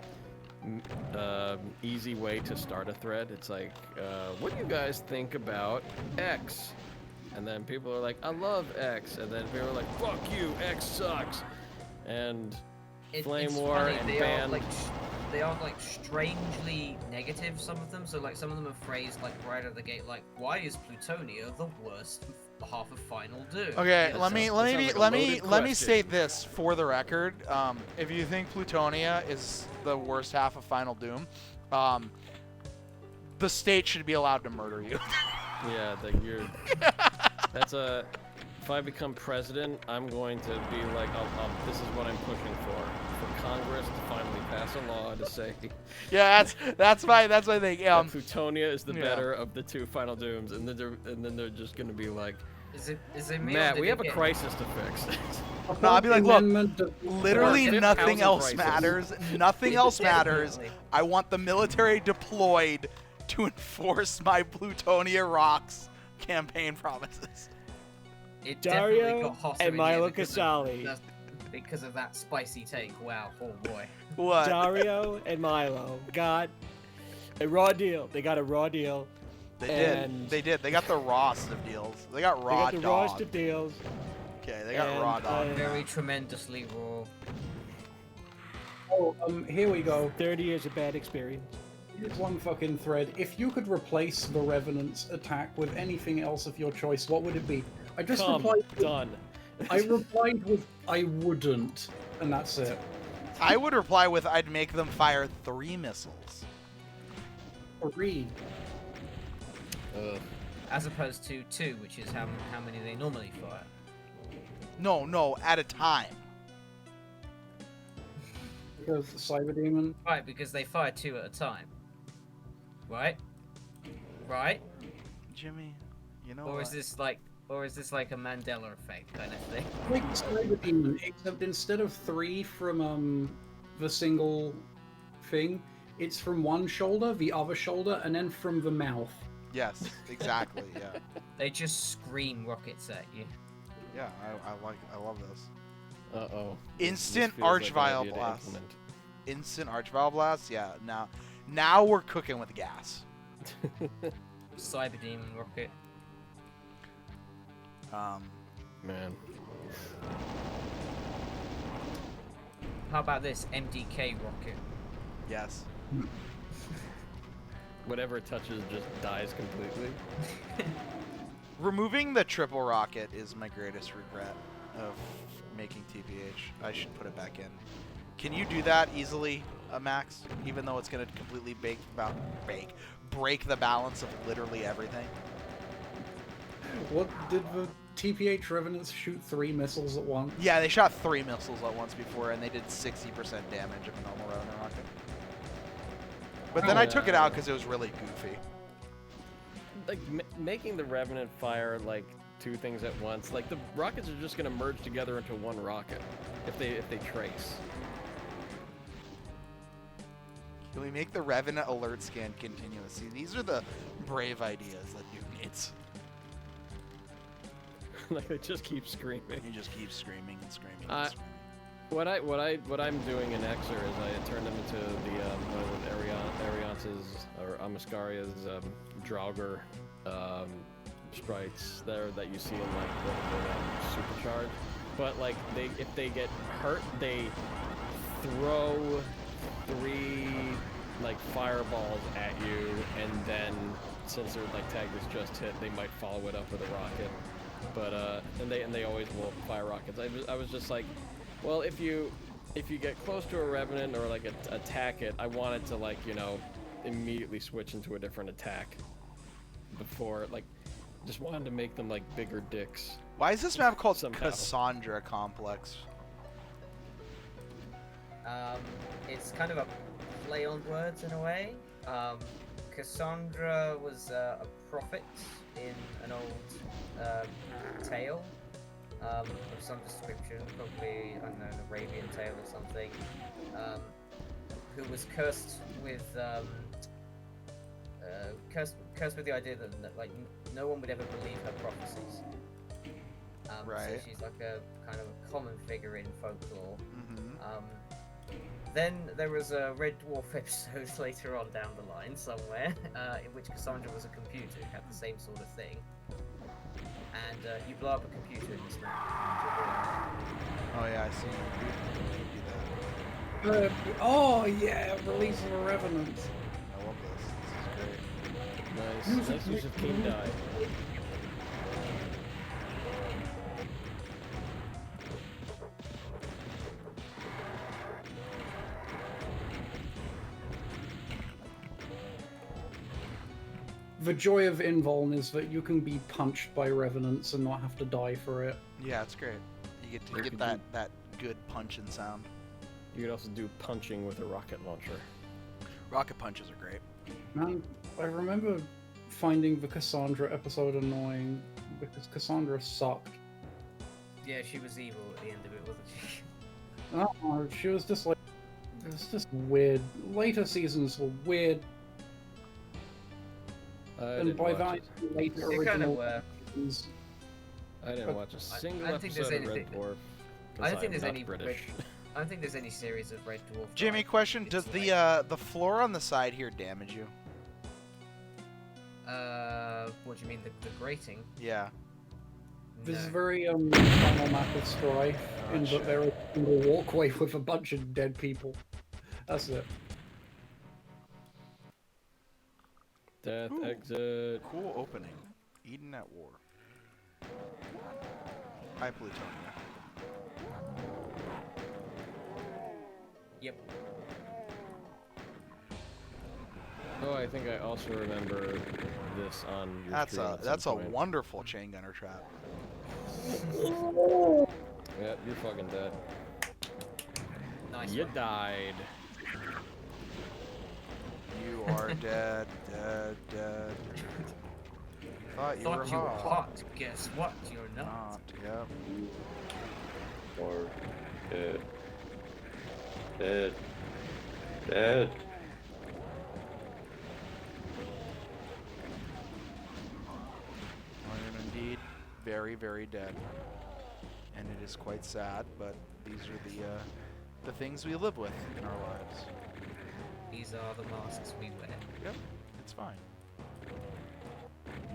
Speaker 3: easy way to start a thread. It's like, what do you guys think about X? And then people are like, I love X, and then people are like, fuck you, X sucks. And Flame
Speaker 4: It's
Speaker 3: War
Speaker 4: funny,
Speaker 3: and
Speaker 4: they
Speaker 3: Band.
Speaker 4: are like strangely negative, some of them. So like some of them are phrased like right out of the gate, like, why is Plutonia the worst half of Final Doom?
Speaker 1: Okay,
Speaker 3: that
Speaker 1: let me
Speaker 3: sounds
Speaker 1: let
Speaker 3: like
Speaker 1: me
Speaker 3: a
Speaker 1: let me
Speaker 3: loaded
Speaker 1: let me
Speaker 3: question.
Speaker 1: state this for the record. If you think Plutonia is the worst half of Final Doom, the state should be allowed to murder you.
Speaker 3: Yeah, that's a. If I become president, I'm going to be like, this is what I'm pushing for Congress to finally pass a law to say
Speaker 1: Yeah, that's my thing.
Speaker 3: that Plutonia is the
Speaker 1: yeah.
Speaker 3: better of the two Final Dooms, and then they're just gonna be like,
Speaker 4: Is it me? or
Speaker 3: Matt,
Speaker 4: did
Speaker 3: we
Speaker 4: it
Speaker 3: have a
Speaker 4: get-
Speaker 3: crisis to fix.
Speaker 1: No, I'll be like, look,
Speaker 2: Amendment of-
Speaker 1: literally
Speaker 3: Or
Speaker 1: nothing
Speaker 3: 50,000
Speaker 1: else
Speaker 3: prices.
Speaker 1: matters. Nothing else matters.
Speaker 4: Definitely.
Speaker 1: I want the military deployed to enforce my Plutonia Rocks campaign promises.
Speaker 4: It definitely
Speaker 5: Dario
Speaker 4: got hotter
Speaker 5: and
Speaker 4: in
Speaker 5: Milo
Speaker 4: here because of-
Speaker 5: Casali.
Speaker 4: that's- because of that spicy take. Wow, oh boy.
Speaker 1: What?
Speaker 3: Dario and Milo got a raw deal. They got a raw deal.
Speaker 1: They
Speaker 3: and
Speaker 1: did. They did. They got the rawest of deals. They got
Speaker 3: They
Speaker 1: raw
Speaker 3: got the
Speaker 1: dog.
Speaker 3: rawest of deals.
Speaker 1: Okay, they got
Speaker 3: and,
Speaker 1: raw dog.
Speaker 4: Very tremendously raw.
Speaker 2: Oh, here we go.
Speaker 3: 30 years of bad experience.
Speaker 2: Here's one fucking thread. If you could replace the Revenant's attack with anything else of your choice, what would it be? I just replied.
Speaker 3: Done.
Speaker 2: I replied with I wouldn't, and that's it.
Speaker 1: I would reply with I'd make them fire 3 missiles.
Speaker 2: 3.
Speaker 4: As opposed to 2, which is how many they normally fire.
Speaker 1: No, at a time.
Speaker 2: Because the Cyber Demon.
Speaker 4: Right, because they fire 2 at a time. Right? Right?
Speaker 1: Jimmy, you know
Speaker 4: Or
Speaker 1: what?
Speaker 4: is this like a Mandela effect kind of thing?
Speaker 2: Like the Cyber Demon, except instead of 3 from the single thing, it's from one shoulder, the other shoulder, and then from the mouth.
Speaker 1: Yes, exactly, yeah.
Speaker 4: They just scream rockets at you.
Speaker 1: Yeah, I love this.
Speaker 3: Uh-oh.
Speaker 1: Instant
Speaker 3: This feels
Speaker 1: Arch
Speaker 3: like an
Speaker 1: Vile
Speaker 3: idea to
Speaker 1: Blast.
Speaker 3: implement.
Speaker 1: Instant Arch Vile Blast, yeah. Now we're cooking with gas.
Speaker 4: Cyber Demon rocket.
Speaker 3: Man.
Speaker 4: How about this MDK rocket?
Speaker 1: Yes.
Speaker 3: Whatever it touches just dies completely.
Speaker 1: Removing the triple rocket is my greatest regret of making TPH. I should put it back in. Can you do that easily, Max? Even though it's going to completely break the balance of literally everything?
Speaker 2: What did the TPH Revenants shoot 3 missiles at once?
Speaker 1: Yeah, they shot 3 missiles at once before, and they did 60% damage of a normal Revenant rocket. But then I took it out because it was really goofy.
Speaker 3: Like, making the Revenant fire, like, 2 things at once, like, the rockets are just gonna merge together into one rocket if they trace.
Speaker 1: Can we make the Revenant alert scan continuous? See, these are the brave ideas that Duke needs.
Speaker 3: Like, they just keep screaming.
Speaker 1: You just keep screaming and screaming
Speaker 3: Uh,
Speaker 1: and screaming.
Speaker 3: What I'm doing in Exer is I turned them into the Ariance's or Amascaria's Draugr sprites there that you see in like the Supercharge. But like if they get hurt, they throw 3 like fireballs at you, and then since they're like tagged as just hit, they might follow it up with a rocket. But and they always will fire rockets. I was just like, well, if you get close to a Revenant or like attack it, I want it to like, you know, immediately switch into a different attack before, like, just wanted to make them like bigger dicks.
Speaker 1: Why is this map called
Speaker 3: somehow.
Speaker 1: Cassandra Complex?
Speaker 4: It's kind of a play on words in a way. Cassandra was a prophet in an old tale of some description, probably, I don't know, an Arabian tale or something, who was cursed with cursed with the idea that like no one would ever believe her prophecies.
Speaker 1: Right.
Speaker 4: So she's like a kind of a common figure in folklore.
Speaker 1: Mm-hmm.
Speaker 4: Then there was a Red Dwarf episode later on down the line somewhere, in which Cassandra was a computer who had the same sort of thing. And you blow up a computer in this map.
Speaker 1: Oh yeah, I see. You do that.
Speaker 2: Oh yeah, release of a Revenant.
Speaker 1: I love this. This is great.
Speaker 3: Nice use of Keen Die.
Speaker 2: The joy of Invuln is that you can be punched by Revenants and not have to die for it.
Speaker 1: Yeah, it's great. You get to
Speaker 3: Or
Speaker 1: get
Speaker 3: could
Speaker 1: that good punching sound.
Speaker 3: You could also do punching with a rocket launcher.
Speaker 1: Rocket punches are great.
Speaker 2: Man, I remember finding the Cassandra episode annoying because Cassandra sucked.
Speaker 4: Yeah, she was evil at the end of it, wasn't she?
Speaker 2: Oh, she was just like, it was just weird. Later seasons were weird, and by that, later
Speaker 4: They kind of
Speaker 2: original
Speaker 4: were.
Speaker 2: seasons.
Speaker 3: I didn't watch a single
Speaker 4: I don't think there's
Speaker 3: episode of Red
Speaker 4: anything-
Speaker 3: Dwarf
Speaker 4: I don't think there's
Speaker 3: not
Speaker 4: any
Speaker 3: British.
Speaker 4: I don't think there's any series of Red Dwarf.
Speaker 1: Jimmy,
Speaker 4: that I
Speaker 1: question:
Speaker 4: think
Speaker 1: does
Speaker 4: it's
Speaker 1: the floor on the side here damage you?
Speaker 4: what do you mean the grating?
Speaker 1: Yeah.
Speaker 2: This is
Speaker 4: No.
Speaker 2: very Final Map of Strife, in
Speaker 1: Gotcha.
Speaker 2: that there is a single walkway with a bunch of dead people. That's it.
Speaker 3: Death
Speaker 1: Ooh.
Speaker 3: exit.
Speaker 1: Cool opening. Eden at war. Hi, Plutonia.
Speaker 4: Yep.
Speaker 3: Oh, I think I also remember this on your
Speaker 1: That's
Speaker 3: stream
Speaker 1: a
Speaker 3: at
Speaker 1: that's a
Speaker 3: some point.
Speaker 1: wonderful chain gunner trap.
Speaker 3: Yeah, you're fucking dead.
Speaker 4: Nice
Speaker 3: You
Speaker 4: one.
Speaker 3: died.
Speaker 1: You are dead, dead, dead. Thought you
Speaker 4: Thought
Speaker 1: were
Speaker 4: you were
Speaker 1: hot.
Speaker 4: hot. Guess what? You're not.
Speaker 1: Not. Yep.
Speaker 5: Or dead. Dead. Dead.
Speaker 1: I am indeed very, very dead, and it is quite sad. But these are the things we live with in our lives.
Speaker 4: These are the masks we wear.
Speaker 1: Yep. It's fine.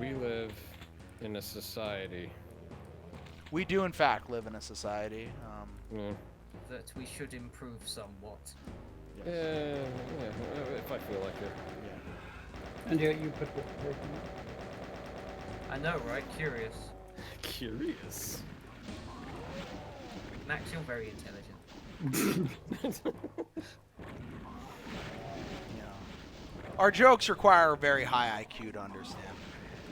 Speaker 3: We live in a society.
Speaker 1: We do, in fact, live in a society.
Speaker 3: Yeah.
Speaker 4: That we should improve somewhat.
Speaker 3: Yeah, if I feel like it.
Speaker 1: Yeah.
Speaker 2: And yet you put the taking
Speaker 4: I know, right? Curious.
Speaker 3: Curious.
Speaker 4: Max, you're very intelligent.
Speaker 1: Yeah. Our jokes require a very high IQ to understand.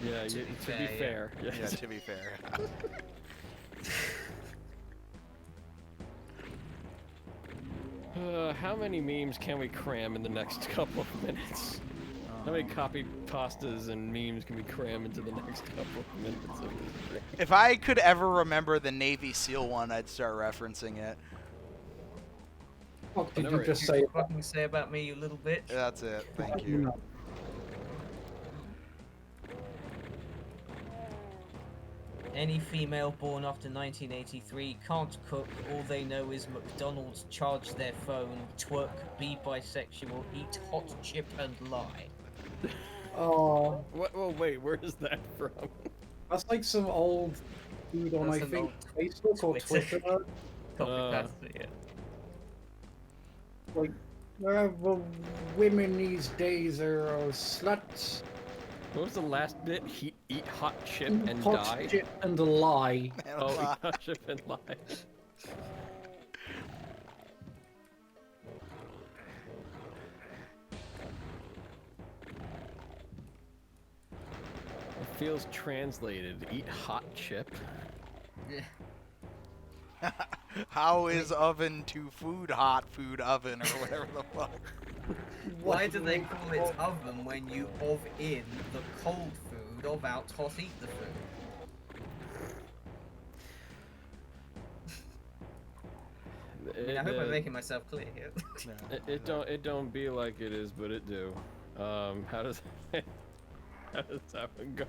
Speaker 3: Yeah,
Speaker 4: To
Speaker 3: to
Speaker 4: be
Speaker 3: be
Speaker 4: fair, yeah.
Speaker 3: fair.
Speaker 1: Yeah,
Speaker 3: Yes.
Speaker 1: to be fair.
Speaker 3: How many memes can we cram in the next couple of minutes? How many copy pastas and memes can we cram into the next couple of minutes of this stream?
Speaker 1: If I could ever remember the Navy SEAL one, I'd start referencing it.
Speaker 2: What did
Speaker 3: Whatever
Speaker 2: you
Speaker 3: it
Speaker 2: just
Speaker 4: You
Speaker 2: say?
Speaker 4: fucking say about me, you little bitch.
Speaker 1: That's it. Thank you.
Speaker 2: No.
Speaker 4: Any female born after 1983 can't cook. All they know is McDonald's, charge their phone, twerk, be bisexual, eat hot chip and lie.
Speaker 2: Oh,
Speaker 3: What? Oh, wait, where is that from?
Speaker 2: that's like some old dude on,
Speaker 4: That's
Speaker 2: I
Speaker 4: an
Speaker 2: think,
Speaker 4: old
Speaker 2: Facebook or
Speaker 4: Twitter.
Speaker 2: Twitter.
Speaker 4: Copy paste it, yeah.
Speaker 2: Like, the women these days are sluts.
Speaker 3: What was the last bit? Eat hot chip and
Speaker 2: Hot
Speaker 3: die?
Speaker 2: shit and lie.
Speaker 3: Oh, eat hot chip and lie. It feels translated. Eat hot chip.
Speaker 4: Yeah.
Speaker 1: How is oven to food hot food oven or whatever the fuck?
Speaker 4: Why do they call it oven when you of in the cold food, of out hot eat the food? I mean, I hope I'm making myself clear here.
Speaker 3: It don't be like it is, but it do. How does how does that one go?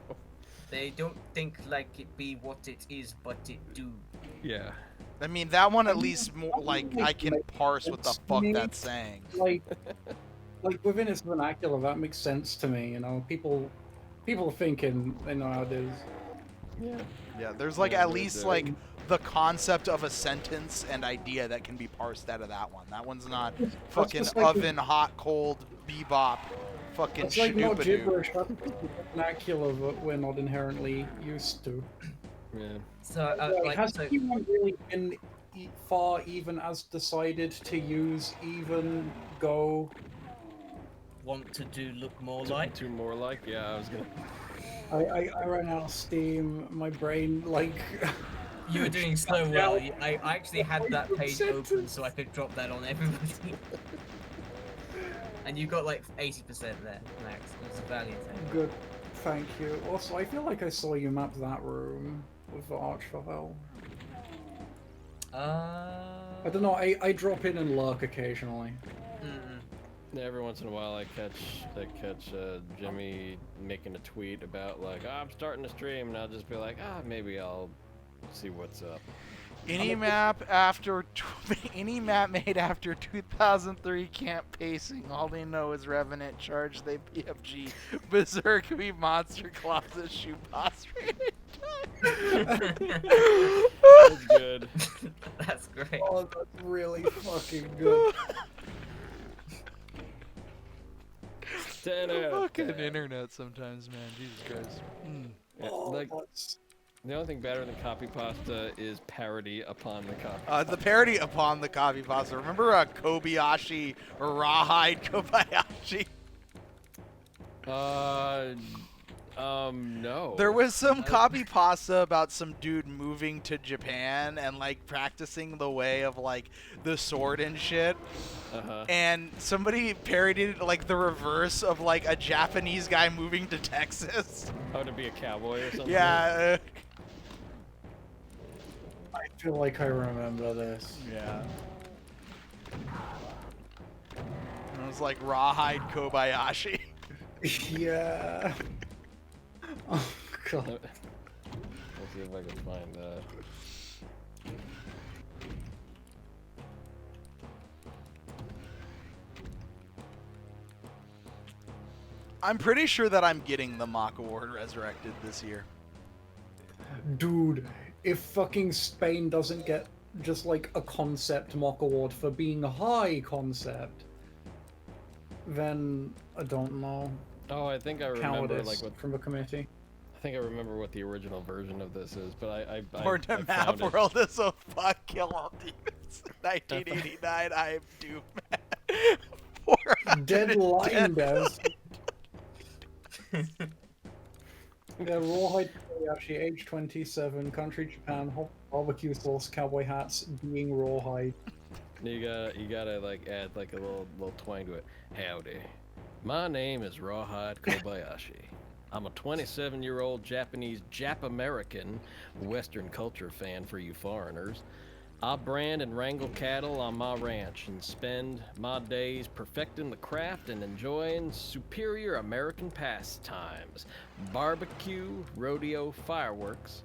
Speaker 4: They don't think like it be what it is, but it do.
Speaker 3: Yeah.
Speaker 1: I mean, that one at least more like I can parse what the fuck that's saying.
Speaker 2: Like within its vernacular, that makes sense to me. You know, people thinking they know how it is.
Speaker 3: Yeah.
Speaker 1: Yeah, there's like
Speaker 3: Yeah,
Speaker 1: at
Speaker 3: they
Speaker 1: least
Speaker 3: do.
Speaker 1: like the concept of a sentence and idea that can be parsed out of that one. That one's not fucking
Speaker 2: just like
Speaker 1: oven, hot, cold, bebop, fucking
Speaker 2: It's like not
Speaker 1: shadoopadoo.
Speaker 2: gibberish. That's the vernacular that we're not inherently used to.
Speaker 3: Yeah.
Speaker 4: So,
Speaker 2: Like, has anyone really been far even as decided to use even, go?
Speaker 4: want to do look more like?
Speaker 3: Two more like? Yeah, I was gonna.
Speaker 2: I ran out of steam. My brain, like.
Speaker 4: You were doing so
Speaker 2: shut
Speaker 4: well.
Speaker 2: down.
Speaker 4: I actually had that page open
Speaker 2: Sentence.
Speaker 4: so I could drop that on everybody. And you got like 80% there, Max. It was a valiant effort.
Speaker 2: Good, thank you. Also, I feel like I saw you map that room with the archvile. I don't know. I drop in and lurk occasionally.
Speaker 3: Every once in a while, I catch Jimmy making a tweet about like, oh, I'm starting to stream, and I'll just be like, maybe I'll see what's up.
Speaker 1: Any map after any map made after 2003 can't pacing. All they know is Revenant, Charge, they PFG, Berserk, be Monster, Closet, Shoe Boss
Speaker 3: That's good.
Speaker 4: That's great.
Speaker 2: Oh, that's really fucking good.
Speaker 3: 10 out of
Speaker 1: Fucking
Speaker 3: 10.
Speaker 1: internet sometimes, man. Jesus Christ.
Speaker 3: Yeah,
Speaker 2: Oh,
Speaker 3: like,
Speaker 2: that's...
Speaker 3: the only thing better than copy pasta is parody upon the copy.
Speaker 1: The parody upon the copy pasta. Remember Kobayashi or Rawhide Kobayashi?
Speaker 3: No.
Speaker 1: There was some copy pasta about some dude moving to Japan and like practicing the way of like the sword and shit.
Speaker 3: Uh-huh.
Speaker 1: And somebody parodied like the reverse of like a Japanese guy moving to Texas.
Speaker 3: How to be a cowboy or something?
Speaker 1: Yeah.
Speaker 2: I feel like I remember this.
Speaker 1: Yeah. It was like Rawhide Kobayashi.
Speaker 2: Yeah. Oh, God.
Speaker 3: Let's see if I can find that.
Speaker 1: I'm pretty sure that I'm getting the Mock Award resurrected this year.
Speaker 2: Dude, if fucking Spain doesn't get just like a concept mock award for being a high concept, then I don't know.
Speaker 3: Oh, I think I remember
Speaker 2: Cowardice
Speaker 3: like what
Speaker 2: from the committee.
Speaker 3: I think I remember what the original version of this is, but I
Speaker 1: Or to Map
Speaker 3: found it.
Speaker 1: World is a fuck kill all demons. 1989, I am doomed.
Speaker 2: Dead Lion Death. Yeah, Rawhide Kobayashi, age 27, country Japan, hot barbecue sauce, cowboy hats, being rawhide.
Speaker 3: You gotta like add like a little twang to it. Howdy, my name is Rawhide Kobayashi. I'm a 27-year-old Japanese Jap-American Western culture fan for you foreigners. I brand and wrangle cattle on my ranch and spend my days perfecting the craft and enjoying superior American pastimes, barbecue, rodeo, fireworks.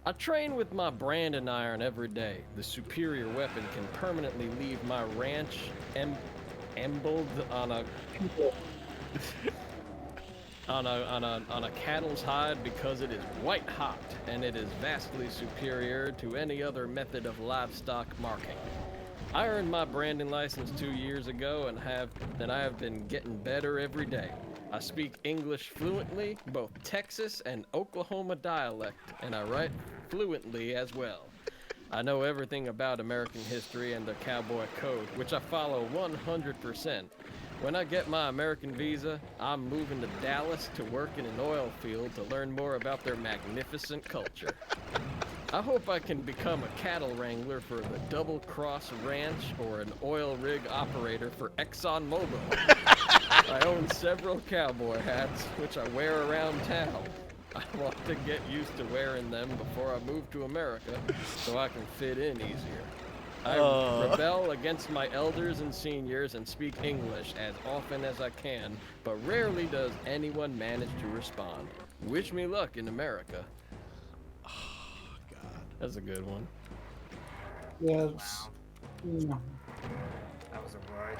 Speaker 3: I train with my branding iron every day. The superior weapon can permanently leave my ranch embled on a cattle's hide because it is white hot and it is vastly superior to any other method of livestock marking. I earned my branding license 2 years ago and I have been getting better every day. I speak English fluently, both Texas and Oklahoma dialect, and I write fluently as well. I know everything about American history and the cowboy code, which I follow 100%. When I get my American visa, I'm moving to Dallas to work in an oil field to learn more about their magnificent culture. I hope I can become a cattle wrangler for the Double Cross Ranch or an oil rig operator for ExxonMobil. I own several cowboy hats, which I wear around town. I want to get used to wearing them before I move to America so I can fit in easier. I rebel against my elders and seniors and speak English as often as I can, but rarely does anyone manage to respond. Wish me luck in America.
Speaker 1: Oh, God.
Speaker 3: That's a good one.
Speaker 2: Yes.
Speaker 4: Wow. That was a ride.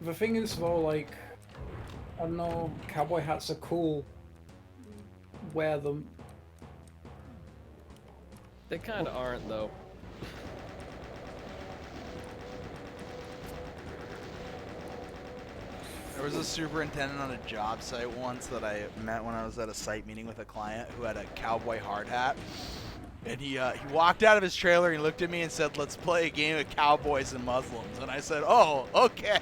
Speaker 2: The thing is though, like, I don't know, cowboy hats are cool. Wear them.
Speaker 3: They kind of aren't, though.
Speaker 1: There was a superintendent on a job site once that I met when I was at a site meeting with a client who had a cowboy hard hat. And he walked out of his trailer and he looked at me and said, "Let's play a game of cowboys and Muslims." And I said, "Oh, okay."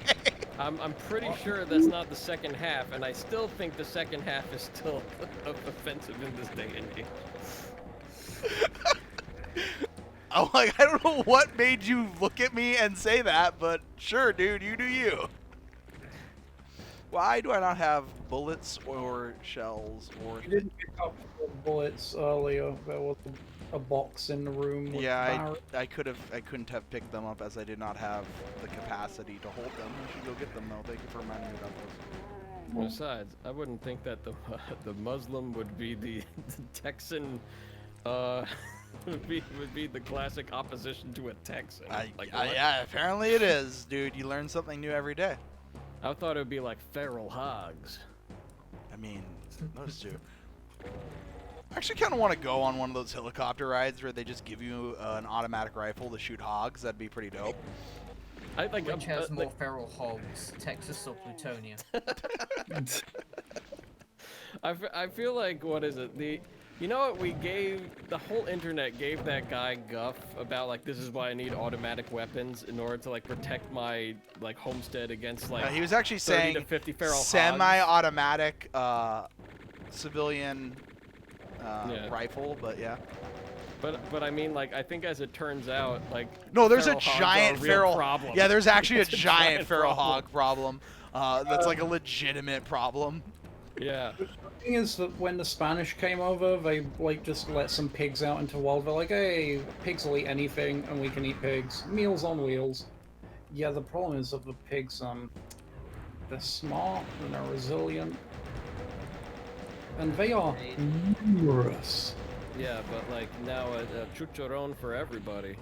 Speaker 3: I'm pretty sure that's not the second half, and I still think the second half is still offensive in this day and age.
Speaker 1: I'm like, I don't know what made you look at me and say that, but sure, dude, you do you. Why do I not have bullets or shells or...
Speaker 2: You didn't pick up the bullets earlier. There was a box in the room. With
Speaker 1: Yeah, I couldn't have picked them up as I did not have the capacity to hold them. I should go get them though. Thank you for reminding me about those.
Speaker 3: Besides, I wouldn't think that the Muslim would be the Texan would be the classic opposition to a Texan. Like, what?
Speaker 1: Yeah, apparently it is, dude. You learn something new every day.
Speaker 3: I thought it would be like feral hogs.
Speaker 1: I mean, those two. I actually kind of want to go on one of those helicopter rides where they just give you an automatic rifle to shoot hogs. That'd be pretty dope.
Speaker 3: I think
Speaker 4: Which has more
Speaker 3: like,
Speaker 4: feral hogs, Texas or Plutonia?
Speaker 3: I feel like, what is it? You know what, the whole internet gave that guy guff about, like, this is why I need automatic weapons in order to, like, protect my, like, homestead against, like,
Speaker 1: He was actually
Speaker 3: 30
Speaker 1: saying
Speaker 3: to 50 feral hogs.
Speaker 1: semi-automatic civilian rifle, but yeah.
Speaker 3: But I mean, like, I think as it turns out, like,
Speaker 1: No, there's a
Speaker 3: feral hogs are
Speaker 1: giant
Speaker 3: real
Speaker 1: feral
Speaker 3: problem.
Speaker 1: Yeah, there's actually a
Speaker 3: It's a
Speaker 1: giant feral
Speaker 3: problem.
Speaker 1: hog problem. That's like a legitimate problem.
Speaker 3: Yeah.
Speaker 2: The thing is that when the Spanish came over, they like just let some pigs out into the wild. They're like, hey, pigs will eat anything, and we can eat pigs. Meals on wheels. Yeah, the problem is that the pigs, they're smart and they're resilient, and they are numerous.
Speaker 3: Yeah, but, like, now a chicharron for everybody.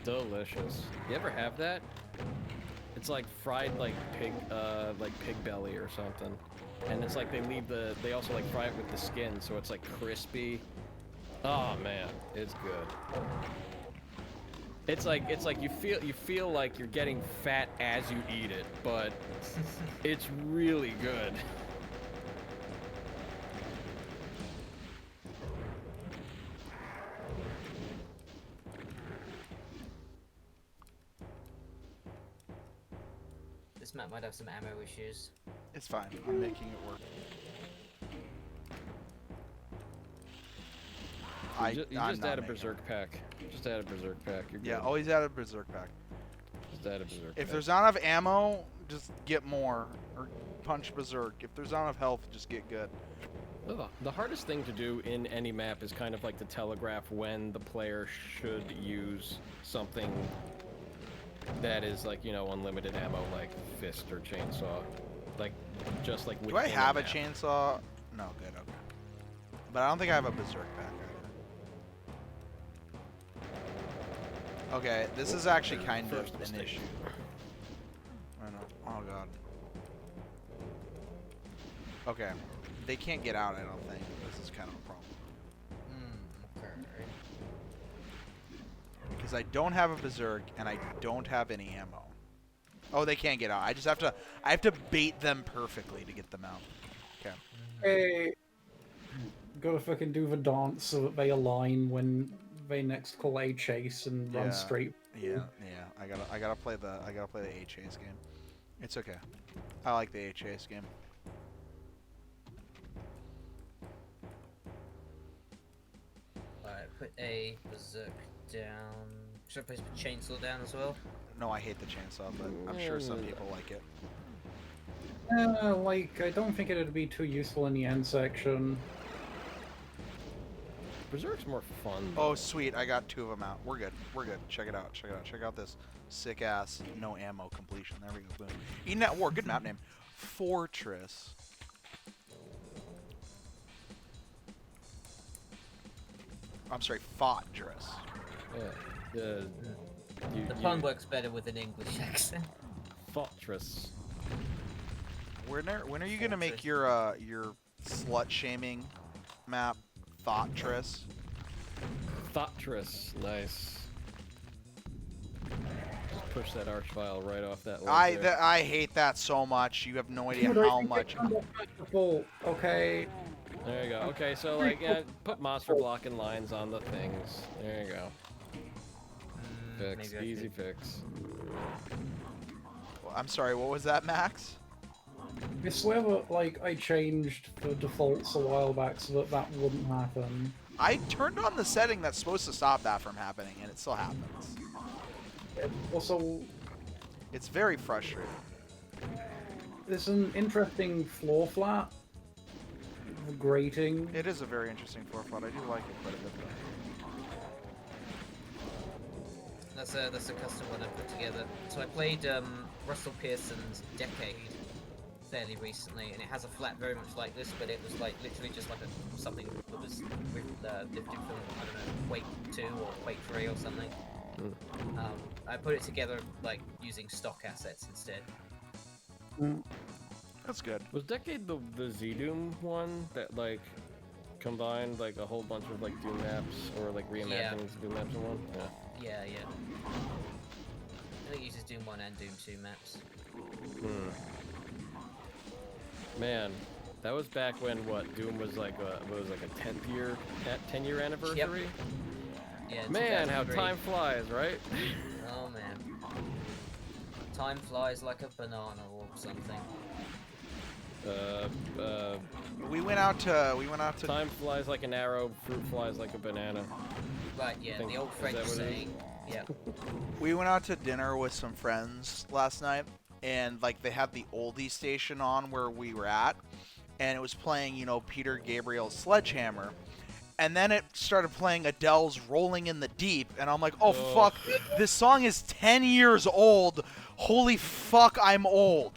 Speaker 3: Delicious. You ever have that? It's like fried, like, pig belly or something. And it's like they also, like, fry it with the skin, so it's, like, crispy. Oh, man, it's good. It's like you feel like you're getting fat as you eat it, but it's really good.
Speaker 4: This map might have some ammo issues.
Speaker 1: It's fine. I'm making it work.
Speaker 3: You
Speaker 1: I'm
Speaker 3: just
Speaker 1: not
Speaker 3: add a
Speaker 1: making it.
Speaker 3: berserk pack. Just add a berserk pack. You're good.
Speaker 1: Yeah, always add a berserk pack.
Speaker 3: Just add a berserk
Speaker 1: If
Speaker 3: pack.
Speaker 1: there's not enough ammo, just get more. Or punch berserk. If there's not enough health, just get good.
Speaker 3: The hardest thing to do in any map is kind of like to telegraph when the player should use something that is, like, you know, unlimited ammo, like fist or chainsaw. Like, just like
Speaker 1: Do I
Speaker 3: within
Speaker 1: have a
Speaker 3: map.
Speaker 1: chainsaw? No, good, okay. But I don't think I have a berserk pack either. Okay, this is actually kind of
Speaker 3: First
Speaker 1: an
Speaker 3: mistake.
Speaker 1: issue. I know. Oh god. Okay. They can't get out, I don't think. This is kind of a problem.
Speaker 4: Okay.
Speaker 1: Because I don't have a berserk and I don't have any ammo. Oh, they can't get out. I have to bait them perfectly to get them out. Okay.
Speaker 2: Hey, gotta fucking do the dance so that they align when they next call a chase and
Speaker 1: Yeah.
Speaker 2: run straight.
Speaker 1: Yeah. I gotta play the A chase game. It's okay. I like the A chase game.
Speaker 4: Alright, put a berserk down. Should I put chainsaw down as well?
Speaker 1: No, I hate the chainsaw, but I'm sure some people like it.
Speaker 2: Like, I don't think it'd be too useful in the end section.
Speaker 3: Berserk's more fun.
Speaker 1: Oh, sweet. I got 2 of them out. We're good. We're good. Check it out. Check it out. Check out this sick ass no ammo completion. There we go. Boom. Eden at War. Good map name. Fortress. I'm sorry. Fortress.
Speaker 3: Yeah.
Speaker 4: The pun works better with an English accent.
Speaker 3: Fortress.
Speaker 1: When are you gonna make your slut shaming map? Fortress.
Speaker 3: Fortress. Nice. Just push that arch file right off that ledge there.
Speaker 1: I hate that so much. You have no idea
Speaker 2: Dude, I
Speaker 1: how
Speaker 2: think
Speaker 1: much.
Speaker 2: it's default, okay?
Speaker 3: There you go. Okay, so, like, yeah, put monster blocking lines on the things. There you go. Fix.
Speaker 4: Maybe I
Speaker 3: Easy
Speaker 4: should-
Speaker 3: fix.
Speaker 1: I'm sorry. What was that, Max?
Speaker 2: I swear that, like, I changed the defaults a while back so that that wouldn't happen.
Speaker 1: I turned on the setting that's supposed to stop that from happening, and it still happens.
Speaker 2: Also,
Speaker 1: It's very frustrating.
Speaker 2: there's an interesting floor flat. The grating.
Speaker 1: It is a very interesting floor plot. I do like it quite a bit, though.
Speaker 4: That's a custom one I put together. So I played Russell Pearson's Decade fairly recently, and it has a flat very much like this, but it was like literally just like something that was was lifted from, I don't know, Quake 2 or Quake 3 or something. I put it together like using stock assets instead.
Speaker 1: That's good.
Speaker 3: Was Decade the Z-Doom one that like combined like a whole bunch of like Doom maps or like reimagined Doom maps in one? Yeah.
Speaker 4: Yeah. I think it uses Doom 1 and Doom 2 maps.
Speaker 3: Man, that was back when what Doom was like a 10 year anniversary.
Speaker 4: Yeah.
Speaker 3: Man, how
Speaker 4: 2003.
Speaker 3: time flies, right?
Speaker 4: Oh man. Time flies like a banana or something.
Speaker 1: We went out to
Speaker 3: Time flies like an arrow, fruit flies like a banana.
Speaker 4: Right, yeah,
Speaker 3: Think-
Speaker 4: the old
Speaker 3: is
Speaker 4: French
Speaker 3: that what it is?
Speaker 4: saying. Yeah.
Speaker 1: We went out to dinner with some friends last night, and like they had the oldie station on where we were at, and it was playing, you know, Peter Gabriel's Sledgehammer, and then it started playing Adele's Rolling in the Deep, and I'm like, oh fuck, this song is 10 years old. Holy fuck, I'm old.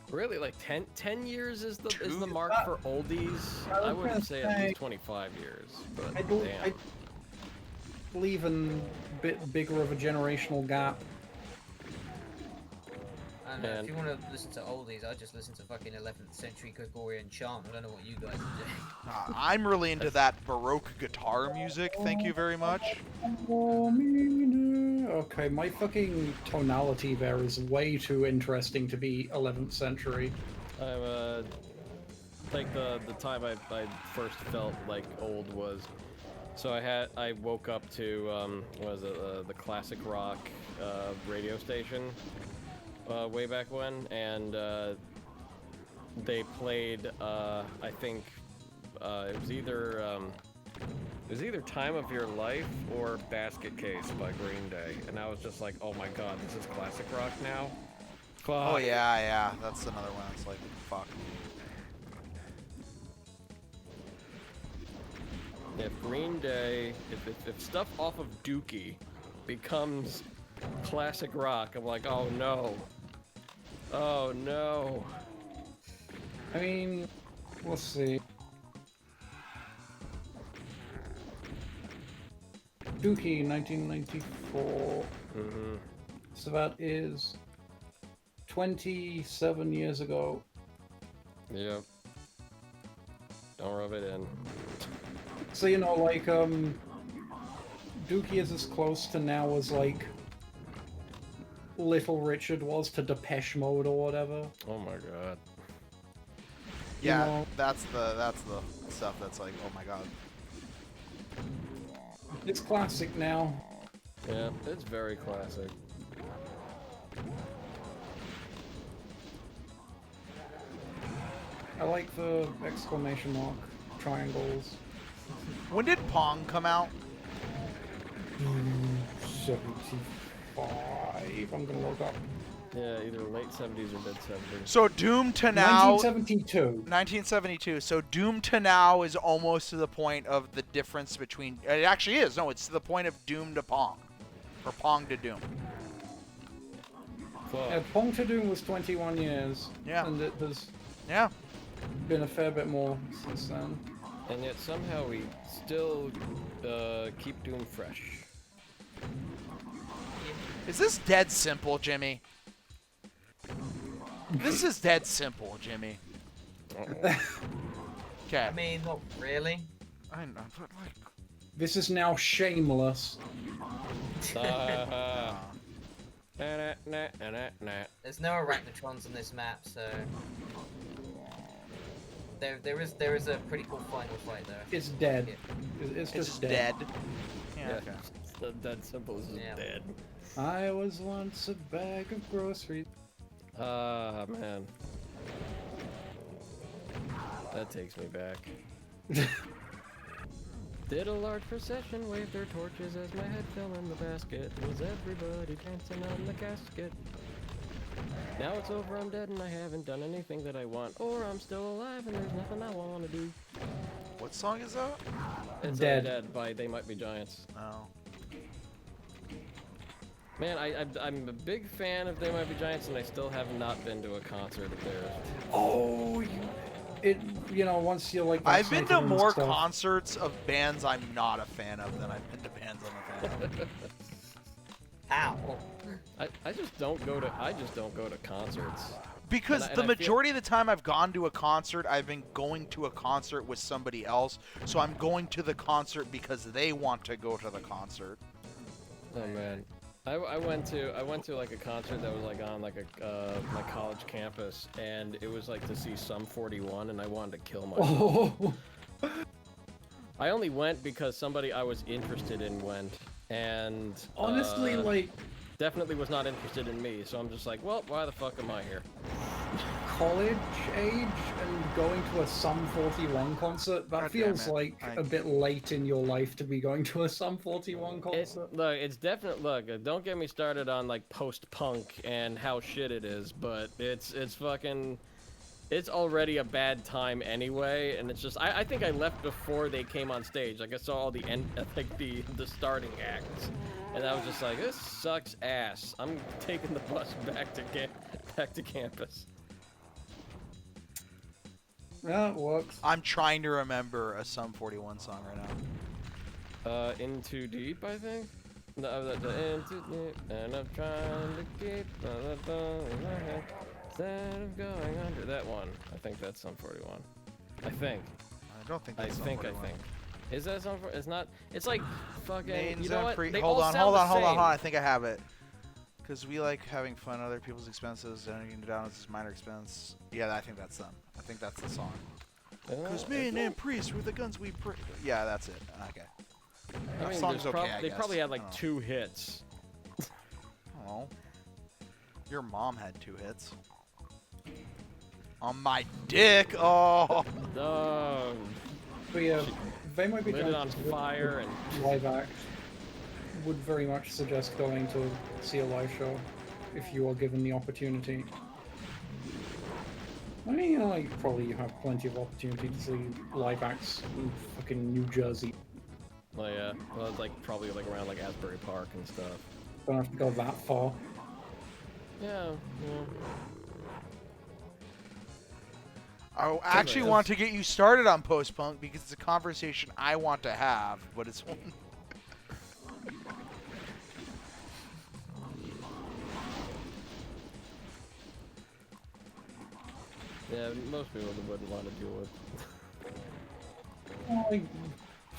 Speaker 3: Really, like 10 years is the
Speaker 1: Two-
Speaker 3: mark for oldies? I would say at least 25 years. But
Speaker 2: I
Speaker 3: damn.
Speaker 2: believe in a bit bigger of a generational gap.
Speaker 4: I don't know,
Speaker 3: Man.
Speaker 4: if you want to listen to oldies, I just listen to fucking 11th century Gregorian chant. I don't know what you guys are doing.
Speaker 1: I'm really into that Baroque guitar music. Thank you very much.
Speaker 2: Okay, my fucking tonality there is way too interesting to be 11th century.
Speaker 3: I'm like the time I first felt like old was, so I woke up to what was it, the classic rock radio station way back when, and they played I think it was either Time of Your Life or Basket Case by Green Day, and I was just like, oh my god, this is classic rock now. Fuck.
Speaker 1: Oh yeah, that's another one. It's like, fuck.
Speaker 3: If Green Day, if stuff off of Dookie becomes classic rock, I'm like, oh no. Oh no.
Speaker 2: I mean, let's see. Dookie, 1994.
Speaker 3: Mm-hmm.
Speaker 2: So that is 27 years ago.
Speaker 3: Yep. Don't rub it in.
Speaker 2: So, you know, like, Dookie is as close to now as, like, Little Richard was to Depeche Mode or whatever.
Speaker 3: Oh my god.
Speaker 1: Yeah,
Speaker 2: know-
Speaker 1: that's the stuff that's like, oh my god.
Speaker 2: It's classic now.
Speaker 3: Yeah, it's very classic.
Speaker 2: I like the exclamation mark triangles.
Speaker 1: When did Pong come out?
Speaker 2: 75. I'm gonna look up.
Speaker 3: Yeah, either late 70s or mid 70s.
Speaker 1: So Doom to now,
Speaker 2: 1972.
Speaker 1: 1972. So Doom to now is almost to the point of the difference between. It actually is. No, it's to the point of Doom to Pong, or Pong to Doom.
Speaker 3: Fuck.
Speaker 2: Yeah, Pong to Doom was 21 years.
Speaker 1: Yeah.
Speaker 2: And it has
Speaker 1: Yeah.
Speaker 2: been a fair bit more since then.
Speaker 3: And yet somehow we still keep Doom fresh.
Speaker 1: Is this dead simple, Jimmy? This is dead simple, Jimmy. Okay.
Speaker 4: I mean, not really.
Speaker 1: I know, but like.
Speaker 2: This is now shameless.
Speaker 3: Nah, nah, nah, nah, nah.
Speaker 4: There's no arachnotrons on this map, so there is a pretty cool final fight there.
Speaker 2: It's dead.
Speaker 4: Yeah.
Speaker 2: It's
Speaker 1: It's
Speaker 2: just
Speaker 1: just
Speaker 2: dead.
Speaker 1: dead. Yeah.
Speaker 3: Yeah,
Speaker 1: Okay.
Speaker 3: it's the dead simple is just
Speaker 4: Yeah.
Speaker 3: dead.
Speaker 2: I was once a bag of groceries.
Speaker 3: Ah, man. That takes me back. Did a large procession wave their torches as my head fell in the basket? Was everybody dancing on the casket? Now it's over, I'm dead, and I haven't done anything that I want. Or I'm still alive, and there's nothing I want to do.
Speaker 1: What song is that?
Speaker 3: It's
Speaker 2: Dead.
Speaker 3: Dead by They Might Be Giants.
Speaker 1: Oh.
Speaker 3: Man, I'm a big fan of They Might Be Giants, and I still have not been to a concert of theirs.
Speaker 2: Oh, it, once you're like.
Speaker 1: I've been to
Speaker 2: vaccinated and
Speaker 1: more
Speaker 2: stuff-
Speaker 1: concerts of bands I'm not a fan of than I've been to bands I'm a fan of.
Speaker 4: How?
Speaker 3: I just don't go to concerts.
Speaker 1: Because
Speaker 3: And I
Speaker 1: the
Speaker 3: feel-
Speaker 1: majority of the time I've gone to a concert, I've been going to a concert with somebody else. So I'm going to the concert because they want to go to the concert.
Speaker 3: Oh man, I went to like a concert that was like on like a my college campus, and it was like to see Sum 41, and I wanted to kill myself.
Speaker 2: Oh.
Speaker 3: I only went because somebody I was interested in went, and
Speaker 2: Honestly, like
Speaker 3: definitely was not interested in me. So I'm just like, well, why the fuck am I here?
Speaker 2: college age and going to a Sum 41 concert, that
Speaker 1: God
Speaker 2: feels
Speaker 1: damn it.
Speaker 2: like
Speaker 1: I-
Speaker 2: a bit late in your life to be going to a Sum 41
Speaker 3: It's
Speaker 2: concert.
Speaker 3: look, it's definitely look. Don't get me started on like post-punk and how shit it is, but it's fucking. It's already a bad time anyway, and it's just I think I left before they came on stage. Like I saw all the end, like the starting acts, and I was just like, this sucks ass. I'm taking the bus back to campus.
Speaker 2: Yeah, it works.
Speaker 1: I'm trying to remember a Sum 41 song right now.
Speaker 3: In Too Deep, I think. No, In Too Deep, and I'm trying to keep instead of going under. That one. I think that's Sum 41. I think.
Speaker 1: I don't think
Speaker 3: I
Speaker 1: that's Sum
Speaker 3: think.
Speaker 1: 41.
Speaker 3: Is that Sum 41? It's not. It's like fucking.
Speaker 1: Names
Speaker 3: You know
Speaker 1: and
Speaker 3: what?
Speaker 1: pre-
Speaker 3: They
Speaker 1: hold
Speaker 3: all
Speaker 1: on,
Speaker 3: sound
Speaker 1: hold
Speaker 3: the
Speaker 1: on, hold on,
Speaker 3: same.
Speaker 1: hold on. I think I have it. Because we like having fun at other people's expenses, donating down as minor expense. Yeah, I think that's them. I think that's the song. Because me and Priest with the guns we pray. Yeah, that's it. Okay.
Speaker 3: I
Speaker 1: That
Speaker 3: mean,
Speaker 1: song's
Speaker 3: there's
Speaker 1: okay, I
Speaker 3: they
Speaker 1: guess.
Speaker 3: probably had
Speaker 1: I
Speaker 3: like
Speaker 1: don't know.
Speaker 3: 2 hits.
Speaker 1: Oh. Your mom had 2 hits. On my dick. Oh.
Speaker 3: Oh,
Speaker 2: But yeah, they might be
Speaker 3: lit
Speaker 2: going
Speaker 3: it on
Speaker 2: to
Speaker 3: fire and.
Speaker 2: live act. Would very much suggest going to see a live show if you are given the opportunity. I mean, like, probably you have plenty of opportunity to see live acts in fucking New Jersey.
Speaker 3: Well, yeah. Well, it's like probably like around like Asbury Park and stuff.
Speaker 2: Don't have to go that far.
Speaker 3: Yeah.
Speaker 1: I actually
Speaker 3: else.
Speaker 1: want to get you started on post-punk because it's a conversation I want to have, but it's one.
Speaker 3: Yeah, most people wouldn't want to deal with.
Speaker 2: Like,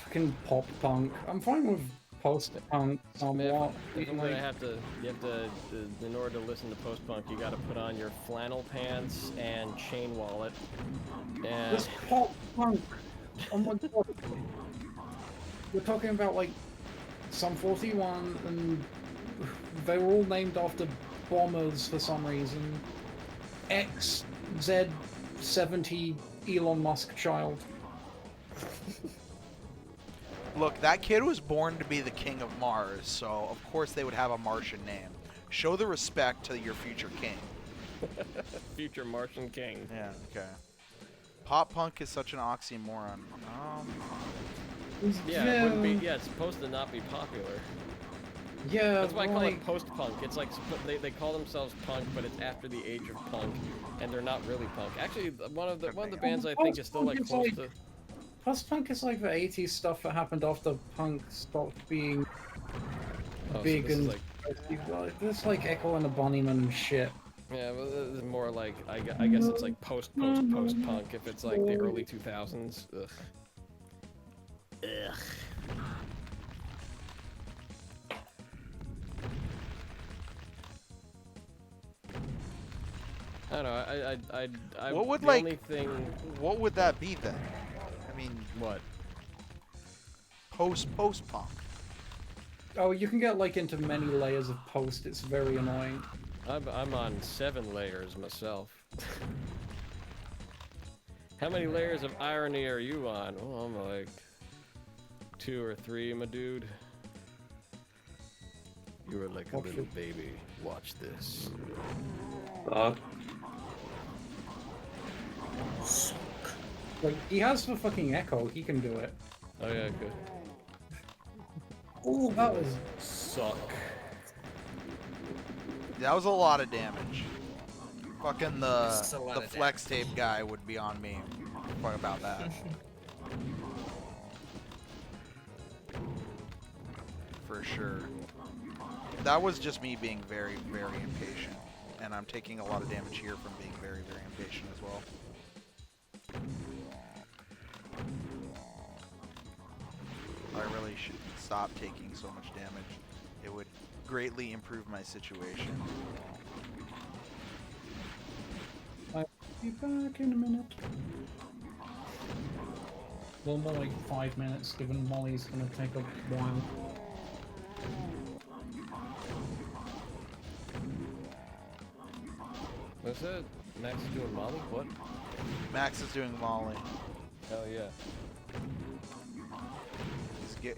Speaker 2: fucking pop punk. I'm fine with post punk somewhat.
Speaker 3: If I'm
Speaker 2: Like,
Speaker 3: gonna have to, you have to, in order to listen to post-punk, you gotta put on your flannel pants and chain wallet. And
Speaker 2: this pop punk. Oh my god. We're talking about like Sum 41, and they were all named after bombers for some reason. XZ70 Elon Musk child.
Speaker 1: Look, that kid was born to be the king of Mars, so of course they would have a Martian name. Show the respect to your future king.
Speaker 3: future Martian king.
Speaker 1: Yeah, okay. Pop punk is such an oxymoron.
Speaker 3: Yeah, it wouldn't be. Yeah, it's supposed to not be popular.
Speaker 2: Yeah,
Speaker 3: That's why I call
Speaker 2: like,
Speaker 3: it post-punk. It's like they call themselves punk, but it's after the age of punk, and they're not really punk. Actually, one of the bands I think is still like
Speaker 2: Post-punk
Speaker 3: close
Speaker 2: is
Speaker 3: to.
Speaker 2: post-punk is like the 80s stuff that happened after punk stopped being
Speaker 3: Oh, so
Speaker 2: big
Speaker 3: this is
Speaker 2: and
Speaker 3: like,
Speaker 2: there's like Echo and the Bunnymen and shit.
Speaker 3: yeah, well, this is more like I guess it's like post-punk. If it's like the early 2000s. Ugh. Ugh. I don't know. I
Speaker 1: What would,
Speaker 3: the
Speaker 1: like-
Speaker 3: only thing.
Speaker 1: What would that be then? I mean,
Speaker 3: What?
Speaker 1: post punk.
Speaker 2: Oh, you can get like into many layers of post. It's very annoying.
Speaker 3: I'm on 7 layers myself. How many layers of irony are you on? Oh, I'm like 2 or 3, my dude. You were like a
Speaker 2: Watch
Speaker 3: little
Speaker 2: it.
Speaker 3: baby. Watch this.
Speaker 5: Fuck.
Speaker 2: Like, he has the fucking Echo. He can do it.
Speaker 3: Oh yeah, good.
Speaker 2: Oh, that was
Speaker 3: Suck.
Speaker 1: That was a lot of damage. Fucking
Speaker 4: It's a lot
Speaker 1: the
Speaker 4: of
Speaker 1: flex tape guy would be on me. fuck about that. For sure. That was just me being very, very impatient. And I'm taking a lot of damage here from being very, very impatient as well. I really should stop taking so much damage. It would greatly improve my situation.
Speaker 2: I'll be back in a minute. Well, more like 5 minutes, given Molly's gonna take a while.
Speaker 3: What's that? Max is doing Molly? What?
Speaker 1: Max is doing Molly.
Speaker 3: Hell yeah.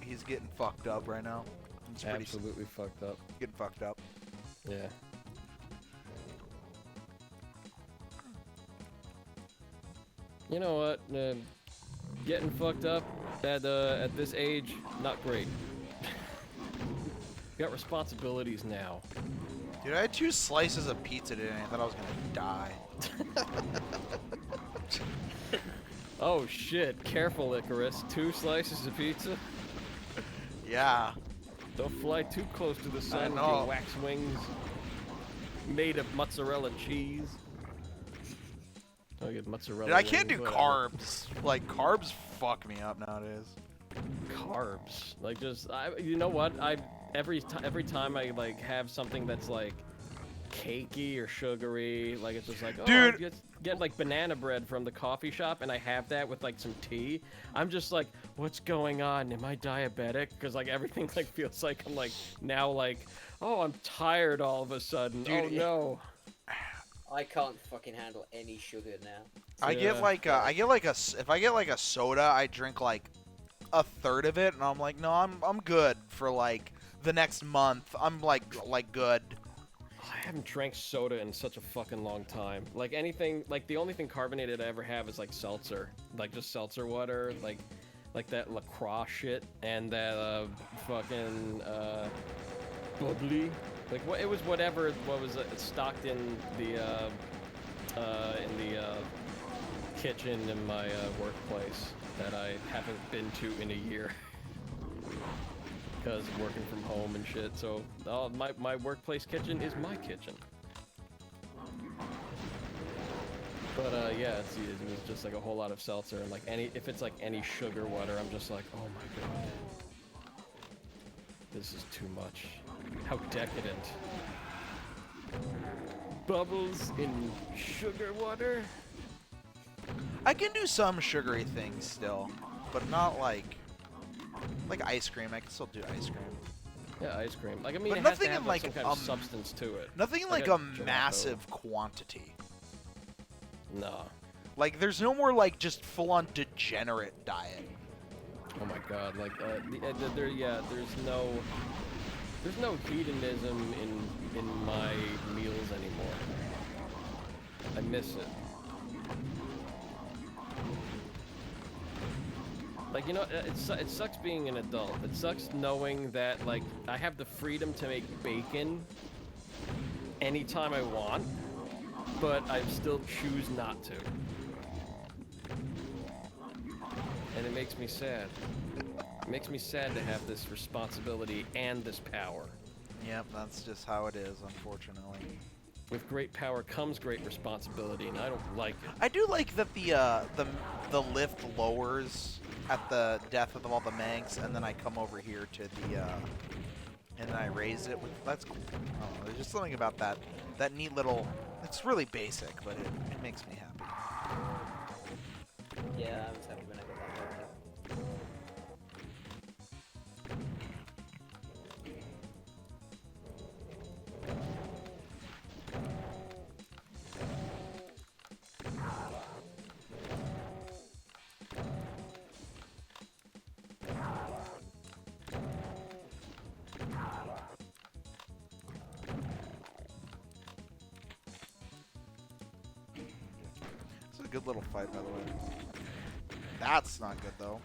Speaker 1: He's getting fucked up right now. It's pretty
Speaker 3: Absolutely fucked up.
Speaker 1: getting fucked up.
Speaker 3: Yeah. You know what? Getting fucked up at this age, not great. Got responsibilities now.
Speaker 1: Dude, I had 2 slices of pizza today and I thought I was gonna die.
Speaker 3: Oh shit! Careful, Icarus. 2 slices of pizza.
Speaker 1: Yeah.
Speaker 3: Don't fly too close to the sun with
Speaker 1: know.
Speaker 3: your wax wings made of mozzarella cheese. I get mozzarella.
Speaker 1: Dude, I can't
Speaker 3: wings,
Speaker 1: do
Speaker 3: whatever.
Speaker 1: carbs. Like, carbs fuck me up nowadays.
Speaker 3: Carbs, like you know what? Every time I like have something that's like cakey or sugary, like it's just like, oh,
Speaker 1: Dude.
Speaker 3: I get like banana bread from the coffee shop and I have that with like some tea. I'm just like, what's going on? Am I diabetic? Because like everything like feels like I'm like now like, oh, I'm tired all of a sudden.
Speaker 1: Dude,
Speaker 3: oh no.
Speaker 6: I can't fucking handle any sugar now.
Speaker 1: I get
Speaker 3: Yeah.
Speaker 1: like if I get like a soda, I drink like a third of it, and I'm like, no, I'm good for like the next month. I'm like good.
Speaker 3: I haven't drank soda in such a fucking long time. Like anything, like the only thing carbonated I ever have is like seltzer, like just seltzer water, like that LaCroix shit, and that fucking bubbly. Like what? It was whatever. What was it? Stocked in the kitchen in my workplace that I haven't been to in a year. Because I'm working from home and shit, so my workplace kitchen is my kitchen. But yeah, it was just like a whole lot of seltzer, and like if it's like any sugar water, I'm just like, oh my god, this is too much. How decadent. Bubbles in sugar water?
Speaker 1: I can do some sugary things still, but not like ice cream. I can still do ice cream.
Speaker 3: Yeah, ice cream. Like I mean,
Speaker 1: But
Speaker 3: it has to
Speaker 1: nothing
Speaker 3: have
Speaker 1: in,
Speaker 3: like
Speaker 1: like,
Speaker 3: some kind of substance to it.
Speaker 1: Nothing in
Speaker 3: Like
Speaker 1: like
Speaker 3: a
Speaker 1: a
Speaker 3: gelato.
Speaker 1: massive quantity.
Speaker 3: No.
Speaker 1: Like there's no more like just full-on degenerate diet.
Speaker 3: Oh my god, like there's no hedonism in my meals anymore. I miss it. Like, you know, it sucks being an adult. It sucks knowing that, like, I have the freedom to make bacon anytime I want, but I still choose not to. And it makes me sad. It makes me sad to have this responsibility and this power.
Speaker 1: Yep, that's just how it is, unfortunately.
Speaker 3: With great power comes great responsibility, and I don't like it.
Speaker 1: I do like that the lift lowers at the death of all the Manx, and then I come over here to the and then I raise it with. That's cool. I don't know, there's just something about that neat little. It's really basic, but it makes me happy.
Speaker 6: Yeah, I was happy when I got that working.
Speaker 1: It's a good little fight, by the way. That's not good though.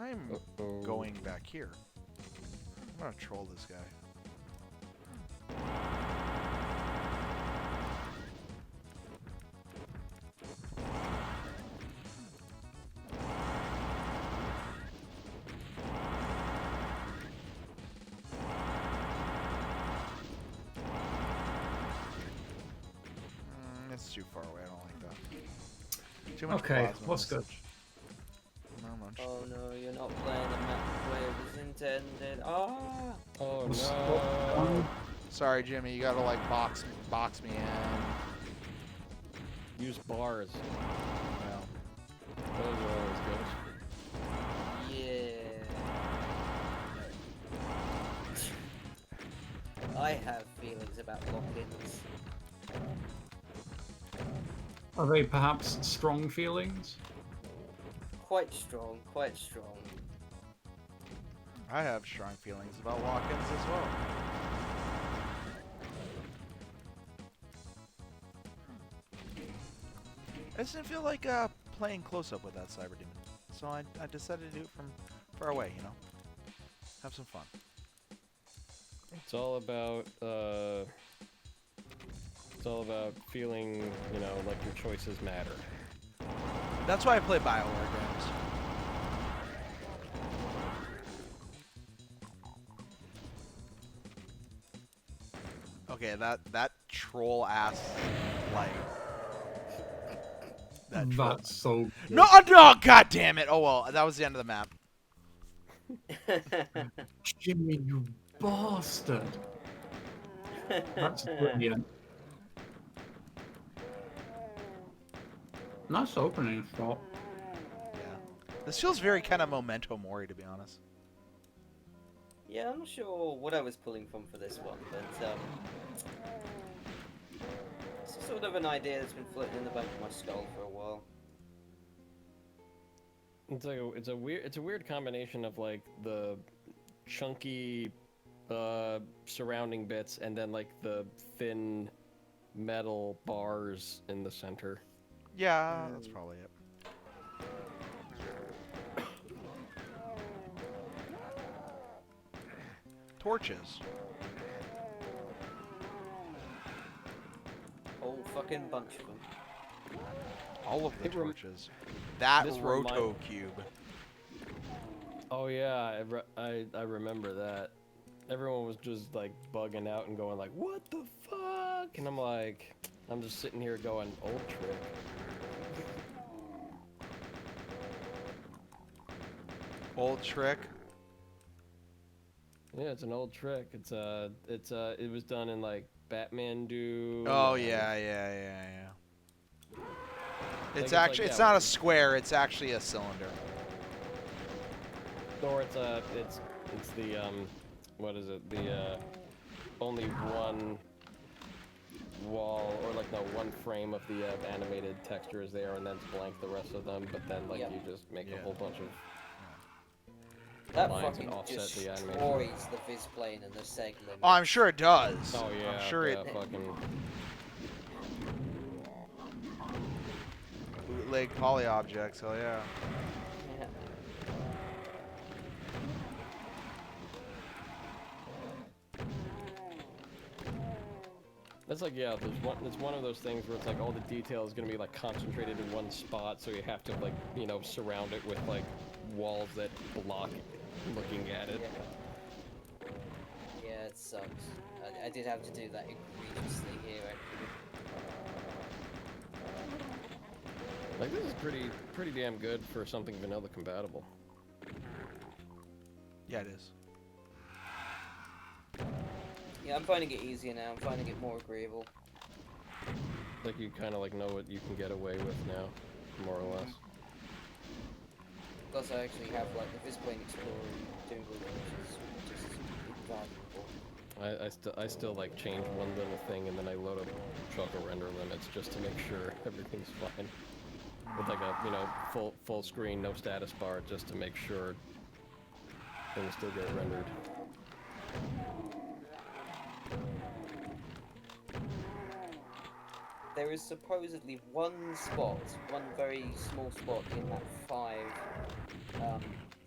Speaker 1: I'm
Speaker 3: Uh-oh.
Speaker 1: going back here. I'm gonna troll this guy. It's too far away. I don't like that. Too much
Speaker 2: Okay,
Speaker 1: plasma
Speaker 2: what's good?
Speaker 1: message. Not much.
Speaker 6: Oh no, you're not playing the map the way it was intended. Ah!
Speaker 3: Oh
Speaker 2: What's-
Speaker 3: no!
Speaker 1: Sorry, Jimmy. You gotta like box me in.
Speaker 3: Use bars.
Speaker 1: Well,
Speaker 3: Those are always good.
Speaker 6: Yeah. I have feelings about lock-ins.
Speaker 2: Are they perhaps strong feelings?
Speaker 6: Quite strong, quite strong.
Speaker 1: I have strong feelings about lock-ins as well. I just didn't feel like playing close-up with that Cyber Demon, so I decided to do it from far away. You know, have some fun.
Speaker 3: It's all about feeling, you know, like your choices matter.
Speaker 1: That's why I play BioWare games. Okay, that troll ass like that troll.
Speaker 2: That's so good.
Speaker 1: No, no, god damn it! Oh well, that was the end of the map.
Speaker 2: Jimmy, you bastard! That's brilliant. Nice opening shot.
Speaker 1: Yeah, this feels very kind of Memento Mori, to be honest.
Speaker 6: Yeah, I'm not sure what I was pulling from for this one, but it's sort of an idea that's been floating in the back of my skull for a while.
Speaker 3: It's a weird combination of like the chunky surrounding bits and then like the thin metal bars in the center.
Speaker 1: Yeah, that's probably it. Torches.
Speaker 6: Whole fucking bunch of them.
Speaker 1: All of the
Speaker 3: It rem-
Speaker 1: torches. That
Speaker 3: this
Speaker 1: Roto Cube.
Speaker 3: Oh yeah, I remember that. Everyone was just like bugging out and going like, "What the fuck?" And I'm just sitting here going, "Old trick."
Speaker 1: Old trick.
Speaker 3: Yeah, it's an old trick. It was done in like Batman Do.
Speaker 1: Oh yeah. It's
Speaker 3: it's
Speaker 1: actually
Speaker 3: like,
Speaker 1: it's
Speaker 3: yeah,
Speaker 1: not a square. It's actually a cylinder.
Speaker 3: Or it's the what is it? The only one wall or like no one frame of the animated texture is there, and then it's blank the rest of them. But then like
Speaker 6: Yep.
Speaker 3: you just make
Speaker 1: Yeah.
Speaker 3: a whole bunch of
Speaker 6: That
Speaker 3: lines
Speaker 6: fucking
Speaker 3: and offset the animation.
Speaker 6: destroys the vis plane and the seg limit.
Speaker 1: Oh, I'm sure it does.
Speaker 3: Oh yeah,
Speaker 1: I'm sure it.
Speaker 3: fucking.
Speaker 1: Bootleg poly objects. Hell yeah.
Speaker 6: Yeah.
Speaker 3: That's like it's one of those things where it's like all the detail is gonna be like concentrated in one spot, so you have to like surround it with like walls that block looking at it.
Speaker 6: Yeah, it sucks. I did have to do that egregiously here, actually.
Speaker 3: Like this is pretty damn good for something vanilla compatible.
Speaker 1: Yeah, it is.
Speaker 6: Yeah, I'm finding it easier now. I'm finding it more agreeable.
Speaker 3: Like you kind of like know what you can get away with now, more or less.
Speaker 6: Plus, I actually have like the vis plane explorer doing which is just invaluable.
Speaker 3: I still like change one little thing and then I load up choco render limits just to make sure everything's fine. With like a full screen, no status bar, just to make sure things still get rendered.
Speaker 6: There is supposedly one very small spot in map 5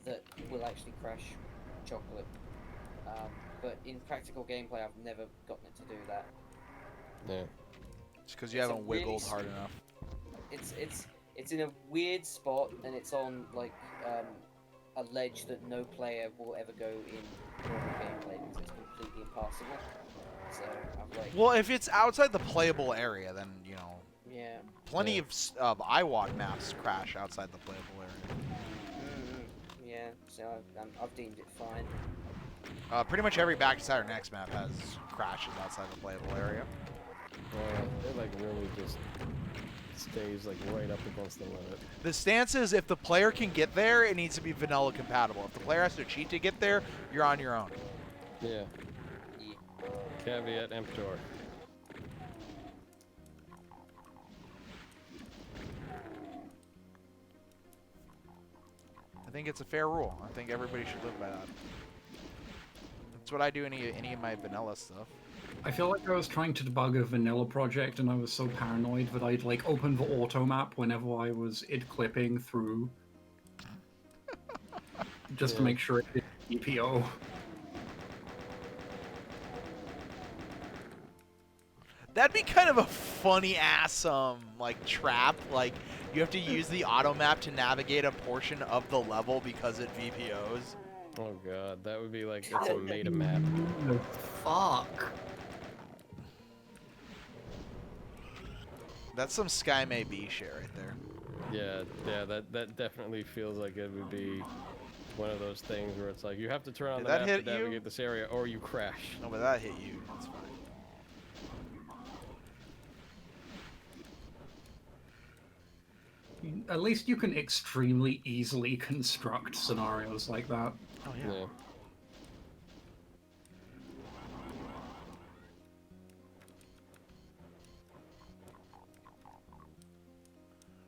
Speaker 6: that will actually crash chocolate. But in practical gameplay, I've never gotten it to do that.
Speaker 3: Yeah.
Speaker 1: It's because you
Speaker 6: It's a
Speaker 1: haven't wiggled
Speaker 6: really
Speaker 1: hard enough.
Speaker 6: It's in a weird spot, and it's on like a ledge that no player will ever go in normal gameplay because it's completely impassable. So I'm like,
Speaker 1: Well, if it's outside the playable area, then
Speaker 6: Yeah.
Speaker 1: Plenty
Speaker 3: Yeah.
Speaker 1: of IWOC maps crash outside the playable area.
Speaker 6: Yeah. So I've deemed it fine.
Speaker 1: Pretty much every Back to Saturn X map has crashes outside the playable area.
Speaker 3: It like really just stays like right up against the limit.
Speaker 1: The stance is if the player can get there, it needs to be vanilla compatible. If the player has to cheat to get there, you're on your own.
Speaker 3: Yeah.
Speaker 6: Yeah.
Speaker 3: Caveat emptor.
Speaker 1: I think it's a fair rule. I think everybody should live by that. That's what I do in any of my vanilla stuff.
Speaker 2: I feel like I was trying to debug a vanilla project and I was so paranoid that I'd like open the auto map whenever I was clipping through. Just to
Speaker 3: Yeah.
Speaker 2: make sure it did EPO.
Speaker 1: That'd be kind of a funny ass like trap. Like you have to use the auto map to navigate a portion of the level because it VPOs.
Speaker 3: Oh god, that would be like it's a meta map.
Speaker 2: No, fuck.
Speaker 1: That's some Sky May B shit right there.
Speaker 3: Yeah, that definitely feels like it would be one of those things where it's like you have to turn on
Speaker 1: Did
Speaker 3: the
Speaker 1: that
Speaker 3: map to
Speaker 1: hit you?
Speaker 3: navigate this area or you crash.
Speaker 1: No, but that hit you. That's fine.
Speaker 2: At least you can extremely easily construct scenarios like that.
Speaker 1: Oh
Speaker 3: Yeah.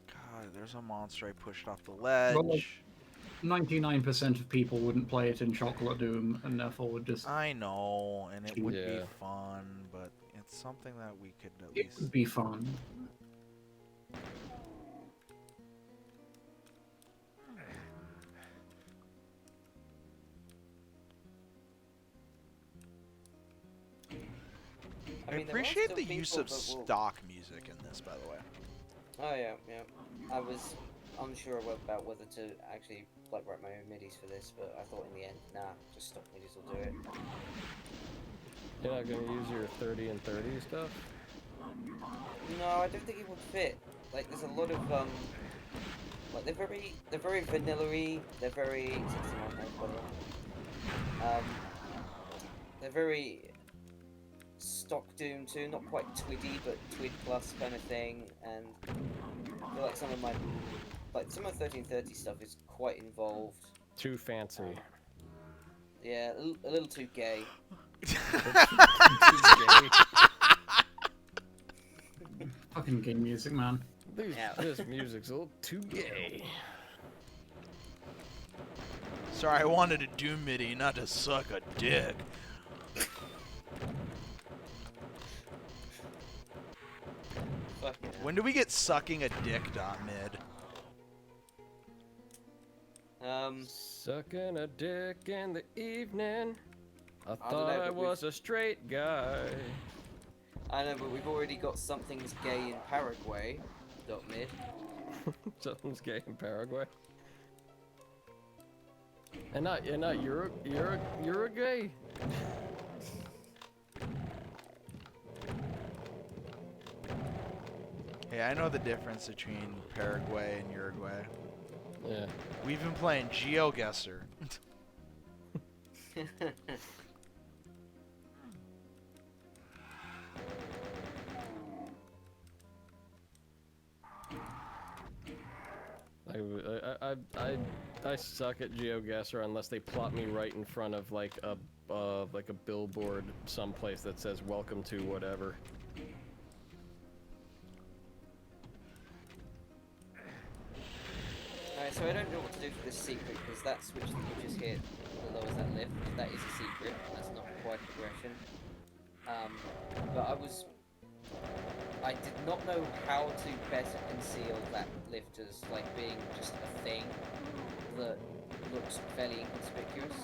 Speaker 1: God, there's a monster I pushed off the ledge.
Speaker 2: Well, like, 99% of people wouldn't play it in Chocolate Doom, and therefore would just.
Speaker 1: I know, and it would be
Speaker 3: Yeah.
Speaker 1: fun, but it's something that we could at
Speaker 2: It
Speaker 1: least.
Speaker 2: would be fun.
Speaker 1: I
Speaker 6: mean, there are
Speaker 1: appreciate
Speaker 6: still
Speaker 1: the use
Speaker 6: people
Speaker 1: of
Speaker 6: that will-
Speaker 1: stock music in this, by the way.
Speaker 6: Oh yeah, yeah. I was unsure about whether to actually like write my own midis for this, but I thought in the end, nah, just stock midis will do it.
Speaker 3: You're not gonna use your 30 and 30 stuff?
Speaker 6: No, I don't think it would fit. Like, there's a lot of like they're very vanilla-y. They're very 69 notes, by the way. They're very stock Doom too, not quite Twiddy, but Twid plus kind of thing. And I feel like some of my 1330 stuff is quite involved.
Speaker 3: Too fancy.
Speaker 6: Yeah, a little too gay.
Speaker 2: Fucking game music, man.
Speaker 6: Yeah.
Speaker 3: This music's a little too gay.
Speaker 1: Sorry, I wanted to do MIDI, not to suck a dick.
Speaker 6: Fucking hell.
Speaker 1: When do we get sucking a dick mid?
Speaker 3: Sucking a dick in the evening. I
Speaker 6: don't
Speaker 3: thought
Speaker 6: know,
Speaker 3: I
Speaker 6: but
Speaker 3: was a straight guy.
Speaker 6: I know, but we've already got something's gay in Paraguay. Mid.
Speaker 3: Something's gay in Paraguay. And not you're a gay.
Speaker 1: Hey, I know the difference between Paraguay and Uruguay.
Speaker 3: Yeah.
Speaker 1: We've been playing GeoGuessr.
Speaker 3: I suck at GeoGuessr unless they plot me right in front of like a billboard someplace that says "Welcome to whatever."
Speaker 6: Alright, so I don't know what to do for this secret, because that switch that you just hit that lowers that lift, that is a secret, that's not quite progression. But I did not know how to better conceal that lift as like being just a thing that looks fairly inconspicuous.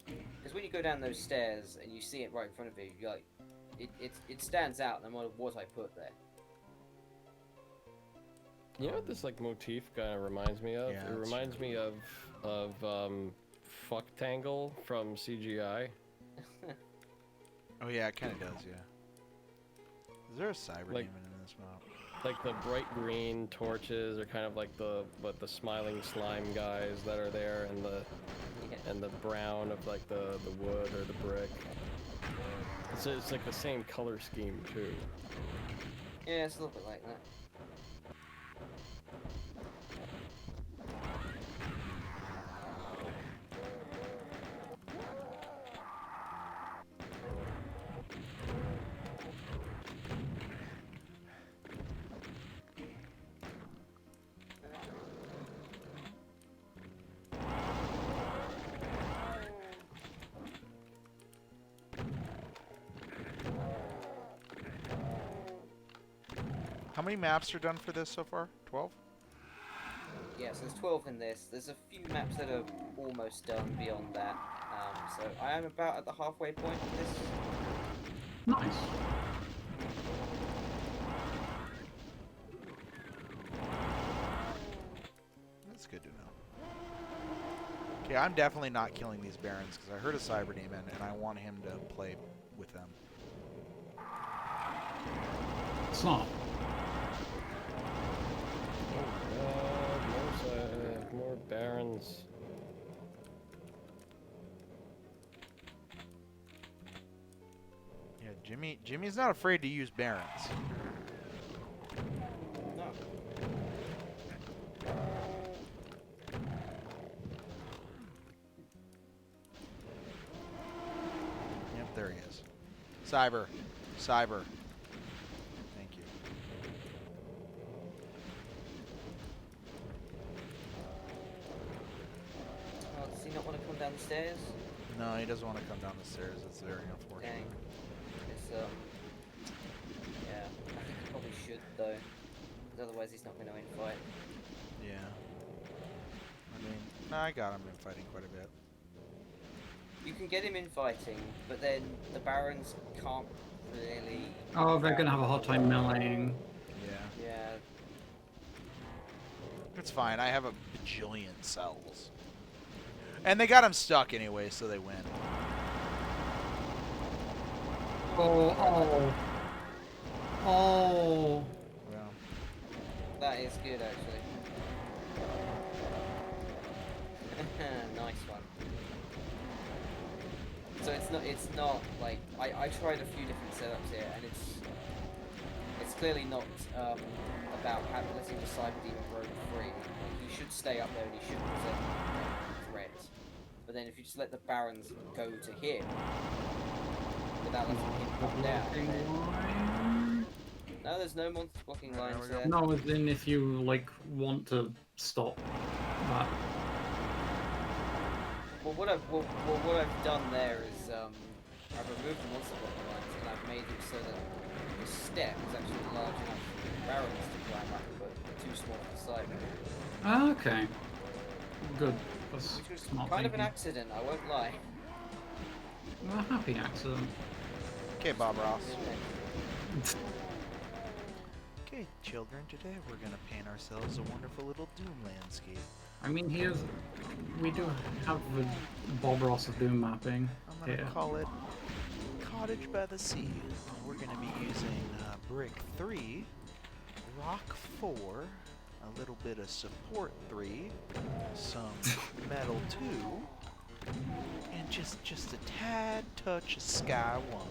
Speaker 6: Because when you go down those stairs and you see it right in front of you, you're like, it stands out no matter what I put there.
Speaker 3: You know what this like motif kind of reminds me of?
Speaker 1: Yeah,
Speaker 3: It
Speaker 1: that's
Speaker 3: reminds me of Fucktangle from CGI.
Speaker 1: Oh yeah, it kind of does. Yeah. Is there a cyber
Speaker 3: Like-
Speaker 1: demon in this map?
Speaker 3: Like the bright green torches are kind of like the smiling slime guys that are there, and the brown of like the wood or the brick. It's like the same color scheme too.
Speaker 6: Yeah, it's a little bit like that.
Speaker 1: How many maps are done for this so far? 12?
Speaker 6: Yeah, so there's 12 in this. There's a few maps that are almost done beyond that. So I am about at the halfway point of this.
Speaker 2: Nice.
Speaker 1: That's good to know. Okay, I'm definitely not killing these barons because I heard a cyber demon and I want him to play with them.
Speaker 2: It's not.
Speaker 3: More barons.
Speaker 1: Yeah, Jimmy's not afraid to use barons.
Speaker 6: No.
Speaker 1: Yep, there he is. Cyber. Cyber. Thank you.
Speaker 6: Oh, does he not want to come down the stairs?
Speaker 1: No, he doesn't want to come down the stairs. It's very unfortunate.
Speaker 6: Dang. It's, yeah, I think he probably should, though. Because otherwise he's not going to infight.
Speaker 1: Yeah. I mean, no, I got him in fighting quite a bit.
Speaker 6: You can get him infighting, but then the barons can't really...
Speaker 2: Oh, they're gonna have a hard time meleeing.
Speaker 1: Yeah.
Speaker 6: Yeah.
Speaker 1: It's fine. I have a bajillion cells. And they got him stuck anyway, so they win.
Speaker 2: Oh.
Speaker 1: Yeah.
Speaker 6: That is good, actually. Nice one. So it's not like I tried a few different setups here, and it's clearly not about letting the cyber demon roam free. Like, he should stay up there and he should present threats. But then if you just let the barons go to him without letting him come down, then... No, there's no monster blocking lines there.
Speaker 2: No, as in if you like want to stop that.
Speaker 6: Well, what I've done there is I've removed the monster blocking lines and I've made it so that the step is actually large enough for barons to climb up, but too small for the side.
Speaker 2: Ah, okay. Good. That's
Speaker 6: Which was
Speaker 2: smart
Speaker 6: kind of an
Speaker 2: thinking.
Speaker 6: accident, I won't lie.
Speaker 2: A happy accident.
Speaker 1: Okay, Bob Ross.
Speaker 6: Yeah.
Speaker 1: Okay, children, today we're going to paint ourselves a wonderful little Doom landscape.
Speaker 2: I mean, we do have the Bob Ross of Doom mapping
Speaker 1: I'm going to
Speaker 2: here.
Speaker 1: call it Cottage by the Sea. We're going to be using brick 3, rock 4, a little bit of support 3, some metal 2, and just a tad touch of sky 1.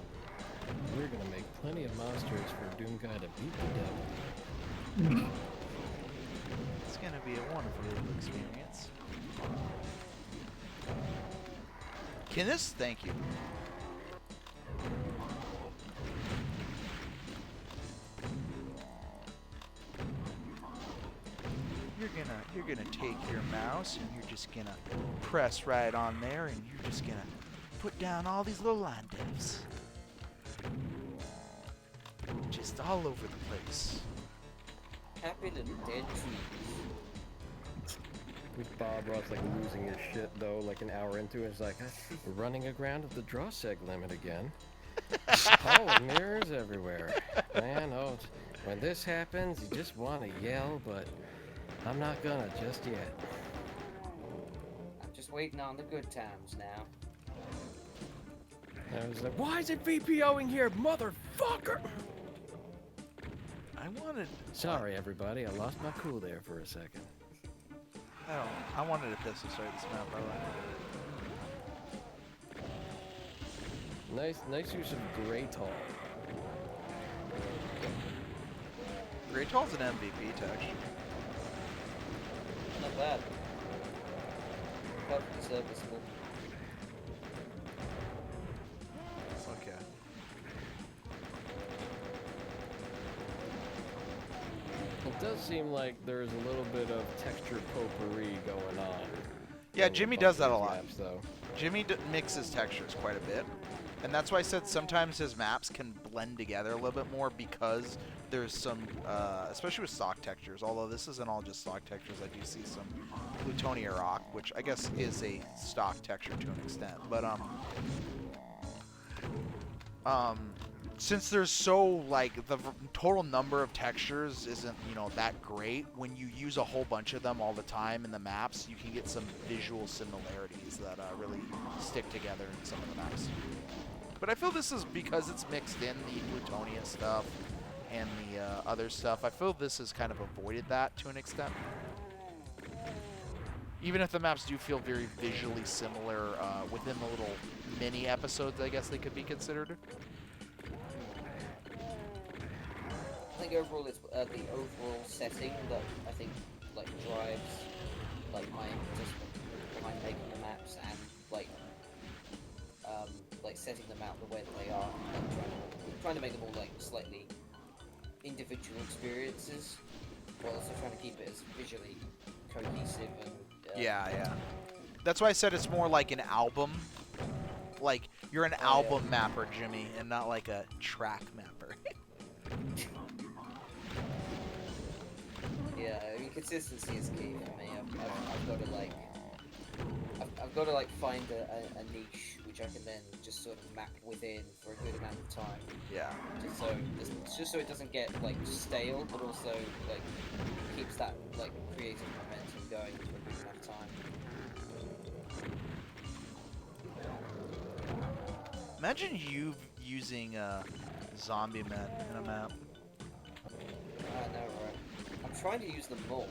Speaker 3: We're gonna make plenty of monsters for Doom Guy to beat the devil.
Speaker 1: It's going to be a wonderful little experience. Can this? Thank you. You're gonna take your mouse and you're just gonna press right on there and you're just gonna put down all these little line devs. Just all over the place.
Speaker 6: Happy little dead trees.
Speaker 3: With Bob Ross like losing his shit though, like an hour into it, it's like, we're running aground at the draw seg limit again. Oh, and mirrors everywhere. Man, oh, when this happens, you just want to yell, but I'm not gonna just yet.
Speaker 6: I'm just waiting on the good times now.
Speaker 3: And I was like, why is it VPOing here, motherfucker?
Speaker 1: I wanted.
Speaker 3: Sorry, everybody. I lost my cool there for a second.
Speaker 1: I wanted a pistol start this map, by the way.
Speaker 3: Nice use of Grey Tall.
Speaker 1: Great Tall's an MVP texture.
Speaker 6: Not bad. Perfectly serviceable.
Speaker 1: Okay.
Speaker 3: It does seem like there's a little bit of texture potpourri going on.
Speaker 1: Yeah,
Speaker 3: in
Speaker 1: Jimmy
Speaker 3: bunch
Speaker 1: does
Speaker 3: of
Speaker 1: that a
Speaker 3: these
Speaker 1: lot.
Speaker 3: maps, though.
Speaker 1: Jimmy mixes textures quite a bit. And that's why I said sometimes his maps can blend together a little bit more because there's some, especially with stock textures, although this isn't all just stock textures, I do see some Plutonia rock, which I guess is a stock texture to an extent. But, since there's so, like, the total number of textures isn't, you know, that great, when you use a whole bunch of them all the time in the maps, you can get some visual similarities that really stick together in some of the maps. But I feel this is because it's mixed in the Plutonia stuff and the other stuff. I feel this has kind of avoided that to an extent. Even if the maps do feel very visually similar within the little mini episodes, I guess they could be considered.
Speaker 6: I think overall it's the overall setting that I think like drives like my interest behind making the maps and like setting them out the way that they are, like trying to make them all like slightly individual experiences, while also trying to keep it as visually cohesive and
Speaker 1: Yeah. That's why I said it's more like an album. Like, you're an
Speaker 6: Oh,
Speaker 1: album mapper, Jimmy, and not like a track mapper.
Speaker 6: Yeah, I mean consistency is key for me. I've got to like find a niche which I can then just sort of map within for a good amount of time,
Speaker 1: Yeah.
Speaker 6: just so it doesn't get like stale, but also like keeps that like creative momentum going for a good amount of time.
Speaker 1: Imagine you using zombie men in a map.
Speaker 6: I know, right? I'm trying to use them more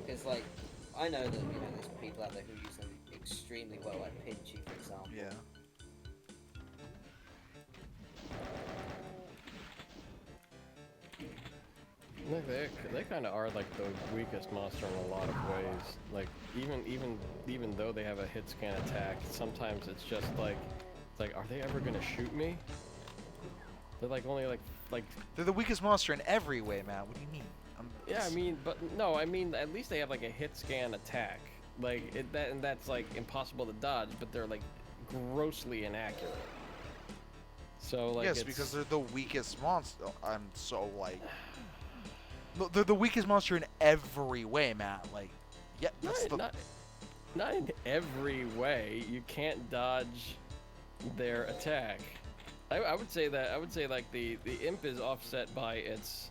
Speaker 6: because like I know that there's people out there who use them extremely well, like Pinchy, for example.
Speaker 1: Yeah.
Speaker 3: Look, they kind of are like the weakest monster in a lot of ways. Like even though they have a hit scan attack, sometimes it's just like, are they ever gonna shoot me? They're like only like.
Speaker 1: They're the weakest monster in every way, Matt. What do you mean?
Speaker 3: Yeah, I mean, but no, I mean at least they have like a hit scan attack. Like and that's like impossible to dodge, but they're like grossly inaccurate. So like
Speaker 1: yes, because they're the weakest monster. I'm so like. They're the weakest monster in every way, Matt. Like, yeah, that's
Speaker 3: not in every way. You can't dodge their attack. I would say like the imp is offset by its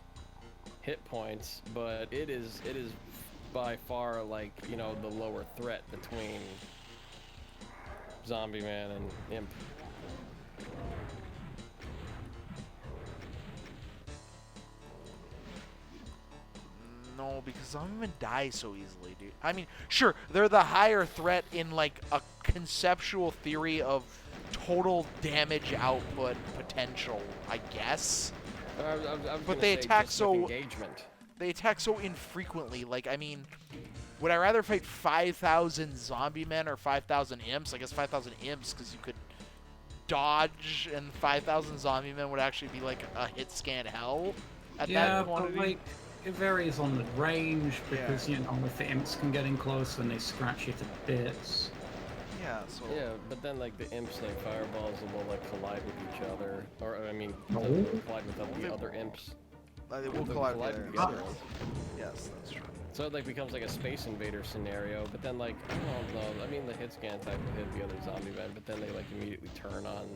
Speaker 3: hit points, but it is by far like the lower threat between Zombie Man and Imp.
Speaker 1: No, because zombie men die so easily, dude. I mean, sure, they're the higher threat in like a conceptual theory of total damage output potential, I guess.
Speaker 3: I was
Speaker 1: But they attack
Speaker 3: just with
Speaker 1: so
Speaker 3: engagement.
Speaker 1: They attack so infrequently. Like, I mean, would I rather fight 5,000 zombie men or 5,000 imps? I guess 5,000 imps because you could dodge, and 5,000 zombie men would actually be like a hit scan hell at that quantity.
Speaker 2: But like it varies on the range because if the imps can get in close, then they scratch you to bits.
Speaker 1: Yeah, so
Speaker 3: Yeah, but then like the imps like fireballs will like collide with each other, or I mean,
Speaker 2: No.
Speaker 3: they'll collide with the other imps.
Speaker 1: they will
Speaker 3: They'll
Speaker 1: collide
Speaker 3: with
Speaker 1: with
Speaker 3: the other imps.
Speaker 1: Yes, that's true.
Speaker 3: So it like becomes like a Space Invader scenario, but then like I don't know. I mean, the hit scan type will hit the other zombie men, but then they like immediately turn on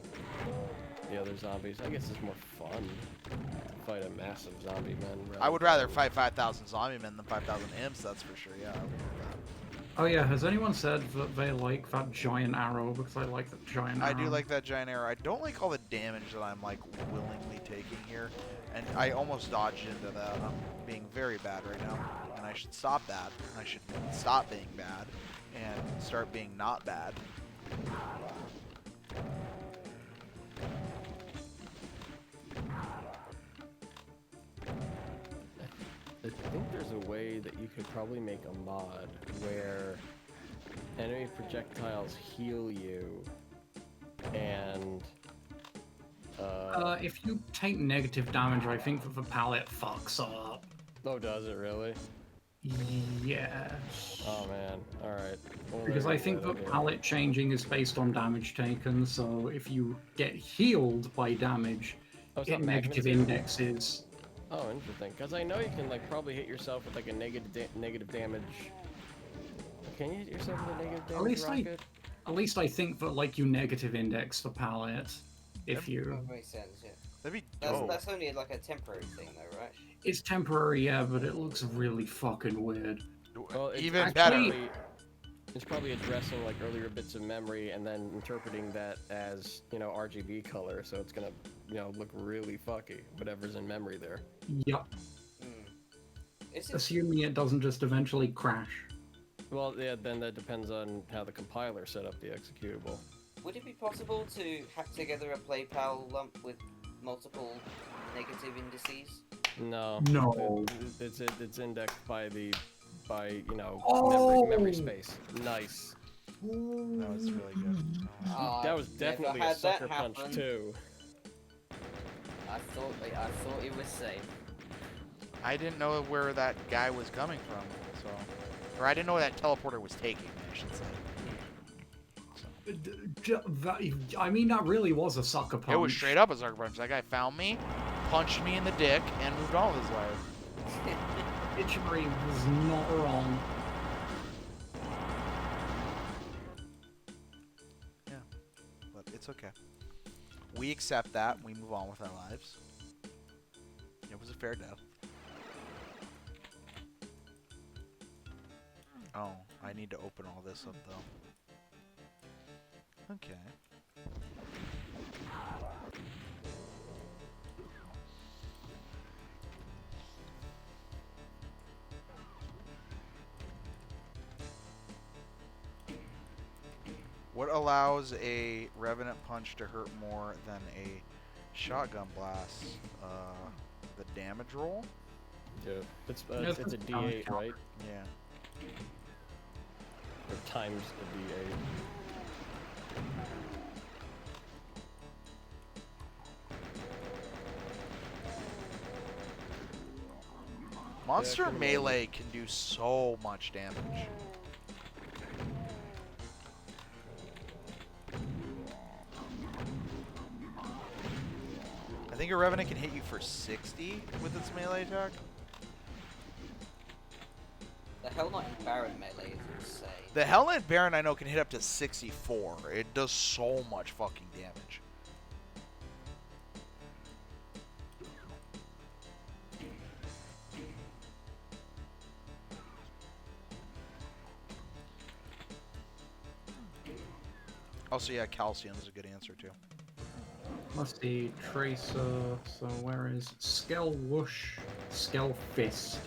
Speaker 3: the other zombies. I guess it's more fun to fight a massive zombie man.
Speaker 1: I would rather fight 5,000 zombie men than 5,000 imps. That's for sure. Yeah. I would do that.
Speaker 2: Oh yeah, has anyone said that they like that giant arrow? Because I like that giant arrow.
Speaker 1: I do like that giant arrow. I don't like all the damage that I'm like willingly taking here, and I almost dodged into that. I'm being very bad right now, and I should stop that. I should stop being bad and start being not bad.
Speaker 3: I think there's a way that you could probably make a mod where enemy projectiles heal you, and
Speaker 2: If you take negative damage, I think that the palette fucks up.
Speaker 3: oh, does it really?
Speaker 2: Yes.
Speaker 3: Oh man, all right. Well,
Speaker 2: Because
Speaker 3: there
Speaker 2: I
Speaker 3: you
Speaker 2: think
Speaker 3: go,
Speaker 2: that
Speaker 3: yeah.
Speaker 2: palette changing is based on damage taken, so if you get healed by damage,
Speaker 3: Oh, it's
Speaker 2: it
Speaker 3: not
Speaker 2: negative
Speaker 3: magnitude?
Speaker 2: indexes.
Speaker 3: Oh, interesting. Because I know you can like probably hit yourself with like a negative damage. Can you hit yourself with a negative damage
Speaker 2: least I-
Speaker 3: rocket?
Speaker 2: At least I think that like you negative index the palette if you.
Speaker 6: That makes sense, yeah.
Speaker 1: That'd be
Speaker 6: That's,
Speaker 1: dope.
Speaker 6: that's only like a temporary thing, though, right?
Speaker 2: It's temporary, yeah, but it looks really fucking weird.
Speaker 3: Well, it's
Speaker 1: Even
Speaker 2: actually-
Speaker 1: better.
Speaker 3: It's probably addressing like earlier bits of memory and then interpreting that as, you know, RGB color, so it's gonna, you know, look really fucky, whatever's in memory there.
Speaker 2: Yup.
Speaker 6: Is it,
Speaker 2: Assuming it doesn't just eventually crash.
Speaker 3: Well, yeah, then that depends on how the compiler set up the executable.
Speaker 6: would it be possible to hack together a PlayPal lump with multiple negative indices?
Speaker 3: No.
Speaker 2: No.
Speaker 3: It's indexed by you know,
Speaker 2: Oh!
Speaker 3: memory space. Nice.
Speaker 1: That was really good.
Speaker 3: That was
Speaker 6: Never
Speaker 3: definitely a
Speaker 6: had that
Speaker 3: sucker punch
Speaker 6: happen.
Speaker 3: too.
Speaker 6: I thought it was safe.
Speaker 1: I didn't know where that guy was coming from, so, or I didn't know where that teleporter was taking me, I should say.
Speaker 2: I mean, that really was a sucker punch.
Speaker 1: It was straight up a sucker punch. That guy found me, punched me in the dick, and moved on with his life.
Speaker 2: Ichimari was not wrong.
Speaker 1: Yeah, but it's okay. We accept that. We move on with our lives. It was a fair death. Oh, I need to open all this up though. Okay. What allows a Revenant Punch to hurt more than a Shotgun Blast? The damage roll?
Speaker 3: Yeah. It's
Speaker 2: Yes,
Speaker 3: it's a
Speaker 2: it's
Speaker 3: D8,
Speaker 2: counter.
Speaker 3: right?
Speaker 1: Yeah.
Speaker 3: Or times a D8.
Speaker 1: Monster
Speaker 3: come on.
Speaker 1: melee can do so much damage. I think a Revenant can hit you for 60 with its melee attack.
Speaker 6: The Hell Knight and Baron melee is insane.
Speaker 1: The Hell Knight Baron I know can hit up to 64. It does so much fucking damage. Also, yeah, Calcium is a good answer too.
Speaker 2: Let's see, Tracer. So where is Skell Whoosh? Skell Fist.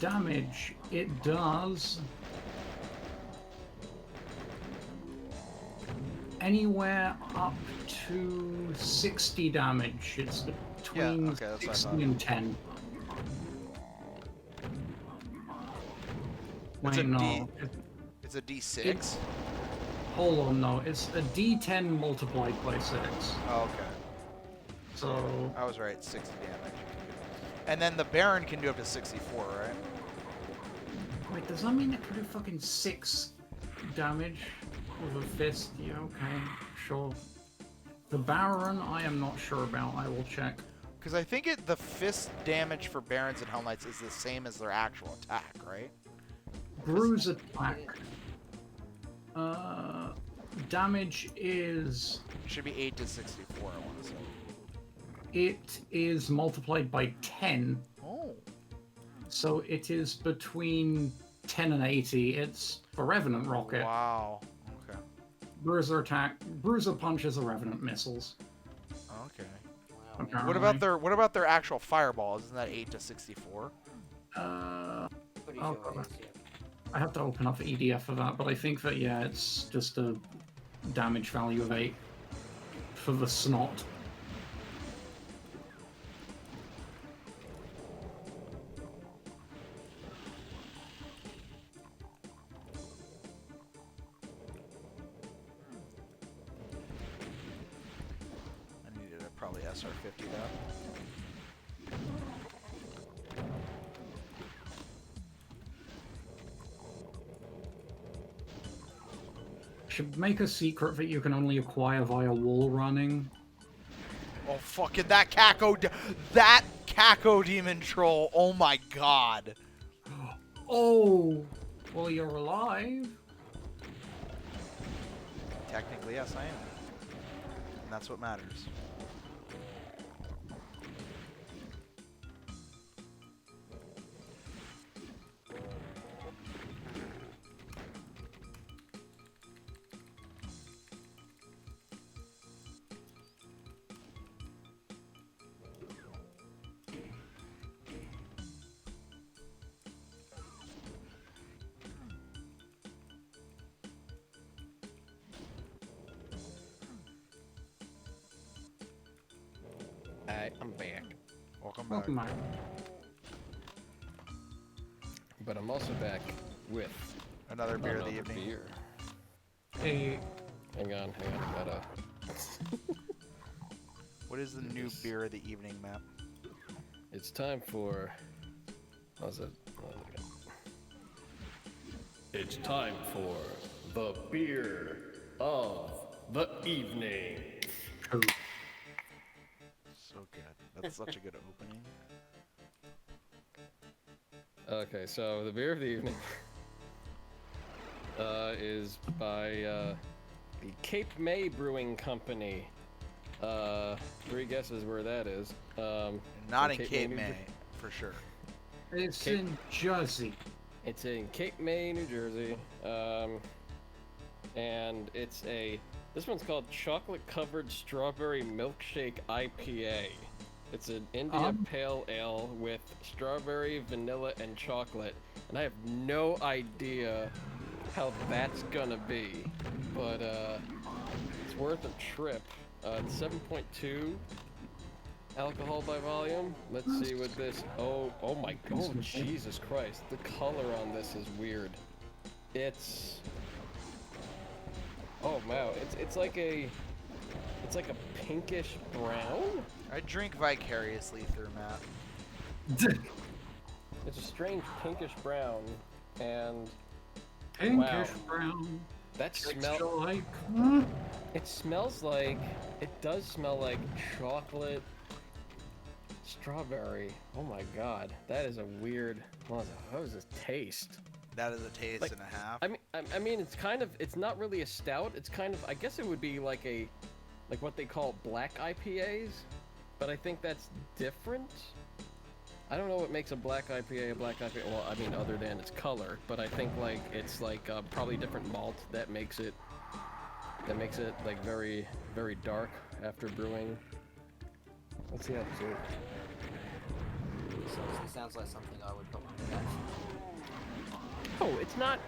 Speaker 2: Damage. It does anywhere up to 60 damage. It's between
Speaker 1: okay, that's what I
Speaker 2: 60
Speaker 1: thought.
Speaker 2: and 10.
Speaker 1: It's a
Speaker 2: Wait, no.
Speaker 1: D- It's a D6.
Speaker 2: Hold on, no. It's a D10 multiplied by 6.
Speaker 1: Oh, okay.
Speaker 2: So
Speaker 1: I was right, 60 damage. And then the Baron can do up to 64, right?
Speaker 2: wait, does that mean it could do fucking 6 damage with a fist? Yeah, okay, sure. The Baron, I am not sure about. I will check.
Speaker 1: Because I think the fist damage for Barons and Hell Knights is the same as their actual attack, right?
Speaker 2: Bruise attack. Damage is...
Speaker 1: It should be 8 to 64, I want to say.
Speaker 2: It is multiplied by 10.
Speaker 1: Oh.
Speaker 2: So it is between 10 and 80. It's a Revenant rocket.
Speaker 1: Wow. Okay.
Speaker 2: Bruiser punches are Revenant missiles.
Speaker 1: Okay.
Speaker 6: Wow.
Speaker 2: Apparently.
Speaker 1: What about their actual fireballs? Isn't that 8 to 64?
Speaker 6: Pretty
Speaker 2: Oh,
Speaker 6: sure it is, yeah.
Speaker 2: I have to open up the EDF for that, but I think that, yeah, it's just a damage value of 8 for the snot.
Speaker 1: I needed to probably SR50 that.
Speaker 2: Should make a secret that you can only acquire via wall running.
Speaker 1: Oh, fucking that Caco demon troll. Oh my god.
Speaker 2: Oh! Well, you're alive.
Speaker 1: Technically, yes, I am. And that's what matters.
Speaker 3: Alright, I'm back.
Speaker 1: Welcome back.
Speaker 2: Welcome back.
Speaker 3: But I'm also back with
Speaker 1: Another beer of the
Speaker 3: another
Speaker 1: evening.
Speaker 3: beer.
Speaker 2: Hey,
Speaker 3: Hang on, I gotta...
Speaker 1: What is the new beer of the evening, Matt?
Speaker 3: It's time for... How's it? It's time for the beer of the evening.
Speaker 2: oh,
Speaker 1: So good. That's such a good opening.
Speaker 3: Okay, so the beer of the evening is by the Cape May Brewing Company. 3 guesses where that is.
Speaker 1: Not in
Speaker 3: Cape
Speaker 1: Cape
Speaker 3: May, New
Speaker 1: May, for sure.
Speaker 2: it's
Speaker 3: Cape-
Speaker 2: in Jersey.
Speaker 3: It's in Cape May, New Jersey. And this one's called Chocolate Covered Strawberry Milkshake IPA. It's an India Pale Ale with strawberry, vanilla, and chocolate. And I have no idea how that's gonna be. But it's worth a trip. It's 7.2 alcohol by volume. Let's see what this. Oh my. Oh Jesus Christ! The color on this is weird. It's. Oh wow! It's like a pinkish brown.
Speaker 1: I drink vicariously through Matt.
Speaker 3: It's a strange pinkish brown, and
Speaker 2: Pinkish brown.
Speaker 3: that
Speaker 2: Extra
Speaker 3: smell.
Speaker 2: like.
Speaker 3: It smells like. It does smell like chocolate. Strawberry. Oh my god, that is a weird. How does this taste?
Speaker 1: That is a taste
Speaker 3: Like,
Speaker 1: and a half.
Speaker 3: I mean, it's kind of. It's not really a stout. It's kind of. I guess it would be like what they call black IPAs, but I think that's different. I don't know what makes a black IPA a black IPA. Well, I mean, other than its color, but I think like it's like probably different malt that makes it. That makes it like very, very dark after brewing. Let's see how this is.
Speaker 6: This honestly sounds like something I would probably catch.
Speaker 3: Oh, it's not.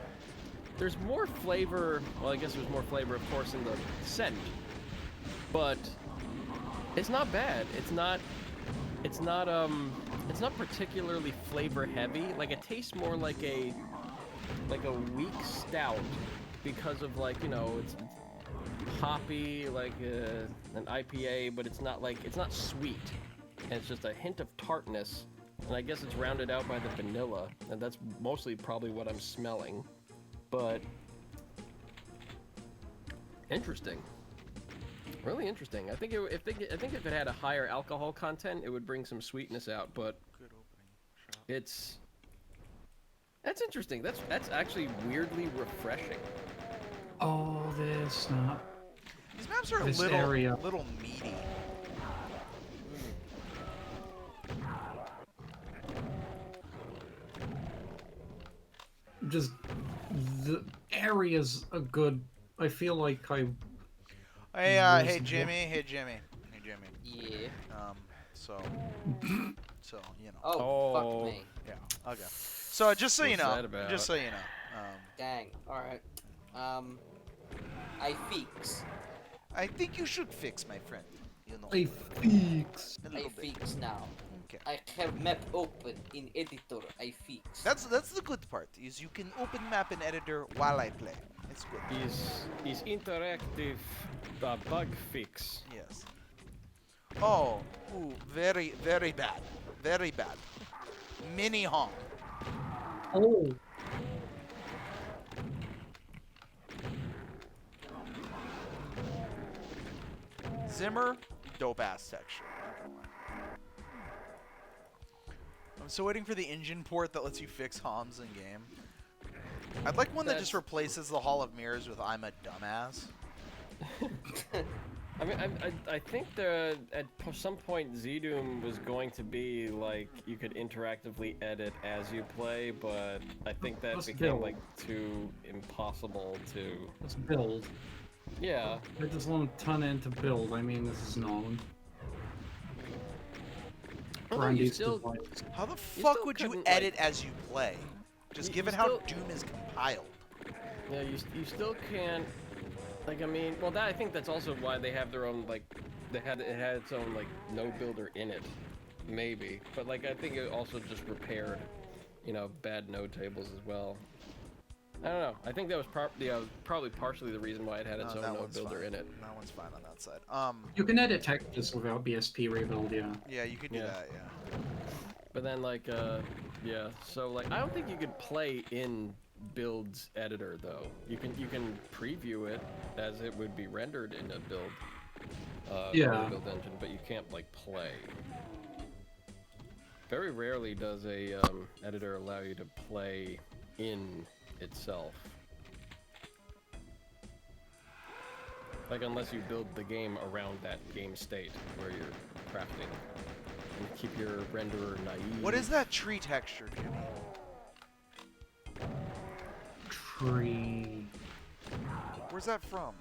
Speaker 3: There's more flavor. Well, I guess there's more flavor, of course, in the scent. But it's not bad. It's not particularly flavor heavy. Like it tastes more like a weak stout because of like, you know, it's hoppy like an IPA, but it's not sweet. And it's just a hint of tartness. And I guess it's rounded out by the vanilla, and that's mostly probably what I'm smelling. But interesting. Really interesting. I think if it had a higher alcohol content, it would bring some sweetness out. But
Speaker 1: Good opening shot.
Speaker 3: that's interesting. That's actually weirdly refreshing.
Speaker 2: Oh, this not.
Speaker 1: These maps are a
Speaker 2: This
Speaker 1: little
Speaker 2: area.
Speaker 1: meaty.
Speaker 2: just the areas are good. I feel like I
Speaker 1: Hey,
Speaker 2: Where's
Speaker 1: hey
Speaker 2: the
Speaker 1: Jimmy, hey Jimmy, hey Jimmy.
Speaker 6: Yeah.
Speaker 1: So, you know.
Speaker 6: Oh,
Speaker 3: Oh.
Speaker 6: fuck me.
Speaker 1: Yeah. Okay. So just so you
Speaker 3: What's
Speaker 1: know,
Speaker 3: that about?
Speaker 1: just so you know,
Speaker 6: Dang. Alright. I fix.
Speaker 1: I think you should fix, my friend. You know.
Speaker 2: I fix.
Speaker 1: A
Speaker 6: I
Speaker 1: little bit.
Speaker 6: fix now.
Speaker 1: Okay.
Speaker 6: I have map open in editor. I fix.
Speaker 1: That's the good part is you can open map in editor while I play. It's good.
Speaker 3: Is interactive bug fix.
Speaker 1: Yes. Oh, ooh, very very bad, very bad. Mini honk.
Speaker 2: Oh,
Speaker 1: Zimmer, dope ass texture. I'm still waiting for the engine port that lets you fix HOMs in game. I'd like one that just replaces the Hall of Mirrors with I'm a dumbass.
Speaker 3: I mean, I think at some point ZDoom was going to be like you could interactively edit as you play, but I think that
Speaker 2: Let's
Speaker 3: became
Speaker 2: build.
Speaker 3: like too impossible to.
Speaker 2: let's build.
Speaker 3: Yeah.
Speaker 2: I just want to turn it into build. I mean, this is known.
Speaker 3: Although you
Speaker 2: Brandy's
Speaker 3: still,
Speaker 2: device.
Speaker 1: How the
Speaker 3: You
Speaker 1: fuck
Speaker 3: still
Speaker 1: would you
Speaker 3: couldn't,
Speaker 1: edit as you play? Just
Speaker 3: you
Speaker 1: given how
Speaker 3: still-
Speaker 1: Doom is compiled.
Speaker 3: yeah, you still can't. Like, I mean, well, I think that's also why they have their own like, it had its own like no builder in it, maybe. But like, I think it also just repaired, bad node tables as well. I don't know. I think that was probably partially the reason why it had its
Speaker 1: No,
Speaker 3: own
Speaker 1: that
Speaker 3: node
Speaker 1: one's
Speaker 3: builder
Speaker 1: fine.
Speaker 3: in it.
Speaker 1: That one's fine on that side.
Speaker 2: You can edit textures without BSP rebuild, yeah.
Speaker 1: Yeah, you could do
Speaker 3: Yeah.
Speaker 1: that. Yeah.
Speaker 3: But then like, yeah. So like, I don't think you could play in builds editor though. You can preview it as it would be rendered in a build.
Speaker 2: Yeah.
Speaker 3: Build engine, but you can't like play. Very rarely does a editor allow you to play in itself. Like unless you build the game around that game state where you're crafting and keep your renderer naive.
Speaker 1: What is that tree texture, Jimmy?
Speaker 2: Tree.
Speaker 1: Where's that from?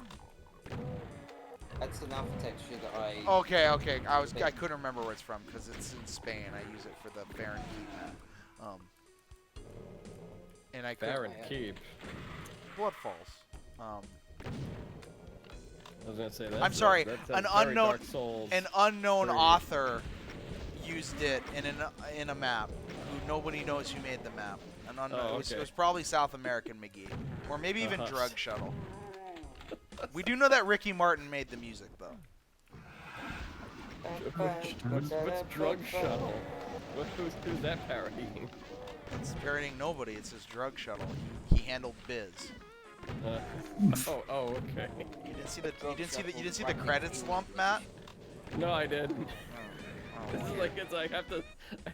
Speaker 6: That's an alpha texture that I.
Speaker 1: Okay. I couldn't remember where it's from because it's in Spain. I use it for the Fahrenheit map. And I couldn't.
Speaker 3: Baron Keep.
Speaker 1: Bloodfalls.
Speaker 3: I was gonna say that.
Speaker 1: I'm sorry,
Speaker 3: That's
Speaker 1: an
Speaker 3: very
Speaker 1: unknown-
Speaker 3: Dark Souls.
Speaker 1: An unknown
Speaker 3: 3.
Speaker 1: author used it in a map. Who nobody knows who made the map. An unknown.
Speaker 3: Oh,
Speaker 1: It
Speaker 3: okay.
Speaker 1: was probably South American McGee, or maybe even
Speaker 3: Uh-huh.
Speaker 1: Drug Shuttle. We do know that Ricky Martin made the music though.
Speaker 3: What's Drug Shuttle? Who's that parodying?
Speaker 1: It's parodying nobody. It's his Drug Shuttle. He handled Biz.
Speaker 3: Oh, okay.
Speaker 1: You didn't see the credits lump, Matt?
Speaker 3: No, I didn't.
Speaker 1: Oh,
Speaker 3: This is like I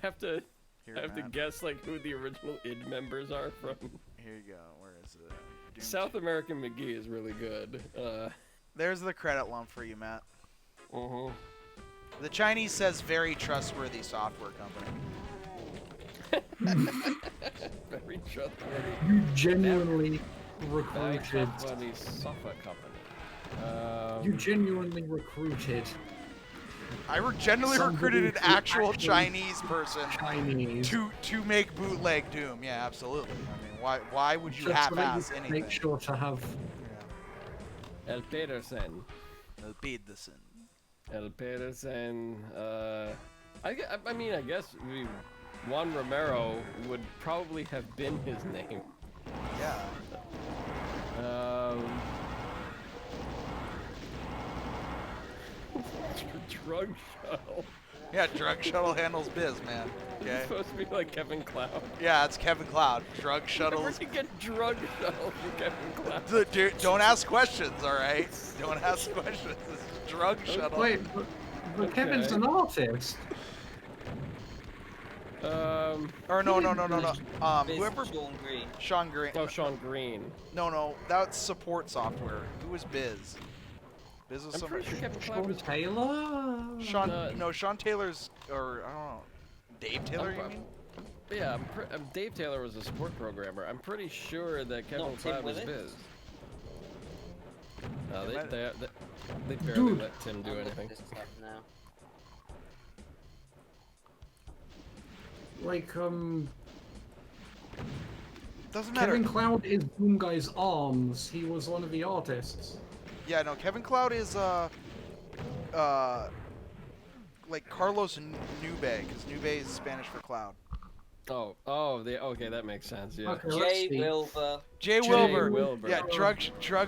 Speaker 3: have to
Speaker 1: here,
Speaker 3: I have to
Speaker 1: Matt.
Speaker 3: guess like who the original id members are from.
Speaker 1: Here you go. Where is it? Doom
Speaker 3: South American McGee is really good.
Speaker 1: There's the credit lump for you, Matt.
Speaker 3: Mhm.
Speaker 1: The Chinese says very trustworthy software company.
Speaker 3: Very trustworthy.
Speaker 2: You genuinely
Speaker 3: Very
Speaker 2: recruited.
Speaker 3: trustworthy software company.
Speaker 2: You genuinely recruited
Speaker 1: I generally
Speaker 2: Somebody
Speaker 1: recruited an
Speaker 2: to
Speaker 1: actual
Speaker 2: actually-
Speaker 1: Chinese person
Speaker 2: Chinese.
Speaker 1: to make bootleg Doom. Yeah, absolutely. I mean, why would you
Speaker 2: Just so that
Speaker 1: half-ass
Speaker 2: you can
Speaker 1: anything?
Speaker 2: make sure to have.
Speaker 3: El Pedersen.
Speaker 1: Pedersen.
Speaker 3: El Pedersen. I mean, I guess Juan Romero would probably have been his name.
Speaker 1: Yeah.
Speaker 3: Drug Shuttle.
Speaker 1: Yeah, Drug Shuttle handles biz, man.
Speaker 3: It's
Speaker 1: Okay.
Speaker 3: supposed to be like Kevin Cloud.
Speaker 1: Yeah, it's Kevin Cloud. Drug
Speaker 3: Where
Speaker 1: Shuttles.
Speaker 3: do you get Drug Shuttle from Kevin Cloud?
Speaker 1: Dude, don't ask questions, all right? Don't ask questions. This is Drug Shuttle.
Speaker 2: Wait, but Kevin's
Speaker 3: Okay.
Speaker 2: an artist.
Speaker 1: Or no.
Speaker 6: Biz
Speaker 1: Whoever.
Speaker 6: Sean Green.
Speaker 1: Sean Green.
Speaker 3: Oh, Sean Green.
Speaker 1: No, that's support software. Who was Biz? Biz was
Speaker 3: I'm
Speaker 1: somebody.
Speaker 3: pretty sure Kevin Cloud
Speaker 2: Sean
Speaker 3: was.
Speaker 2: Taylor.
Speaker 1: Sean. No, Sean Taylor's, or I don't know. Dave Taylor, you
Speaker 3: I'm
Speaker 1: mean?
Speaker 3: But yeah, Dave Taylor was a support programmer. I'm pretty sure that Kevin
Speaker 6: Not Tim
Speaker 3: Cloud was
Speaker 6: Willits?
Speaker 3: Viz. No,
Speaker 1: They might-
Speaker 3: they barely
Speaker 2: Dude.
Speaker 3: let Tim do
Speaker 6: I'm
Speaker 3: anything.
Speaker 6: looking this up now.
Speaker 2: Like,
Speaker 1: Doesn't matter.
Speaker 2: Kevin Cloud is Doomguy's arms. He was one of the artists.
Speaker 1: Yeah, no, Kevin Cloud is like Carlos Nube, because Nube is Spanish for cloud.
Speaker 3: Okay, that makes sense. Yeah.
Speaker 2: Okay, let's
Speaker 6: Jay
Speaker 2: see.
Speaker 6: Wilbur.
Speaker 1: Jay
Speaker 2: Jay
Speaker 1: Wilbur.
Speaker 3: Wilbur.
Speaker 1: Yeah, drug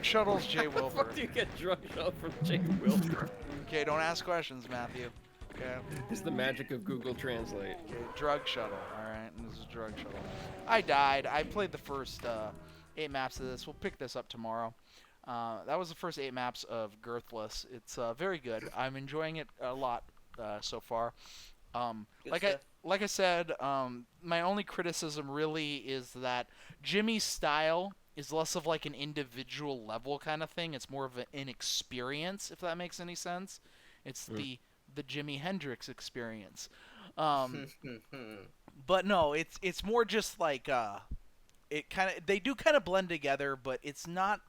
Speaker 1: shuttles. Jay
Speaker 3: How the
Speaker 1: Wilbur.
Speaker 3: fuck do you get drug shot from Jay Wilbur?
Speaker 1: Okay, don't ask questions, Matthew. Okay.
Speaker 3: It's the magic of Google Translate.
Speaker 1: Okay, drug shuttle. All right, this is drug shuttle. I died. I played the first 8 maps of this. We'll pick this up tomorrow. That was the first 8 maps of Earthless. It's very good. I'm enjoying it a lot so far.
Speaker 6: Good stuff.
Speaker 1: Like I said, my only criticism really is that Jimmy's style is less of like an individual level kind of thing. It's more of an experience, if that makes any sense. It's the Jimi Hendrix experience. But no, it's more just like they do kind of blend together, but it's not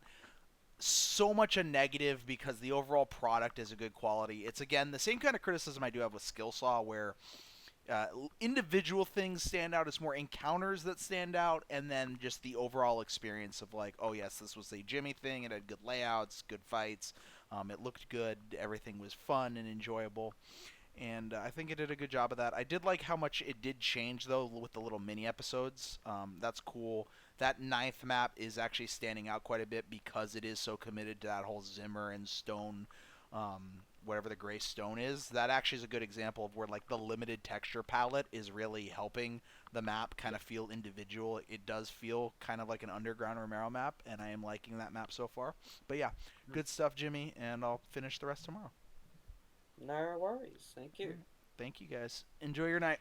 Speaker 1: so much a negative because the overall product is a good quality. It's again the same kind of criticism I do have with Skillsaw, where individual things stand out. It's more encounters that stand out, and then just the overall experience of like, oh yes, this was a Jimmy thing. It had good layouts, good fights. It looked good. Everything was fun and enjoyable. And I think it did a good job of that. I did like how much it did change, though, with the little mini episodes. That's cool. That 9th map is actually standing out quite a bit because it is so committed to that whole Zimmer and Stone, whatever the gray stone is. That actually is a good example of where like the limited texture palette is really helping the map kind of feel individual. It does feel kind of like an Underground Romero map, and I am liking that map so far. But yeah, good stuff, Jimmy, and I'll finish the rest tomorrow.
Speaker 6: No worries. Thank you.
Speaker 1: Thank you, guys. Enjoy your night.